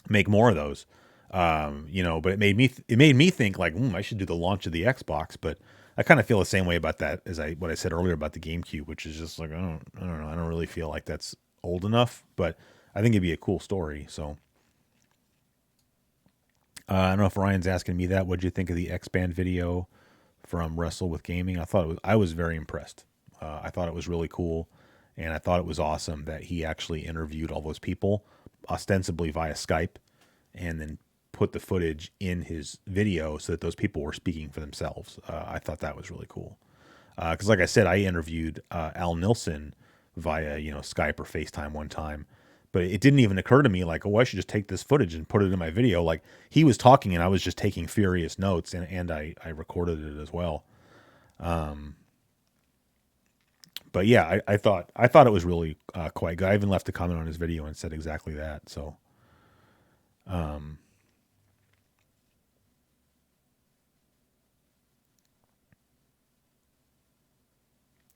make more of those. But it made me think like, I should do the launch of the Xbox. But I kind of feel the same way about that as what I said earlier about the GameCube, which is just like I don't know, I don't really feel like that's old enough, but I think it'd be a cool story. So I don't know if Ryan's asking me that. What'd you think of the X-Band video from Wrestle with Gaming? I was very impressed. I thought it was really cool, and I thought it was awesome that he actually interviewed all those people, ostensibly via Skype, and then put the footage in his video so that those people were speaking for themselves. I thought that was really cool. Because like I said, I interviewed Al Nilsson via Skype or FaceTime one time, but it didn't even occur to me like, oh, I should just take this footage and put it in my video. Like he was talking and I was just taking furious notes, and I recorded it as well. But yeah, I thought it was really quite good. I even left a comment on his video and said exactly that. So,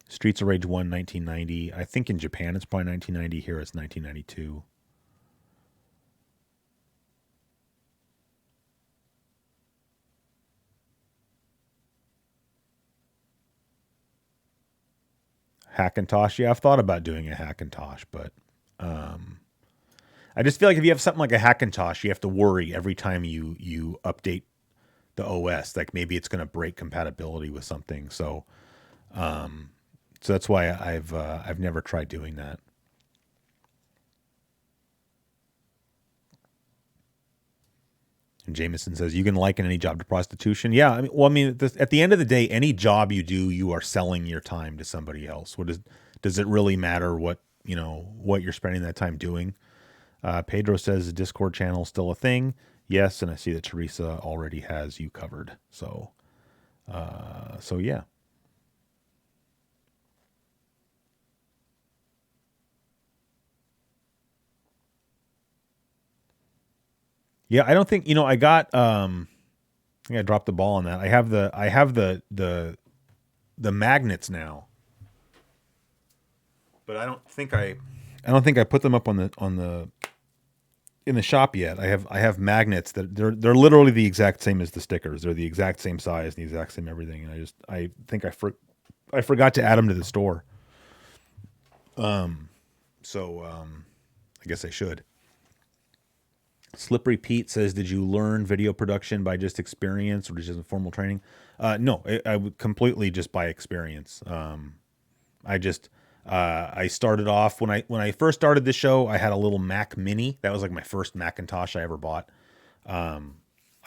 Streets of Rage 1, 1990. I think in Japan it's probably 1990. Here it's 1992. Hackintosh. Yeah, I've thought about doing a Hackintosh, but I just feel like if you have something like a Hackintosh, you have to worry every time you update the OS. Like maybe it's going to break compatibility with something. So that's why I've never tried doing that. And Jameson says you can liken any job to prostitution. Yeah, at the end of the day, any job you do, you are selling your time to somebody else. Does it really matter what you're spending that time doing? Pedro says the Discord channel is still a thing. Yes, and I see that Teresa already has you covered. So yeah. Yeah, I don't think I got. I think I dropped the ball on that. I have the magnets now, but I don't think I put them up on the in the shop yet. I have magnets that they're literally the exact same as the stickers. They're the exact same size, the exact same everything. And I think I forgot to add them to the store. So I guess I should. Slippery Pete says, did you learn video production by just experience or just formal training? No, I would completely just by experience. I started off when I first started the show, I had a little Mac Mini. That was like my first Macintosh I ever bought. I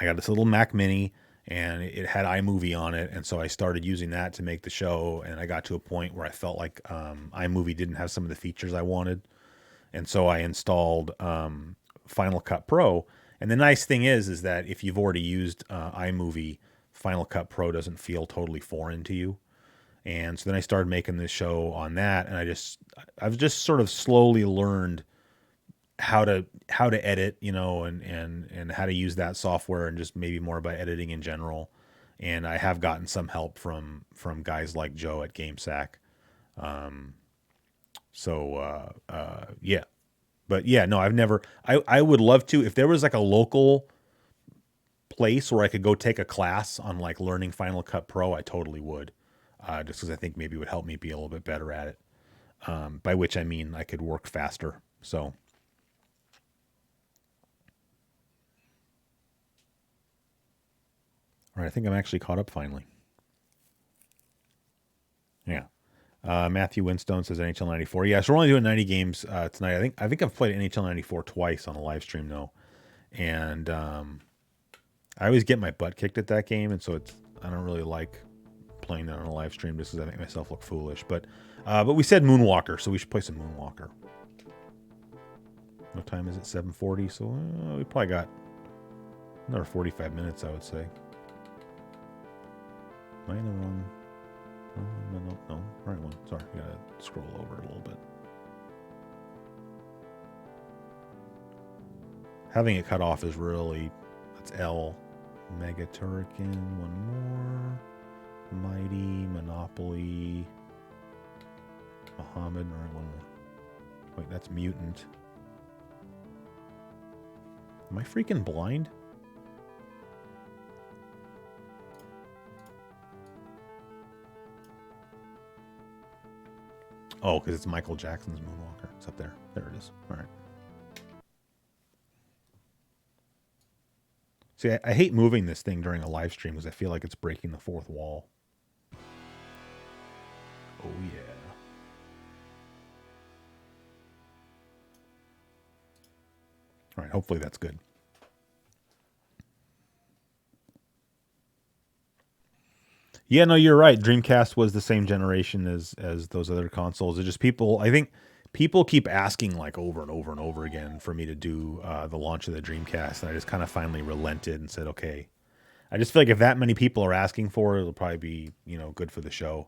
got this little Mac Mini and it had iMovie on it. And so I started using that to make the show. And I got to a point where I felt like iMovie didn't have some of the features I wanted. And so I installed Final Cut Pro. And the nice thing is that if you've already used iMovie, Final Cut Pro doesn't feel totally foreign to you. And so then I started making this show on that, and I've just sort of slowly learned how to edit, and how to use that software, and just maybe more about editing in general. And I have gotten some help from guys like Joe at GameSack. Yeah. But yeah, no, I've never. I would love to, if there was like a local place where I could go take a class on like learning Final Cut Pro, I totally would. Just because I think maybe it would help me be a little bit better at it. By which I mean I could work faster. So, all right, I think I'm actually caught up finally. Yeah. Matthew Winstone says NHL 94. Yeah, so we're only doing 90 games tonight. I think I've played NHL 94 twice on a live stream though, and I always get my butt kicked at that game, and so I don't really like playing that on a live stream just because I make myself look foolish. But we said Moonwalker, so we should play some Moonwalker. What time is it? 7:40. So we probably got another 45 minutes, I would say. Am I in the wrong? No, right one. Sorry, we gotta scroll over a little bit. Having it cut off is really, that's L. Mega Turrican, one more. Mighty, Monopoly. Muhammad, all right, one more. Wait, that's Mutant. Am I freaking blind? Oh, because it's Michael Jackson's Moonwalker. It's up there. There it is. All right. See, I hate moving this thing during a live stream because I feel like it's breaking the fourth wall. Oh, yeah. All right, hopefully that's good. Yeah, no, you're right. Dreamcast was the same generation as those other consoles. It's just people, I think people keep asking like over and over and over again for me to do the launch of the Dreamcast. And I just kind of finally relented and said, okay. I just feel like if that many people are asking for it, it'll probably be, good for the show.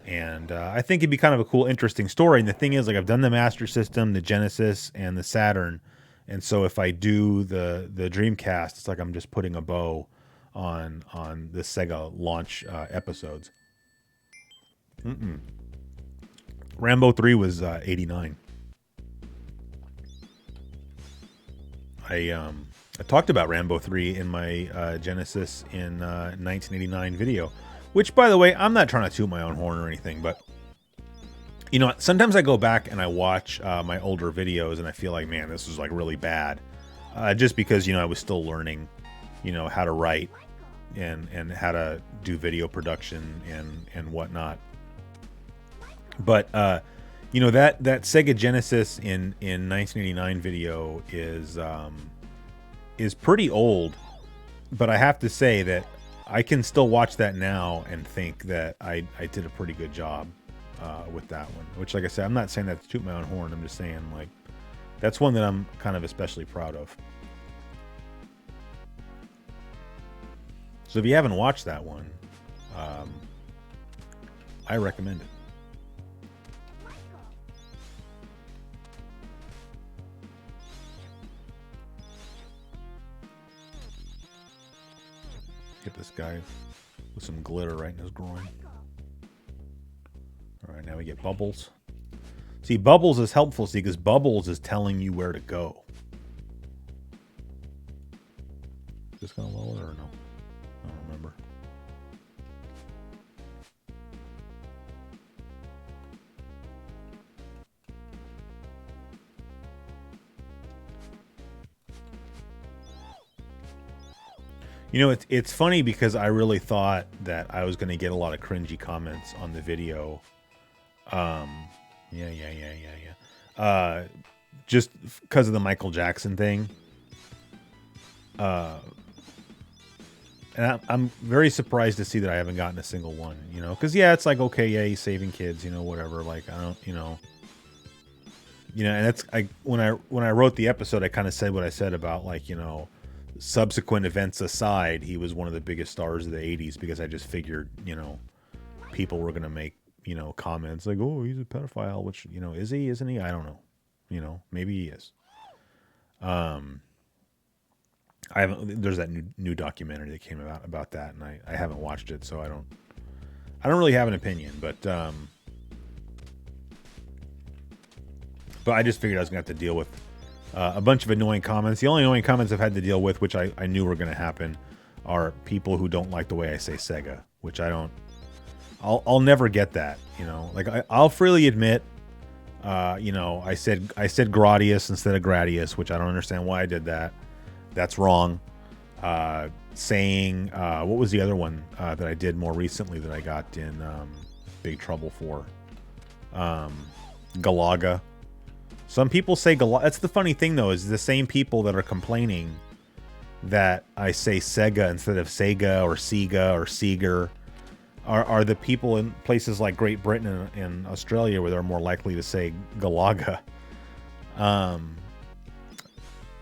And I think it'd be kind of a cool, interesting story. And the thing is, like, I've done the Master System, the Genesis, and the Saturn. And so if I do the Dreamcast, it's like I'm just putting a bow on the Sega launch episodes. Rambo 3 was 89. I talked about Rambo 3 in my Genesis in 1989 video, which, by the way, I'm not trying to toot my own horn or anything, but sometimes I go back and I watch my older videos and I feel like, man, this was like really bad, just because I was still learning, how to write and how to do video production and whatnot. But that Sega Genesis in 1989 video is pretty old, but I have to say that I can still watch that now and think that I did a pretty good job with that one. Which, like I said, I'm not saying that to toot my own horn. I'm just saying, like, that's one that I'm kind of especially proud of. So if you haven't watched that one, I recommend it. Get this guy with some glitter right in his groin. All right, now we get Bubbles. See, Bubbles is helpful, because Bubbles is telling you where to go. Is this gonna lower or no? I don't remember. It's funny because I really thought that I was going to get a lot of cringy comments on the video. Just because of the Michael Jackson thing. And I'm very surprised to see that I haven't gotten a single one, because it's like, okay, yeah, he's saving kids, whatever. Like, I don't, and that's, when I wrote the episode, I kind of said what I said about, like, subsequent events aside, he was one of the biggest stars of the 80s, because I just figured, people were going to make, comments like, oh, he's a pedophile, which, is he, isn't he? I don't know. Maybe he is. There's that new documentary that came about that, and I haven't watched it, so I don't really have an opinion, but I just figured I was going to have to deal with a bunch of annoying comments. The only annoying comments I've had to deal with, which I knew were going to happen, are people who don't like the way I say Sega, which I'll never get that, like I'll freely admit, I said Gradius instead of Gradius, which I don't understand why I did that. That's wrong. Saying, what was the other one that I did more recently that I got in big trouble for? Galaga. Some people say Galaga. That's the funny thing, though, is the same people that are complaining that I say Sega instead of Sega or Sega or Seeger. are the people in places like Great Britain and Australia where they're more likely to say Galaga.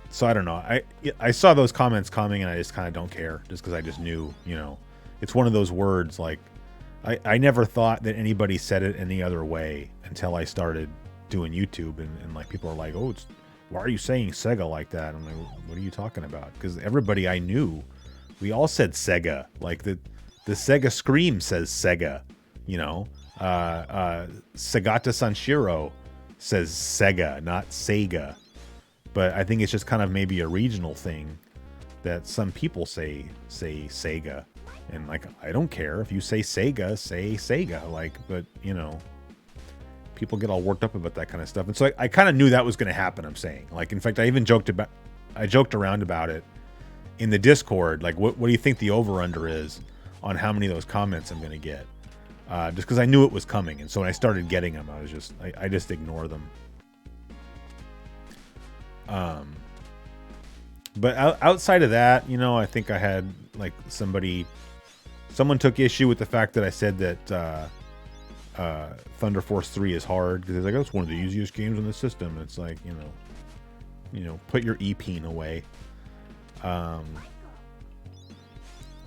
So I don't know. I saw those comments coming and I just kind of don't care, just because I just knew, it's one of those words. Like I never thought that anybody said it any other way until I started doing YouTube, and like people are like, oh, why are you saying Sega like that? I'm like, what are you talking about? Because everybody I knew, we all said Sega. Like the Sega Scream says Sega, Sagata Sanshiro says Sega, not Sega. But I think it's just kind of maybe a regional thing that some people say Sega. And like, I don't care if you say Sega, say Sega. Like, but people get all worked up about that kind of stuff. And so I kind of knew that was going to happen, I'm saying. Like, in fact, I even joked around about it in the Discord. Like, what do you think the over-under is on how many of those comments I'm going to get? Just because I knew it was coming. And so when I started getting them, I just ignore them. But outside of that, I think I had like someone took issue with the fact that I said that Thunder Force 3 is hard, because it's like, oh, it's one of the easiest games in the system. And it's like, put your e-peen away. But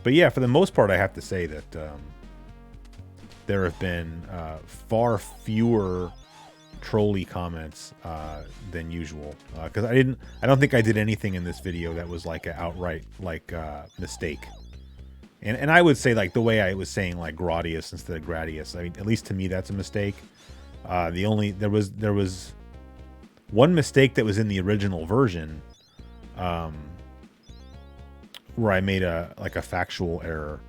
yeah, for the most part, I have to say that there have been far fewer trolly comments than usual, because I don't think I did anything in this video that was like an outright mistake. And I would say, like, the way I was saying like Gradius instead of Gradius, I mean, at least to me that's a mistake. There was one mistake that was in the original version, where I made a factual error,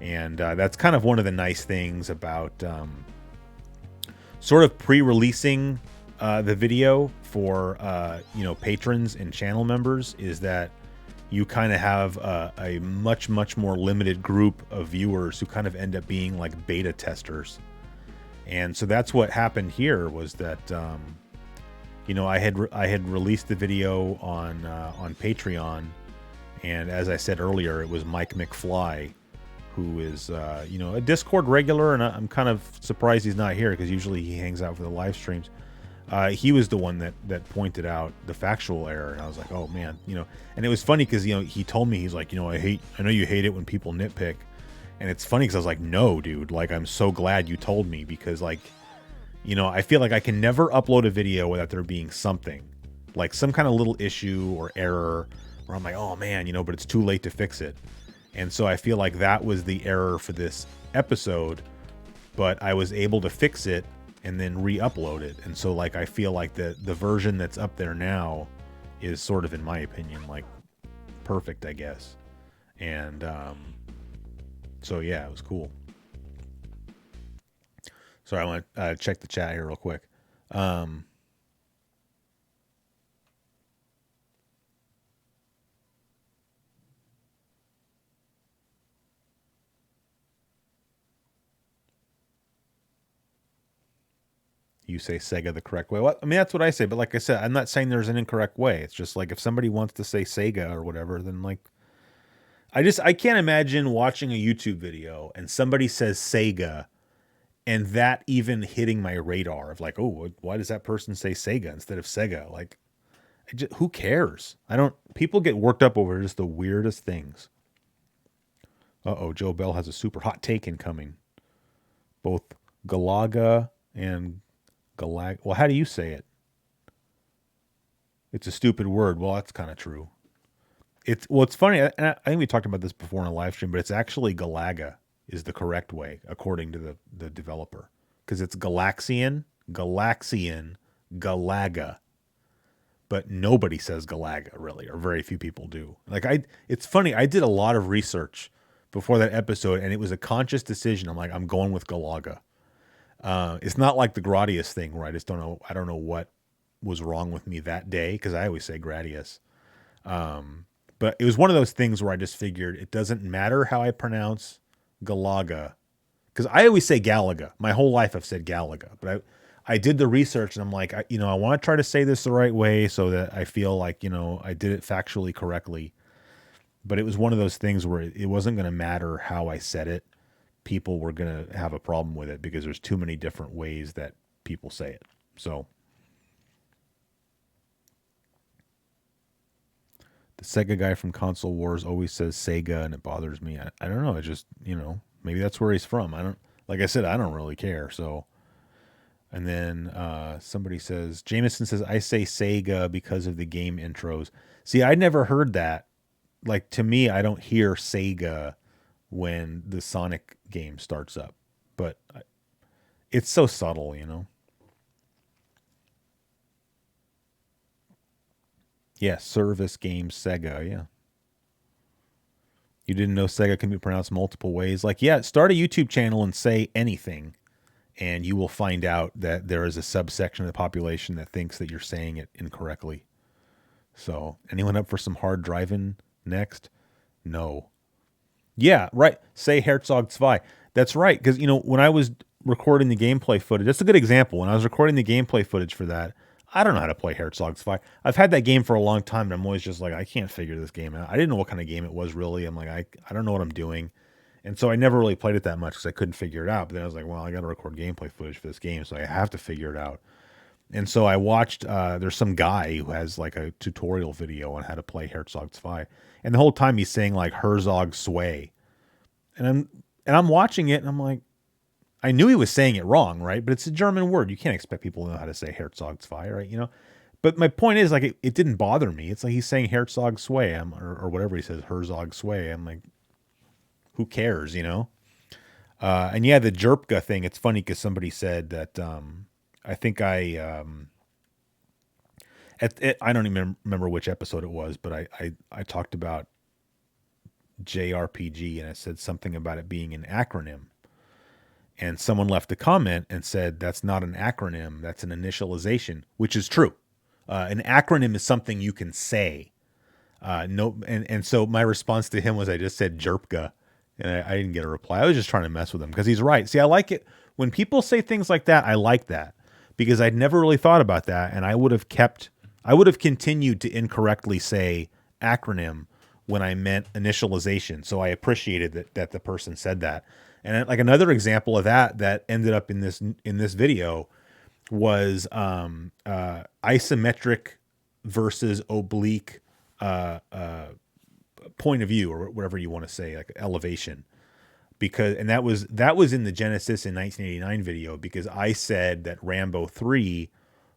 and that's kind of one of the nice things about sort of pre-releasing the video for patrons and channel members, is that you kind of have a much more limited group of viewers who kind of end up being like beta testers. And so that's what happened here, was that I had released the video on Patreon, and as I said earlier, it was Mike McFly, who is a Discord regular, and I'm kind of surprised he's not here, because usually he hangs out for the live streams. He was the one that pointed out the factual error, and I was like, oh man, and it was funny because he told me, he's like, I know you hate it when people nitpick, and it's funny because I was like, no, dude, like, I'm so glad you told me, because like, I feel like I can never upload a video without there being something, like some kind of little issue or error where I'm like, oh man, but it's too late to fix it. And so I feel like that was the error for this episode, but I was able to fix it and then re-upload it. And so like, I feel like the version that's up there now is sort of, in my opinion, like perfect, I guess. And so yeah, it was cool. Sorry, I want to check the chat here real quick. You say Sega the correct way. Well, I mean, that's what I say. But like I said, I'm not saying there's an incorrect way. It's just like, if somebody wants to say Sega or whatever, then like, I can't imagine watching a YouTube video and somebody says Sega, and that even hitting my radar of like, oh, why does that person say Sega instead of Sega? Like, who cares? People get worked up over just the weirdest things. Joe Bell has a super hot take incoming. Both Galaga and Galag. Well, how do you say it? It's a stupid word. Well, that's kind of true. It's funny. I think we talked about this before in a live stream, but it's actually Galaga is the correct way according to the developer, because it's Galaxian, Galaga. But nobody says Galaga, really, or very few people do. Like, it's funny. I did a lot of research before that episode, and it was a conscious decision. I'm like, I'm going with Galaga. It's not like the Gradius thing where I just don't know. I don't know what was wrong with me that day, because I always say Gradius. But it was one of those things where I just figured it doesn't matter how I pronounce Galaga, because I always say Galaga. My whole life I've said Galaga, but I did the research, and I'm like, I want to try to say this the right way so that I feel like, I did it factually correctly. But it was one of those things where it wasn't going to matter how I said it, people were going to have a problem with it because there's too many different ways that people say it. So the Sega guy from Console Wars always says Sega, and it bothers me. I don't know. It just, maybe that's where he's from. Like I said, I don't really care. So, and then somebody says, Jameson says, I say Sega because of the game intros. See, I never heard that. Like, to me, I don't hear Sega when the Sonic game starts up. But it's so subtle, Yeah, service game Sega, yeah. You didn't know Sega can be pronounced multiple ways? Like, yeah, start a YouTube channel and say anything, and you will find out that there is a subsection of the population that thinks that you're saying it incorrectly. So, anyone up for some hard driving next? No. Yeah, right. Say Herzog 2. That's right. Because, when I was recording the gameplay footage, that's a good example. When I was recording the gameplay footage for that, I don't know how to play Herzog 2. I've had that game for a long time, and I'm always just like, I can't figure this game out. I didn't know what kind of game it was, really. I'm like, I don't know what I'm doing. And so I never really played it that much because I couldn't figure it out. But then I was like, well, I got to record gameplay footage for this game, so I have to figure it out. And so I watched, there's some guy who has like a tutorial video on how to play Herzog 2. And the whole time he's saying like Herzog Sway. And I'm watching it and I'm like, I knew he was saying it wrong, right? But it's a German word. You can't expect people to know how to say Herzog 2, right? But my point is, like, it didn't bother me. It's like he's saying Herzog Sway, or whatever he says, Herzog Sway. I'm like, who cares, And yeah, the Jerpka thing, it's funny because somebody said that, I think I don't even remember which episode it was, but I talked about JRPG and I said something about it being an acronym. And someone left a comment and said, that's not an acronym, that's an initialization, which is true. An acronym is something you can say. And so my response to him was I just said Jerpka, and I didn't get a reply. I was just trying to mess with him because he's right. See, I like it. When people say things like that, I like that because I'd never really thought about that, and I would have continued to incorrectly say acronym when I meant initialization. So I appreciated that the person said that. And like another example of that ended up in this video was isometric versus oblique point of view, or whatever you want to say, like elevation. And that was in the Genesis in 1989 video, because I said that Rambo 3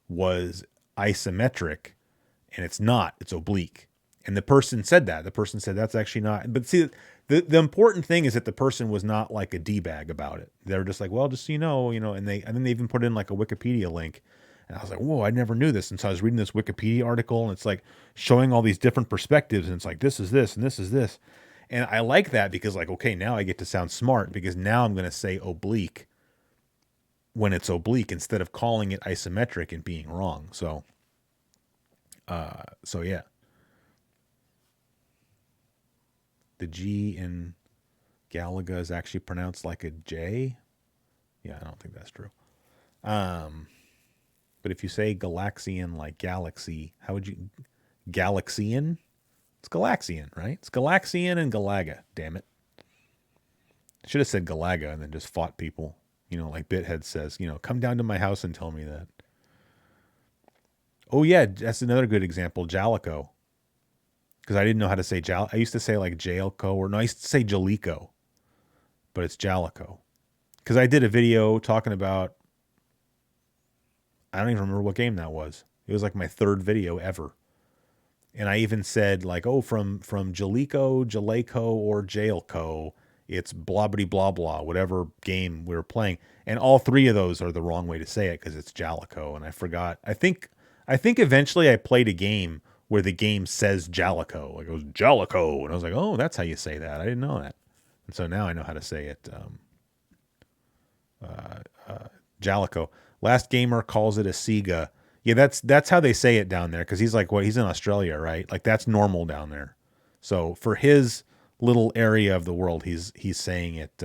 was isometric, and it's not. It's oblique. And the person said that. The person said that's actually not. But see, the important thing is that the person was not like a D-bag about it. They were just like, well, just so you know, and then they even put in like a Wikipedia link. And I was like, whoa, I never knew this. And so I was reading this Wikipedia article, and it's like showing all these different perspectives. And it's like, this is this, and this is this. And I like that because, like, okay, now I get to sound smart because now I'm going to say oblique when it's oblique instead of calling it isometric and being wrong. So yeah. The G in Galaga is actually pronounced like a J. Yeah, I don't think that's true. But if you say Galaxian like galaxy, how would you... Galaxian? It's Galaxian, right? It's Galaxian and Galaga. Damn it. Should have said Galaga and then just fought people. Like Bithead says, come down to my house and tell me that. Oh, yeah, that's another good example. Jalico. Because I didn't know how to say I used to say like Jailco, I used to say Jalico. But it's Jalico. Because I did a video talking about... I don't even remember what game that was. It was like my third video ever. And I even said like, oh, from Jalico, Jaleco, or Jailco, it's blah blah blah blah, whatever game we were playing. And all three of those are the wrong way to say it because it's Jalico. And I forgot. I think eventually I played a game where the game says Jalico. Like it was Jalico. And I was like, oh, that's how you say that. I didn't know that. And so now I know how to say it. Jalico. Last Gamer calls it a Sega. Yeah, that's how they say it down there, because he's like, he's in Australia, right? Like that's normal down there. So for his little area of the world, he's saying it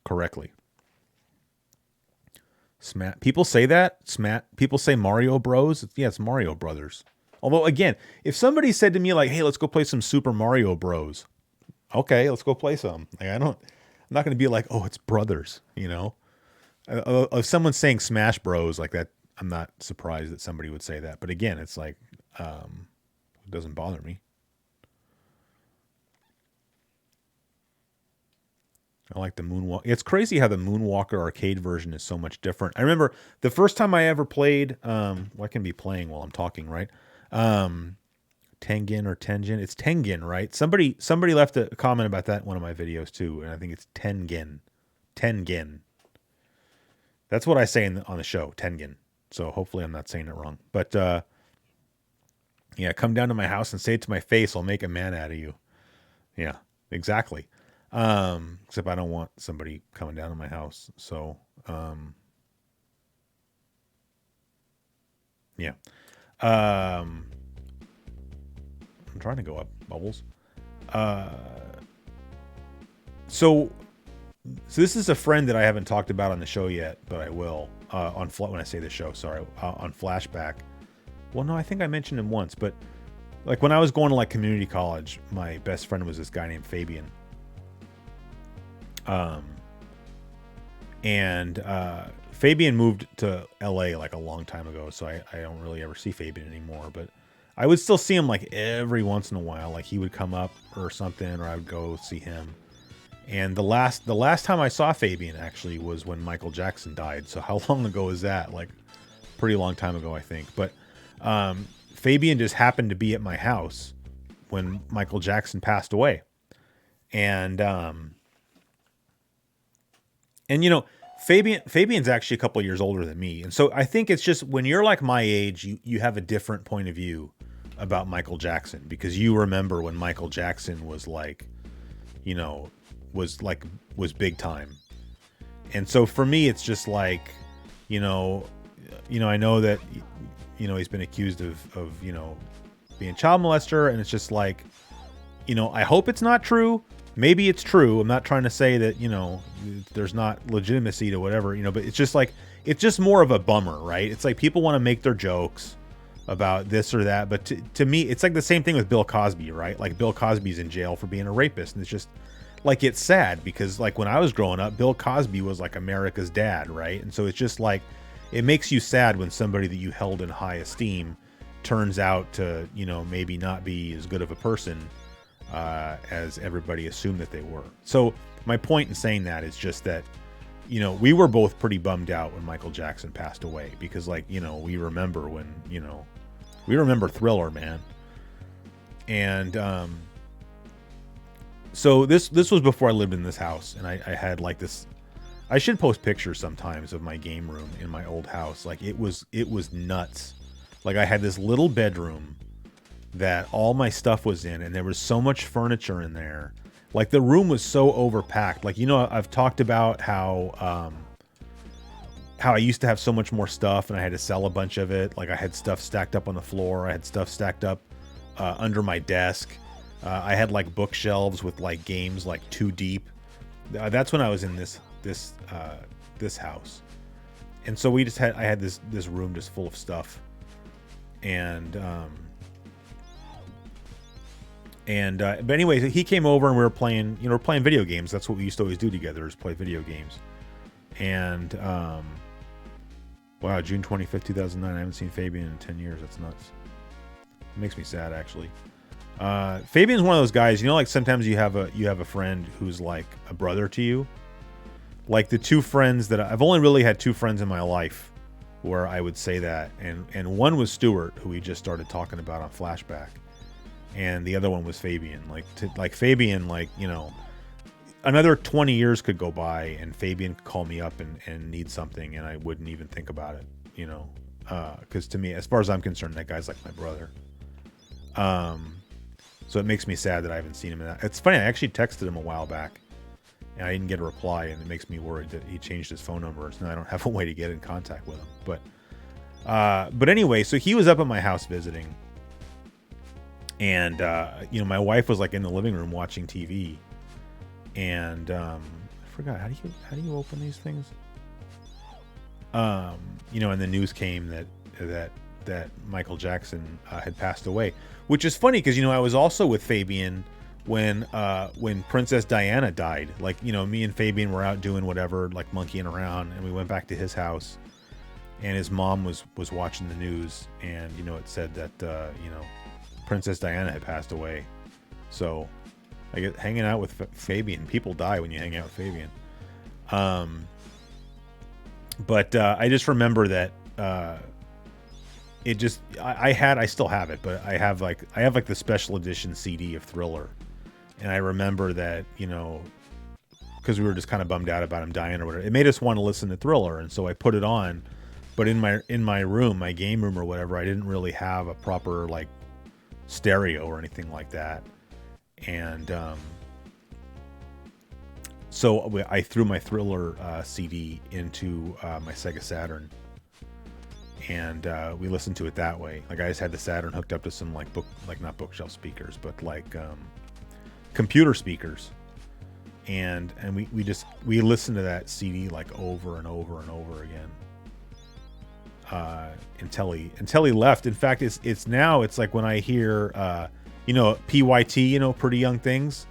correctly. Smat. People say that. People say Mario Bros. Yeah, it's Mario Brothers. Although again, if somebody said to me like, "Hey, let's go play some Super Mario Bros." Okay, let's go play some. Like not going to be like, oh, it's brothers, you know? If someone's saying Smash Bros like that, I'm not surprised that somebody would say that. But again, it's like, it doesn't bother me. I like the Moonwalker. It's crazy how the Moonwalker arcade version is so much different. I remember the first time I ever played, I can be playing while I'm talking, right? Tengen or Tengen. It's Tengen, right? Somebody left a comment about that in one of my videos too, and I think it's Tengen. Tengen. That's what I say on the show, Tengen. So hopefully I'm not saying it wrong. But yeah, come down to my house and say it to my face. I'll make a man out of you. Yeah, exactly. Except I don't want somebody coming down to my house. So yeah. I'm trying to go up, Bubbles. So this is a friend that I haven't talked about on the show yet, but I will when I say the show. Sorry, on Flashback. Well, no, I think I mentioned him once, but like when I was going to like community college, my best friend was this guy named Fabian. Fabian moved to LA like a long time ago, so I don't really ever see Fabian anymore, but I would still see him like every once in a while. Like he would come up or something, or I would go see him. And the last time I saw Fabian actually was when Michael Jackson died. So how long ago is that? Like pretty long time ago, I think. But Fabian just happened to be at my house when Michael Jackson passed away. And you know, Fabian's actually a couple years older than me. And so I think it's just when you're like my age, you have a different point of view about Michael Jackson, because you remember when Michael Jackson was like, you know, was big time. And so for me, it's just like, you know, I know that, you know, he's been accused of, you know, being a child molester, and it's just like, you know, I hope it's not true. Maybe it's true. I'm not trying to say that, you know, there's not legitimacy to whatever, you know, but it's just like, it's just more of a bummer, right? It's like people want to make their jokes about this or that. But to me, it's like the same thing with Bill Cosby, right? Like Bill Cosby's in jail for being a rapist. And it's just like, it's sad because like when I was growing up, Bill Cosby was like America's dad, right? And so it's just like, it makes you sad when somebody that you held in high esteem turns out to, you know, maybe not be as good of a person as everybody assumed that they were. So my point in saying that is just that, you know, we were both pretty bummed out when Michael Jackson passed away, because like, you know, we remember when, you know, we remember Thriller, man. And so this was before I lived in this house, and I had like this, I should post pictures sometimes of my game room in my old house. Like it was nuts. Like I had this little bedroom that all my stuff was in, and there was so much furniture in there. Like the room was so overpacked. Like, you know, I've talked about how I used to have so much more stuff and I had to sell a bunch of it. Like I had stuff stacked up on the floor. I had stuff stacked up under my desk. I had like bookshelves with like games like too deep. That's when I was in this house. And so I had this room just full of stuff. But anyway, he came over and we were playing, you know, playing video games. That's what we used to always do together, is play video games. And, wow, June 25th, 2009. I haven't seen Fabian in 10 years. That's nuts. It makes me sad, actually. Fabian's one of those guys, you know, like sometimes you have a friend who's like a brother to you. Like the two friends that I've only really had two friends in my life where I would say that. And one was Stuart, who we just started talking about on Flashback. And the other one was Fabian. Like Fabian, like, you know, another 20 years could go by and Fabian could call me up and need something, and I wouldn't even think about it, you know, because to me, as far as I'm concerned, that guy's like my brother. So it makes me sad that I haven't seen him. It's funny, I actually texted him a while back and I didn't get a reply, and it makes me worried that he changed his phone number, so now I don't have a way to get in contact with him. But anyway, so he was up at my house visiting. And, you know, my wife was like in the living room watching TV, and, I forgot, how do you open these things? You know, and the news came that Michael Jackson, had passed away, which is funny. 'Cause, you know, I was also with Fabian when Princess Diana died. Like, you know, me and Fabian were out doing whatever, like monkeying around, and we went back to his house, and his mom was watching the news, and, you know, it said that you know, Princess Diana had passed away. So I get hanging out with Fabian. People die when you hang out with Fabian. But I just remember that it just I still have it, but I have like the special edition CD of Thriller, and I remember that, you know, because we were just kind of bummed out about him dying or whatever, it made us want to listen to Thriller, and so I put it on. But in my room, my game room or whatever, I didn't really have a proper like stereo or anything like that, and so I threw my Thriller CD into my Sega Saturn, and we listened to it that way. Like, I just had the Saturn hooked up to some like not bookshelf speakers, but like computer speakers, and we listened to that CD like over and over and over again until he left. In fact, it's like when I hear you know, PYT, you know, Pretty Young Things.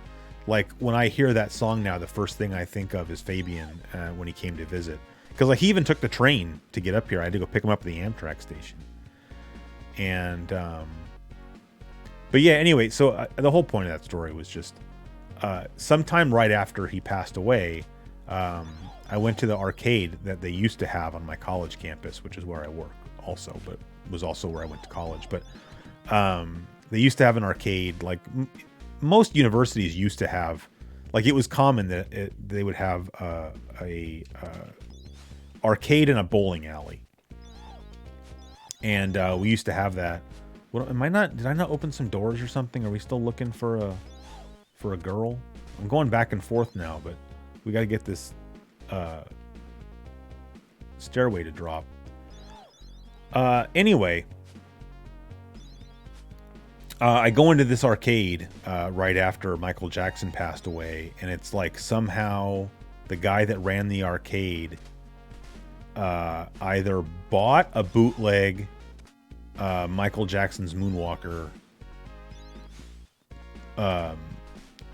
Like, when I hear that song now, the first thing I think of is Fabian when he came to visit. Because, like, he even took the train to get up here. I had to go pick him up at the Amtrak station. And, but yeah, anyway, so the whole point of that story was just, sometime right after he passed away, I went to the arcade that they used to have on my college campus, which is where I work also, but was also where I went to college. But they used to have an arcade, like most universities used to have. Like, it was common that they would have a arcade in a bowling alley, and we used to have that. What am I not? Did I not open some doors or something? Are we still looking for a girl? I'm going back and forth now, but we got to get this stairway to drop. Anyway, I go into this arcade right after Michael Jackson passed away, and it's like somehow the guy that ran the arcade either bought a bootleg Michael Jackson's Moonwalker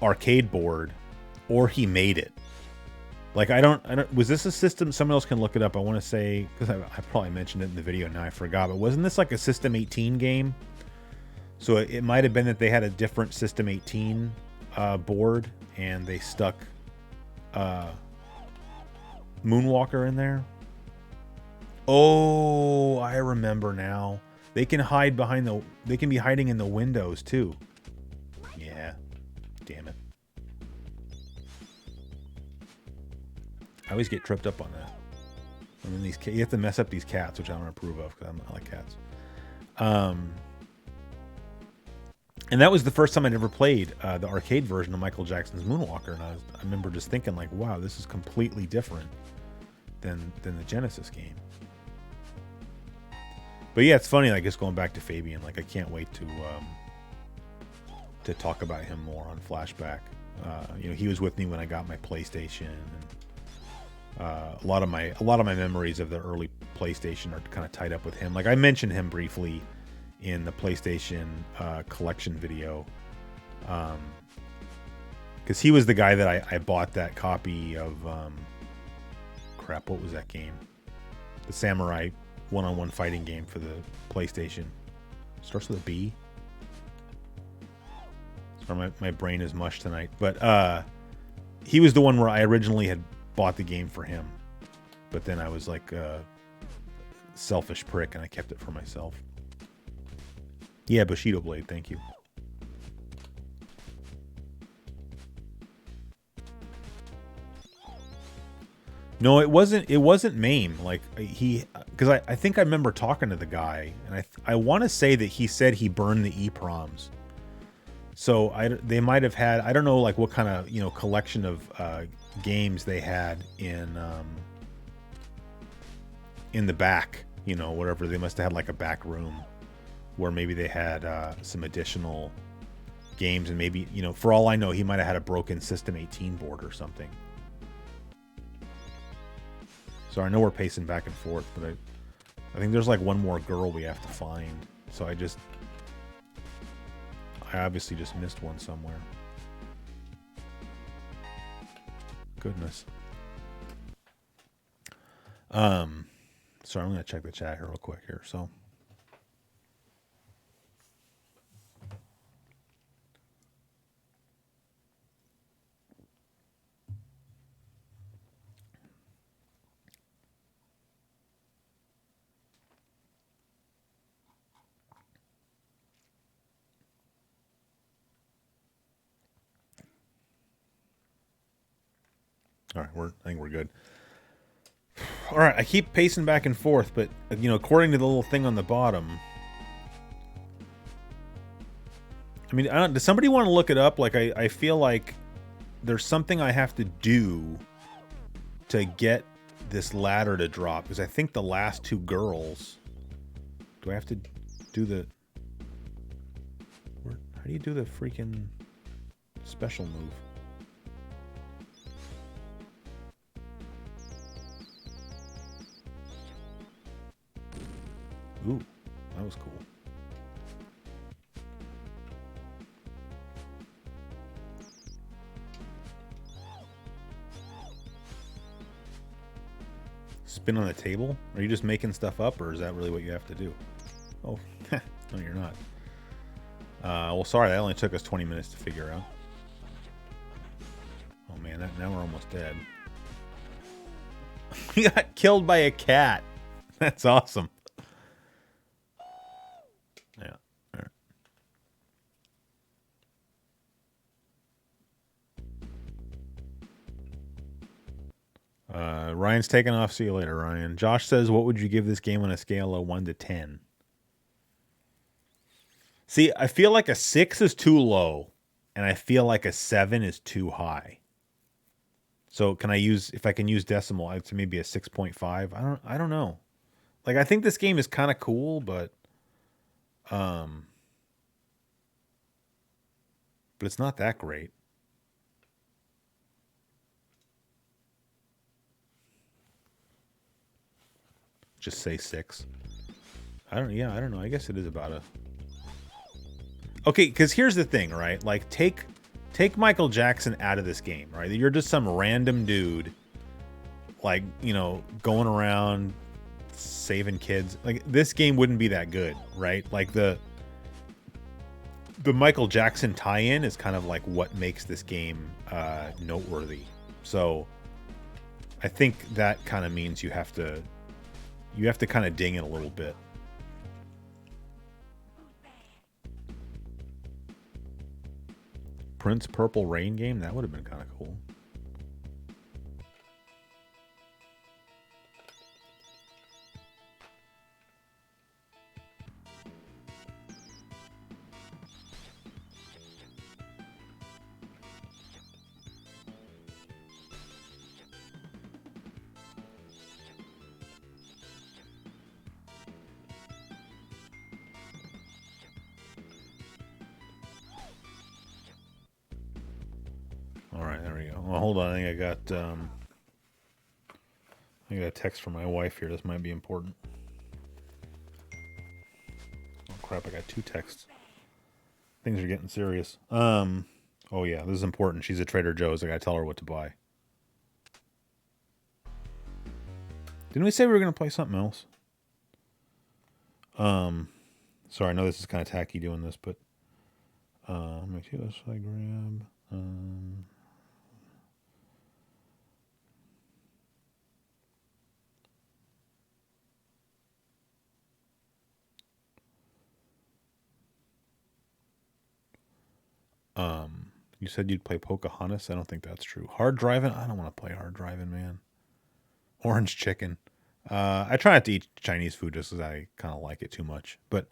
arcade board, or he made it. Like, I don't, was this a system? Someone else can look it up. I want to say, because I probably mentioned it in the video, now I forgot, but wasn't this like a System 18 game? So it might have been that they had a different System 18 board, and they stuck Moonwalker in there. Oh, I remember now. They can hide behind they can be hiding in the windows too. Yeah, damn it. I always get tripped up on that. I mean, you have to mess up these cats, which I don't approve of because I like cats. And that was the first time I'd ever played the arcade version of Michael Jackson's Moonwalker, and I remember just thinking, like, wow, this is completely different than the Genesis game. But yeah, it's funny, like, just going back to Fabian, like, I can't wait to talk about him more on Flashback. You know, he was with me when I got my PlayStation, and a lot of my memories of the early PlayStation are kind of tied up with him. Like, I mentioned him briefly in the PlayStation collection video, because he was the guy that I bought that copy of crap, what was that game? The Samurai one-on-one fighting game for the PlayStation. Starts with a B. Sorry, my brain is mush tonight. But he was the one where I originally had bought the game for him, but then I was like a selfish prick and I kept it for myself. Yeah, Bushido Blade, thank you. No, it wasn't MAME. Like, because I think I remember talking to the guy, and I want to say that he said he burned the EPROMs. So they might have had, I don't know, like, what kind of, you know, collection of games they had in the back, you know, whatever. They must have had like a back room where maybe they had some additional games, and maybe, you know, for all I know, he might have had a broken System 18 board or something. So I know we're pacing back and forth, but I think there's like one more girl we have to find. So I obviously just missed one somewhere. goodness. Sorry, I'm gonna check the chat here real quick here. So. All right, I think we're good. All right, I keep pacing back and forth, but you know, according to the little thing on the bottom, I mean, does somebody want to look it up? Like, I feel like there's something I have to do to get this ladder to drop, because I think the last two girls. Do I have to do the? How do you do the freaking special move? Ooh, that was cool. Spin on the table? Are you just making stuff up, or is that really what you have to do? Oh, no, you're not. Well, sorry, that only took us 20 minutes to figure out. Oh man, now we're almost dead. We got killed by a cat. That's awesome. Yeah. All right. Ryan's taking off. See you later, Ryan. Josh says, what would you give this game on a scale of 1 to 10? See, I feel like a 6 is too low, and I feel like a 7 is too high. So can I use, if I can use decimal, it's maybe a 6.5? I don't know. Like, I think this game is kind of cool, but it's not that great. Just say 6. I don't know. I guess it is about a. Okay, because here's the thing, right? Like, take Michael Jackson out of this game, right? You're just some random dude, like, you know, going around saving kids. Like, this game wouldn't be that good, right? Like, the Michael Jackson tie-in is kind of like what makes this game noteworthy. So I think that kind of means you have to kind of ding it a little bit. Prince Purple Rain game? That would have been kind of cool. All right, there we go. Well, hold on. I think I got a text from my wife here. This might be important. Oh crap! I got 2 texts. Things are getting serious. Oh yeah, this is important. She's at Trader Joe's. I gotta tell her what to buy. Didn't we say we were gonna play something else? Sorry, I know this is kind of tacky doing this, but let me see this. I grab. You said you'd play Pocahontas? I don't think that's true. Hard driving? I don't want to play hard driving, man. Orange chicken. I try not to eat Chinese food just because I kind of like it too much. But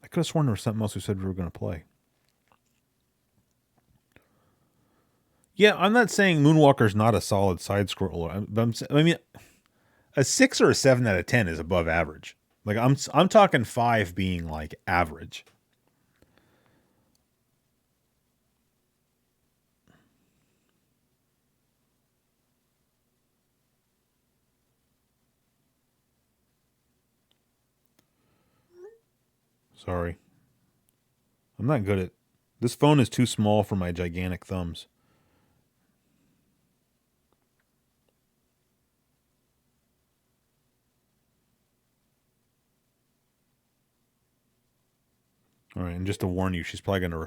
I could have sworn there was something else we said we were going to play. Yeah, I'm not saying Moonwalker's not a solid side scroller. I mean, a 6 or a 7 out of 10 is above average. Like I'm talking 5 being like average. Sorry. I'm not good at... This phone is too small for my gigantic thumbs. All right, and just to warn you, she's probably gonna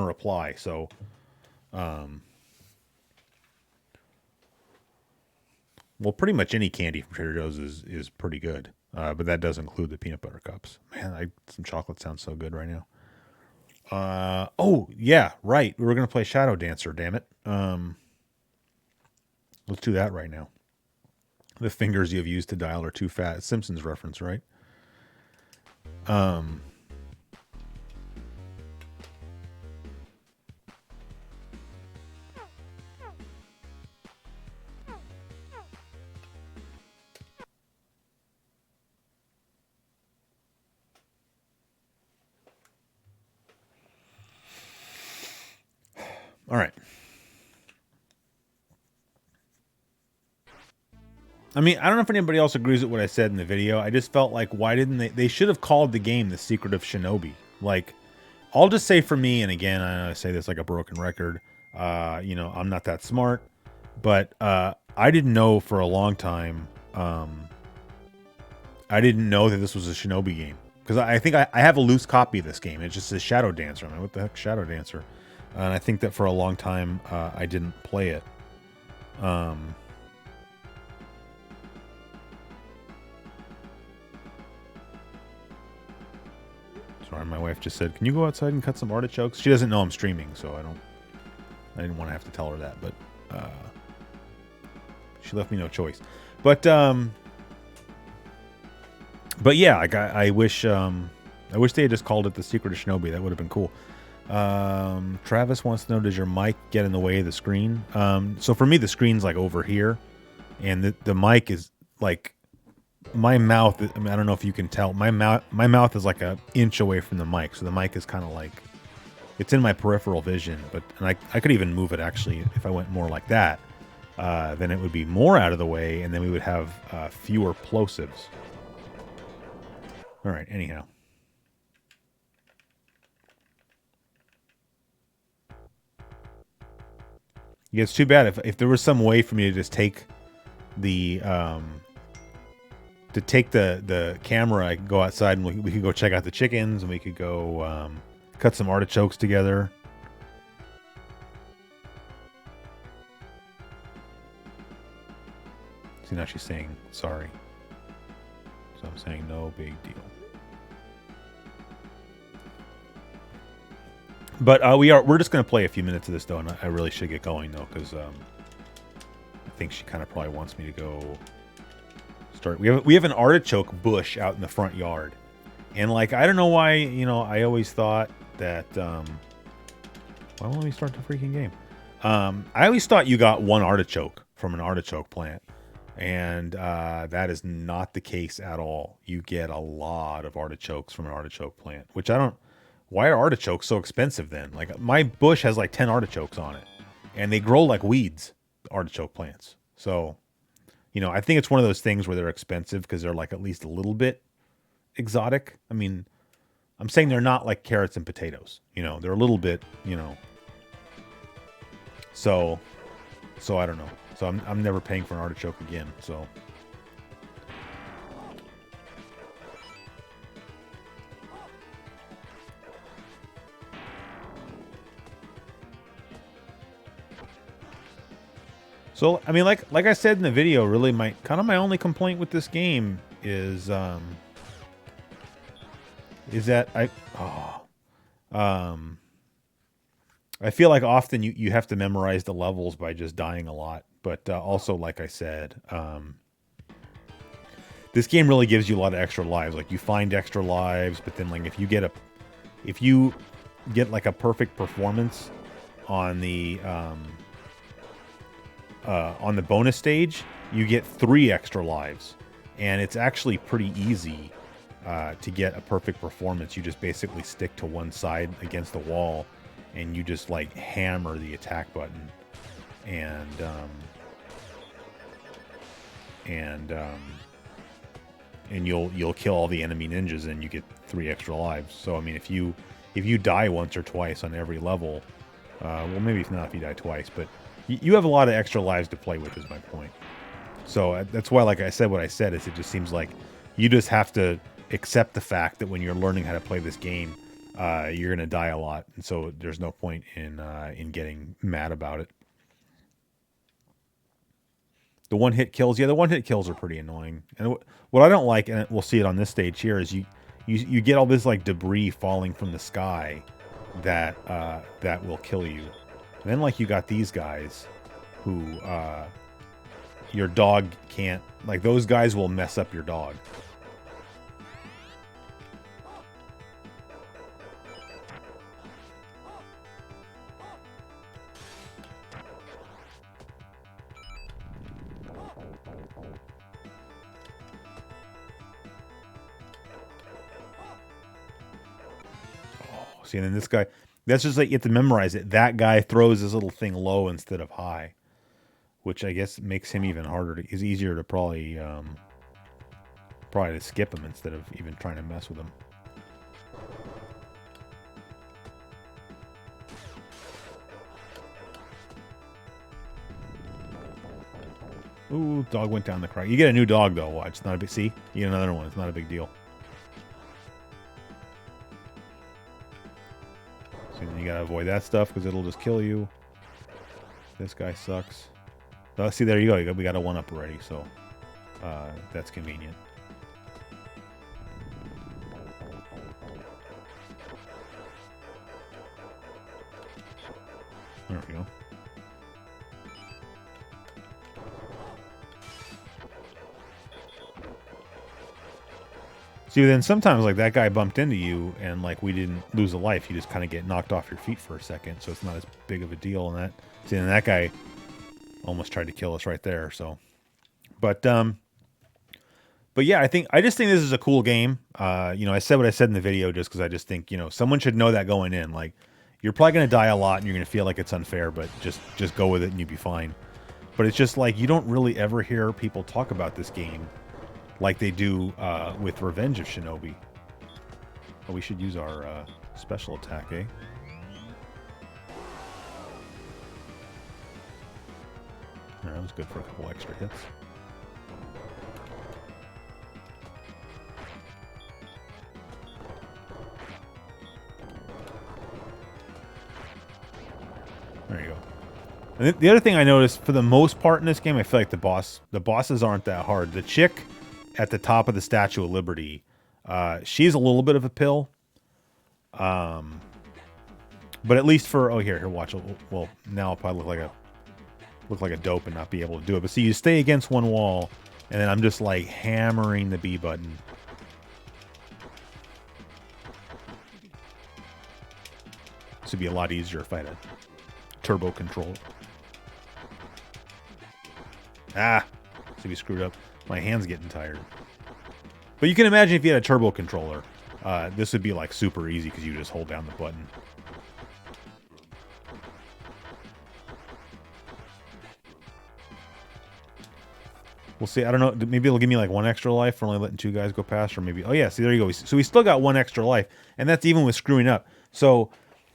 reply. So, well, pretty much any candy from Trader Joe's is pretty good, but that does include the peanut butter cups. Man, some chocolate sounds so good right now. Oh yeah, right. We were gonna play Shadow Dancer. Damn it. Let's do that right now. The fingers you have used to dial are too fat. Simpsons reference, right? All right. I mean, I don't know if anybody else agrees with what I said in the video. I just felt like, why didn't they should have called the game The Secret of Shinobi. Like, I'll just say for me, and again, I say this like a broken record, I'm not that smart, but I didn't know for a long time, I didn't know that this was a Shinobi game. Because I think I have a loose copy of this game. It just says Shadow Dancer. I'm like, what the heck, Shadow Dancer? And I think that for a long time, I didn't play it. Sorry, my wife just said, "Can you go outside and cut some artichokes?" She doesn't know I'm streaming, so I didn't want to have to tell her that, but she left me no choice. But yeah, I wish they had just called it The Secret of Shinobi. That would have been cool. Travis wants to know, does your mic get in the way of the screen? So for me, the screen's like over here, and the mic is like, my mouth, I mean, I don't know if you can tell, my mouth is like an inch away from the mic, so the mic is kind of like, it's in my peripheral vision, and I could even move it actually if I went more like that, then it would be more out of the way, and then we would have fewer plosives. All right, anyhow. Yeah, it's too bad if there was some way for me to just take the the camera, I could go outside and we could go check out the chickens, and we could go cut some artichokes together. See, now she's saying sorry. So I'm saying no big deal. But we're just going to play a few minutes of this, though, and I really should get going, though, because I think she kind of probably wants me to go start. We have an artichoke bush out in the front yard, and like, I don't know why, I always thought that why won't let me start the freaking game? I always thought you got one artichoke from an artichoke plant, and that is not the case at all. You get a lot of artichokes from an artichoke plant, which I don't. Why are artichokes so expensive then? Like, my bush has like 10 artichokes on it, and they grow like weeds, artichoke plants. So, I think it's one of those things where they're expensive because they're like at least a little bit exotic. I mean, I'm saying they're not like carrots and potatoes. They're a little bit, So I don't know. So I'm never paying for an artichoke again. So. So, I mean, like I said in the video, really my only complaint with this game is that I feel like often you have to memorize the levels by just dying a lot. But also, like I said, this game really gives you a lot of extra lives. Like, you find extra lives, but then like if you get like a perfect performance on the bonus stage, you get 3 extra lives, and it's actually pretty easy to get a perfect performance. You just basically stick to one side against the wall, and you just like hammer the attack button, and you'll kill all the enemy ninjas, and you get 3 extra lives. So I mean, if you die once or twice on every level, well, maybe not if you die twice, but you have a lot of extra lives to play with, is my point. So that's why, like I said, what I said is, it just seems like you just have to accept the fact that when you're learning how to play this game, you're gonna die a lot, and so there's no point in getting mad about it. The one hit kills, yeah, the one hit kills are pretty annoying. And what I don't like, and we'll see it on this stage here, is you get all this like debris falling from the sky that that will kill you. And then like you got these guys who your dog can't, like those guys will mess up your dog. See, and then this guy, that's just like you have to memorize it. That guy throws his little thing low instead of high, which I guess makes him even harder. It's easier to probably to skip him instead of even trying to mess with him. Ooh, dog went down the crack. You get a new dog though. Watch, it's not a big. See, you get another one. It's not a big deal. So then you gotta avoid that stuff because it'll just kill you. This guy sucks. Oh, see, there you go. We got a 1-up already, so that's convenient. There we go. See, then sometimes like that guy bumped into you and like we didn't lose a life. You just kind of get knocked off your feet for a second, so it's not as big of a deal. And see, and that guy almost tried to kill us right there. So, but yeah, I just think this is a cool game. I said what I said in the video just because I just think someone should know that going in. Like, you're probably gonna die a lot and you're gonna feel like it's unfair, but just go with it and you'll be fine. But it's just like you don't really ever hear people talk about this game like they do with Revenge of Shinobi. Oh, we should use our special attack, eh? That was good for a couple extra hits. There you go. And the other thing I noticed, for the most part in this game, I feel like the bosses aren't that hard. The chick at the top of the Statue of Liberty, she's a little bit of a pill. But at least for here, watch. Well, now I'll probably look like a dope and not be able to do it. But see, you stay against one wall, and then I'm just like hammering the B button. This would be a lot easier if I had a turbo control. See, we screwed up. My hand's getting tired. But you can imagine if you had a turbo controller, this would be like super easy because you just hold down the button. We'll see. I don't know. Maybe it'll give me like 1 extra life for only letting 2 guys go past, or maybe. Oh yeah, see, there you go. So we still got 1 extra life, and that's even with screwing up. So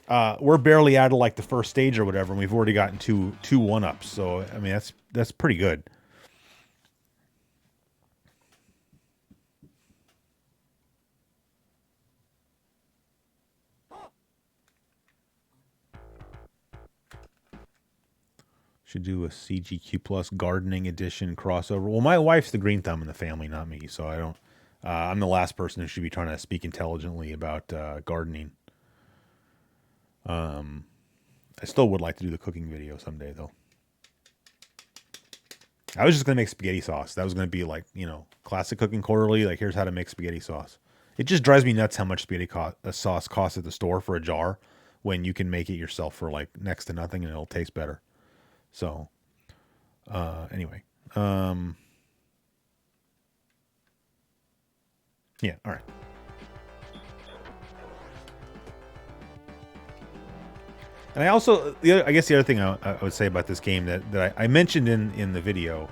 we're barely out of like the first stage or whatever, and we've already gotten two 1-ups. So I mean, that's pretty good. Should do a CGQ Plus Gardening Edition crossover. Well, my wife's the green thumb in the family, not me, so I don't. I'm the last person who should be trying to speak intelligently about gardening. I still would like to do the cooking video someday, though. I was just gonna make spaghetti sauce. That was gonna be like, classic cooking quarterly. Like, here's how to make spaghetti sauce. It just drives me nuts how much spaghetti sauce costs at the store for a jar when you can make it yourself for like next to nothing and it'll taste better. So, anyway, yeah, all right. And I also, I guess the other thing I would say about this game that I mentioned in the video,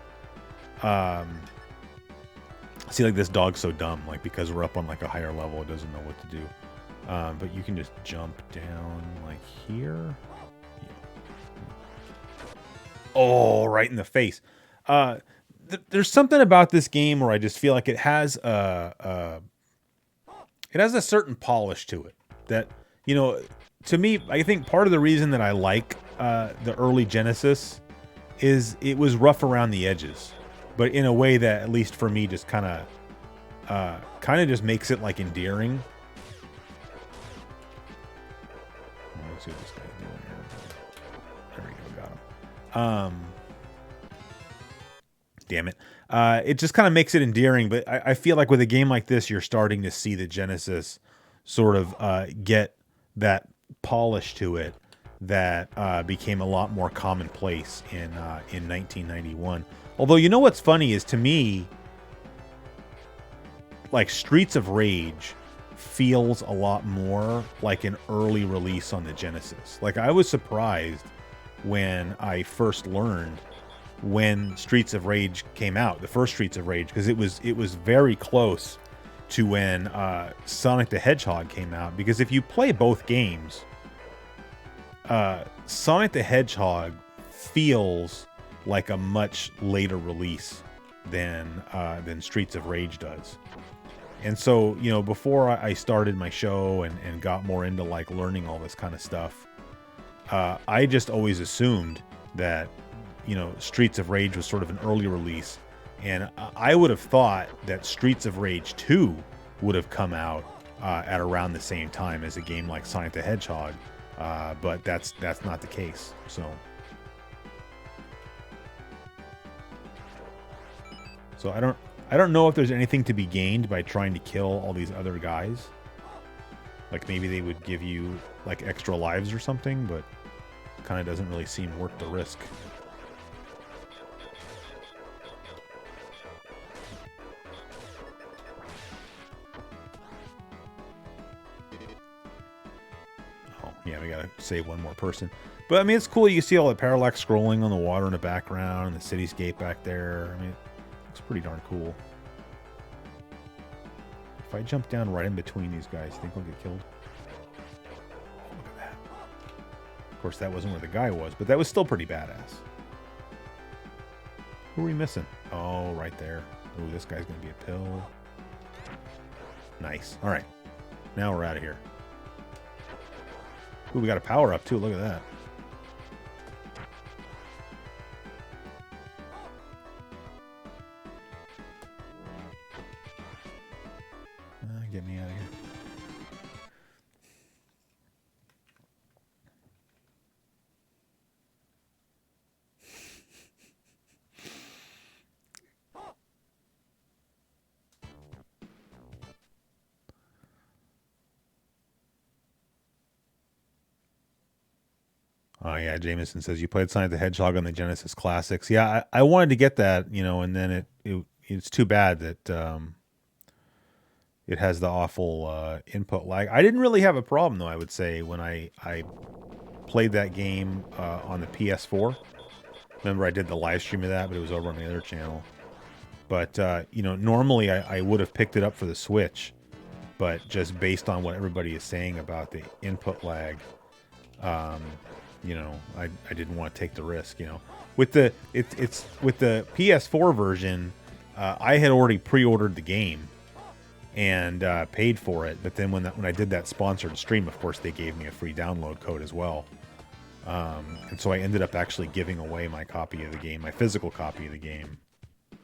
see, like, this dog's so dumb, like, because we're up on like a higher level, it doesn't know what to do. But you can just jump down like here. Oh, right in the face. There's something about this game where I just feel like it has a certain polish to it. That, you know, to me, I think part of the reason that I like the early Genesis is it was rough around the edges, but in a way that, at least for me, just kind of just makes it like endearing. Let's see what this guy's doing here. There we go, got him. Damn it. It just kind of makes it endearing, but I feel like with a game like this, you're starting to see the Genesis sort of get that polish to it that became a lot more commonplace in 1991. Although, you know what's funny is, to me, like, Streets of Rage feels a lot more like an early release on the Genesis. Like, I was surprised when I first learned when Streets of Rage came out, the first Streets of Rage, because it was very close to when Sonic the Hedgehog came out. Because if you play both games, Sonic the Hedgehog feels like a much later release than Streets of Rage does. And so, you know, before I started my show and got more into like learning all this kind of stuff, I just always assumed that, you know, Streets of Rage was sort of an early release. And I would have thought that Streets of Rage 2 would have come out at around the same time as a game like Sonic the Hedgehog. But that's not the case. So I don't know if there's anything to be gained by trying to kill all these other guys. Like, maybe they would give you like extra lives or something, but kind of doesn't really seem worth the risk. Oh, yeah, we gotta save one more person. But I mean, it's cool. You see all the parallax scrolling on the water in the background, and the cityscape back there. I mean, it's pretty darn cool. If I jump down right in between these guys, think I'll get killed? Oh, look at that. Of course, that wasn't where the guy was, but that was still pretty badass. Who are we missing? Oh, right there. Oh, this guy's going to be a pill. Nice. All right. Now we're out of here. Ooh, we got a power up, too. Look at that. Get me out of here. Oh yeah, Jameson says you played Sonic the Hedgehog on the Genesis Classics. Yeah, I wanted to get that, you know, and then it's too bad that it has the awful input lag. I didn't really have a problem, though, I would say, when I played that game on the PS4. Remember, I did the live stream of that, but it was over on the other channel. But, you know, normally I would have picked it up for the Switch, but just based on what everybody is saying about the input lag, you know, I didn't want to take the risk, you know. With the with the PS4 version, I had already pre-ordered the game and paid for it, but then when I did that sponsored stream, of course, they gave me a free download code as well. And so I ended up actually giving away my copy of the game, my physical copy of the game,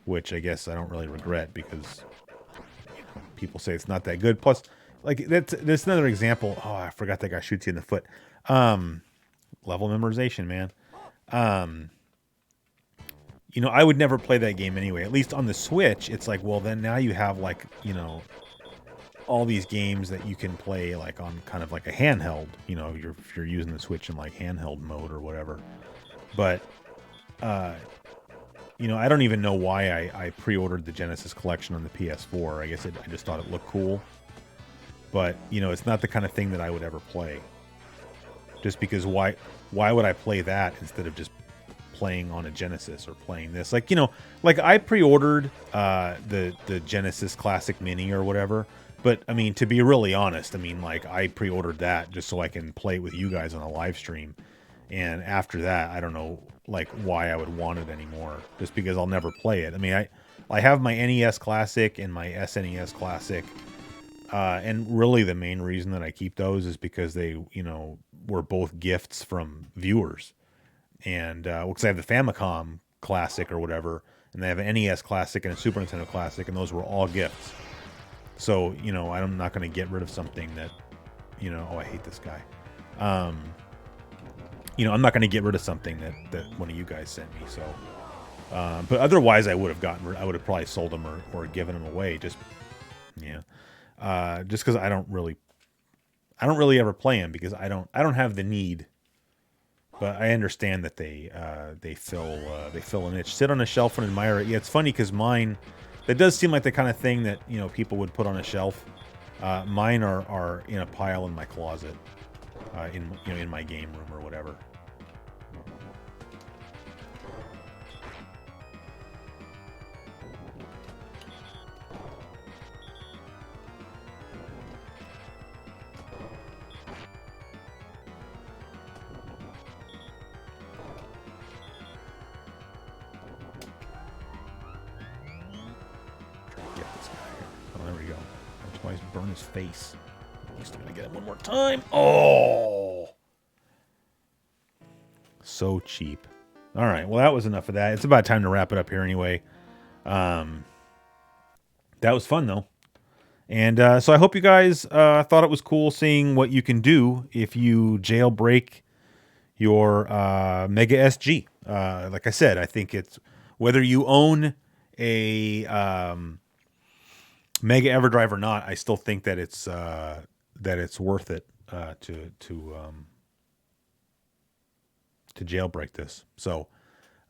which I guess I don't really regret because, you know, people say it's not that good. Plus, like, that's another example. Oh, I forgot that guy shoots you in the foot. Level memorization, man. You know, I would never play that game anyway. At least on the Switch, it's like, well, then now you have, like, you know, all these games that you can play, like, on kind of like a handheld, you know, if you're using the Switch in, like, handheld mode or whatever. But, you know, I don't even know why I pre-ordered the Genesis Collection on the PS4. I guess I just thought it looked cool. But, you know, it's not the kind of thing that I would ever play. Just because why would I play that instead of just playing on a Genesis or playing this? Like, you know, like I pre-ordered the Genesis Classic Mini or whatever. But, I mean, to be really honest, I mean, like, I pre-ordered that just so I can play it with you guys on a live stream. And after that, I don't know, like, why I would want it anymore. Just because I'll never play it. I mean, I have my NES Classic and my SNES Classic. And really the main reason that I keep those is because they, were both gifts from viewers. And because I have the Famicom Classic or whatever, and they have an NES Classic and a Super Nintendo Classic, and those were all gifts. So, I'm not going to get rid of something that, oh, I hate this guy. I'm not going to get rid of something that one of you guys sent me. So, but otherwise, I would have probably sold them or given them away. Just because I don't really ever play them because I don't have the need. But I understand that they fill a niche. Sit on a shelf and admire it. Yeah, it's funny because mine, that does seem like the kind of thing that people would put on a shelf. Mine are in a pile in my closet, in my game room or whatever. Burn his face. He's still gonna get him one more time. Oh, so cheap. All right, well that was enough of that. It's about time to wrap it up here anyway. That was fun though, and so I hope you guys thought it was cool seeing what you can do if you jailbreak your Mega SG. Like I said, I think it's whether you own a Mega EverDrive or not, I still think that it's worth it to jailbreak this. So,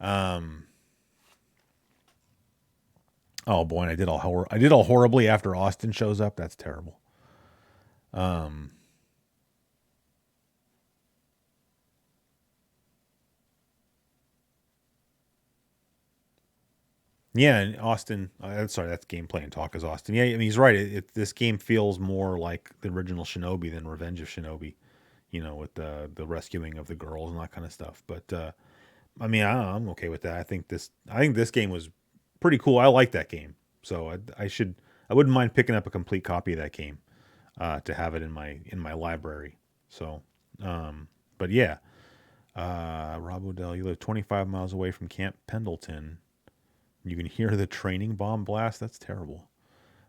oh boy, and I did all horribly after Austin shows up. That's terrible. Yeah, and Austin. Sorry, that's gameplay and talk as Austin. Yeah, I mean he's right. This game feels more like the original Shinobi than Revenge of Shinobi. With the rescuing of the girls and that kind of stuff. But I mean, I'm okay with that. I think this game was pretty cool. I like that game, so I wouldn't mind picking up a complete copy of that game to have it in my library. So, but yeah, Rob Odell, you live 25 miles away from Camp Pendleton. You can hear the training bomb blast. That's terrible.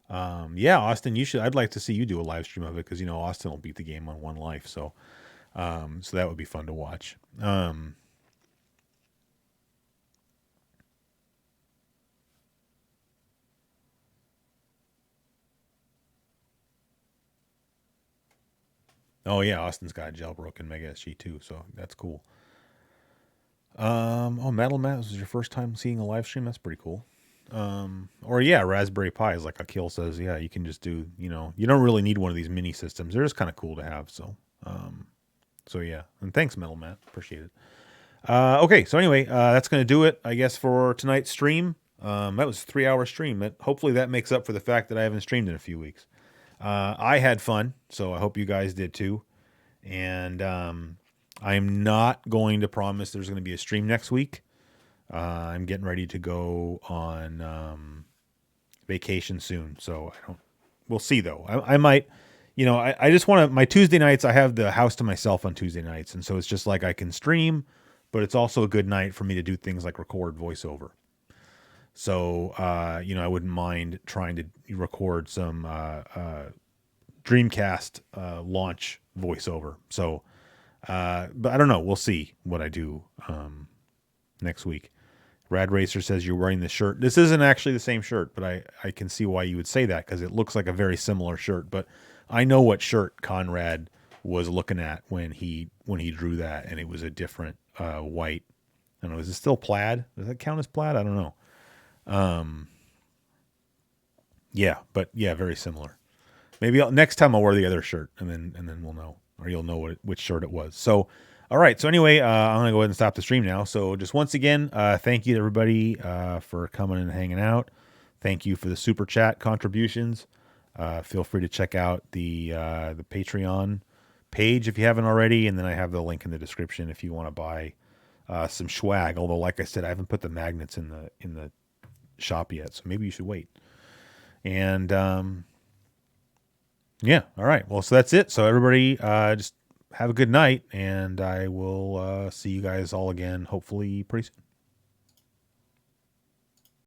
Yeah, Austin, I'd like to see you do a live stream of it because Austin will beat the game on one life. So, so that would be fun to watch. Oh yeah, Austin's got Jailbroken Mega SG too, so that's cool. Oh, Metal Matt, this was your first time seeing a live stream? That's pretty cool. Or yeah, Raspberry Pis, like Akil says, yeah, you can just do, you don't really need one of these mini systems. They're just kind of cool to have. So yeah, and thanks, Metal Matt, appreciate it. Okay, so anyway, that's gonna do it, I guess, for tonight's stream. That was a 3-hour stream. Hopefully that makes up for the fact that I haven't streamed in a few weeks. I had fun, so I hope you guys did too. And I'm not going to promise there's going to be a stream next week. I'm getting ready to go on vacation soon, so we'll see though. I might, I just want to. My Tuesday nights, I have the house to myself on Tuesday nights, and so it's just like I can stream, but it's also a good night for me to do things like record voiceover. So I wouldn't mind trying to record some Dreamcast launch voiceover. So. But I don't know. We'll see what I do next week. Rad Racer says you're wearing this shirt. This isn't actually the same shirt, but I can see why you would say that because it looks like a very similar shirt. But I know what shirt Conrad was looking at when he drew that, and it was a different white. I don't know. Is it still plaid? Does that count as plaid? I don't know. Yeah, but yeah, very similar. Maybe next time I'll wear the other shirt, and then we'll know. Or you'll know which shirt it was. So, all right. So anyway, I'm going to go ahead and stop the stream now. So just once again, thank you to everybody for coming and hanging out. Thank you for the super chat contributions. Feel free to check out the Patreon page if you haven't already. And then I have the link in the description if you want to buy some swag. Although, like I said, I haven't put the magnets in the shop yet. So maybe you should wait. And Yeah. All right. Well, so that's it. So everybody, just have a good night, and I will see you guys all again hopefully pretty soon.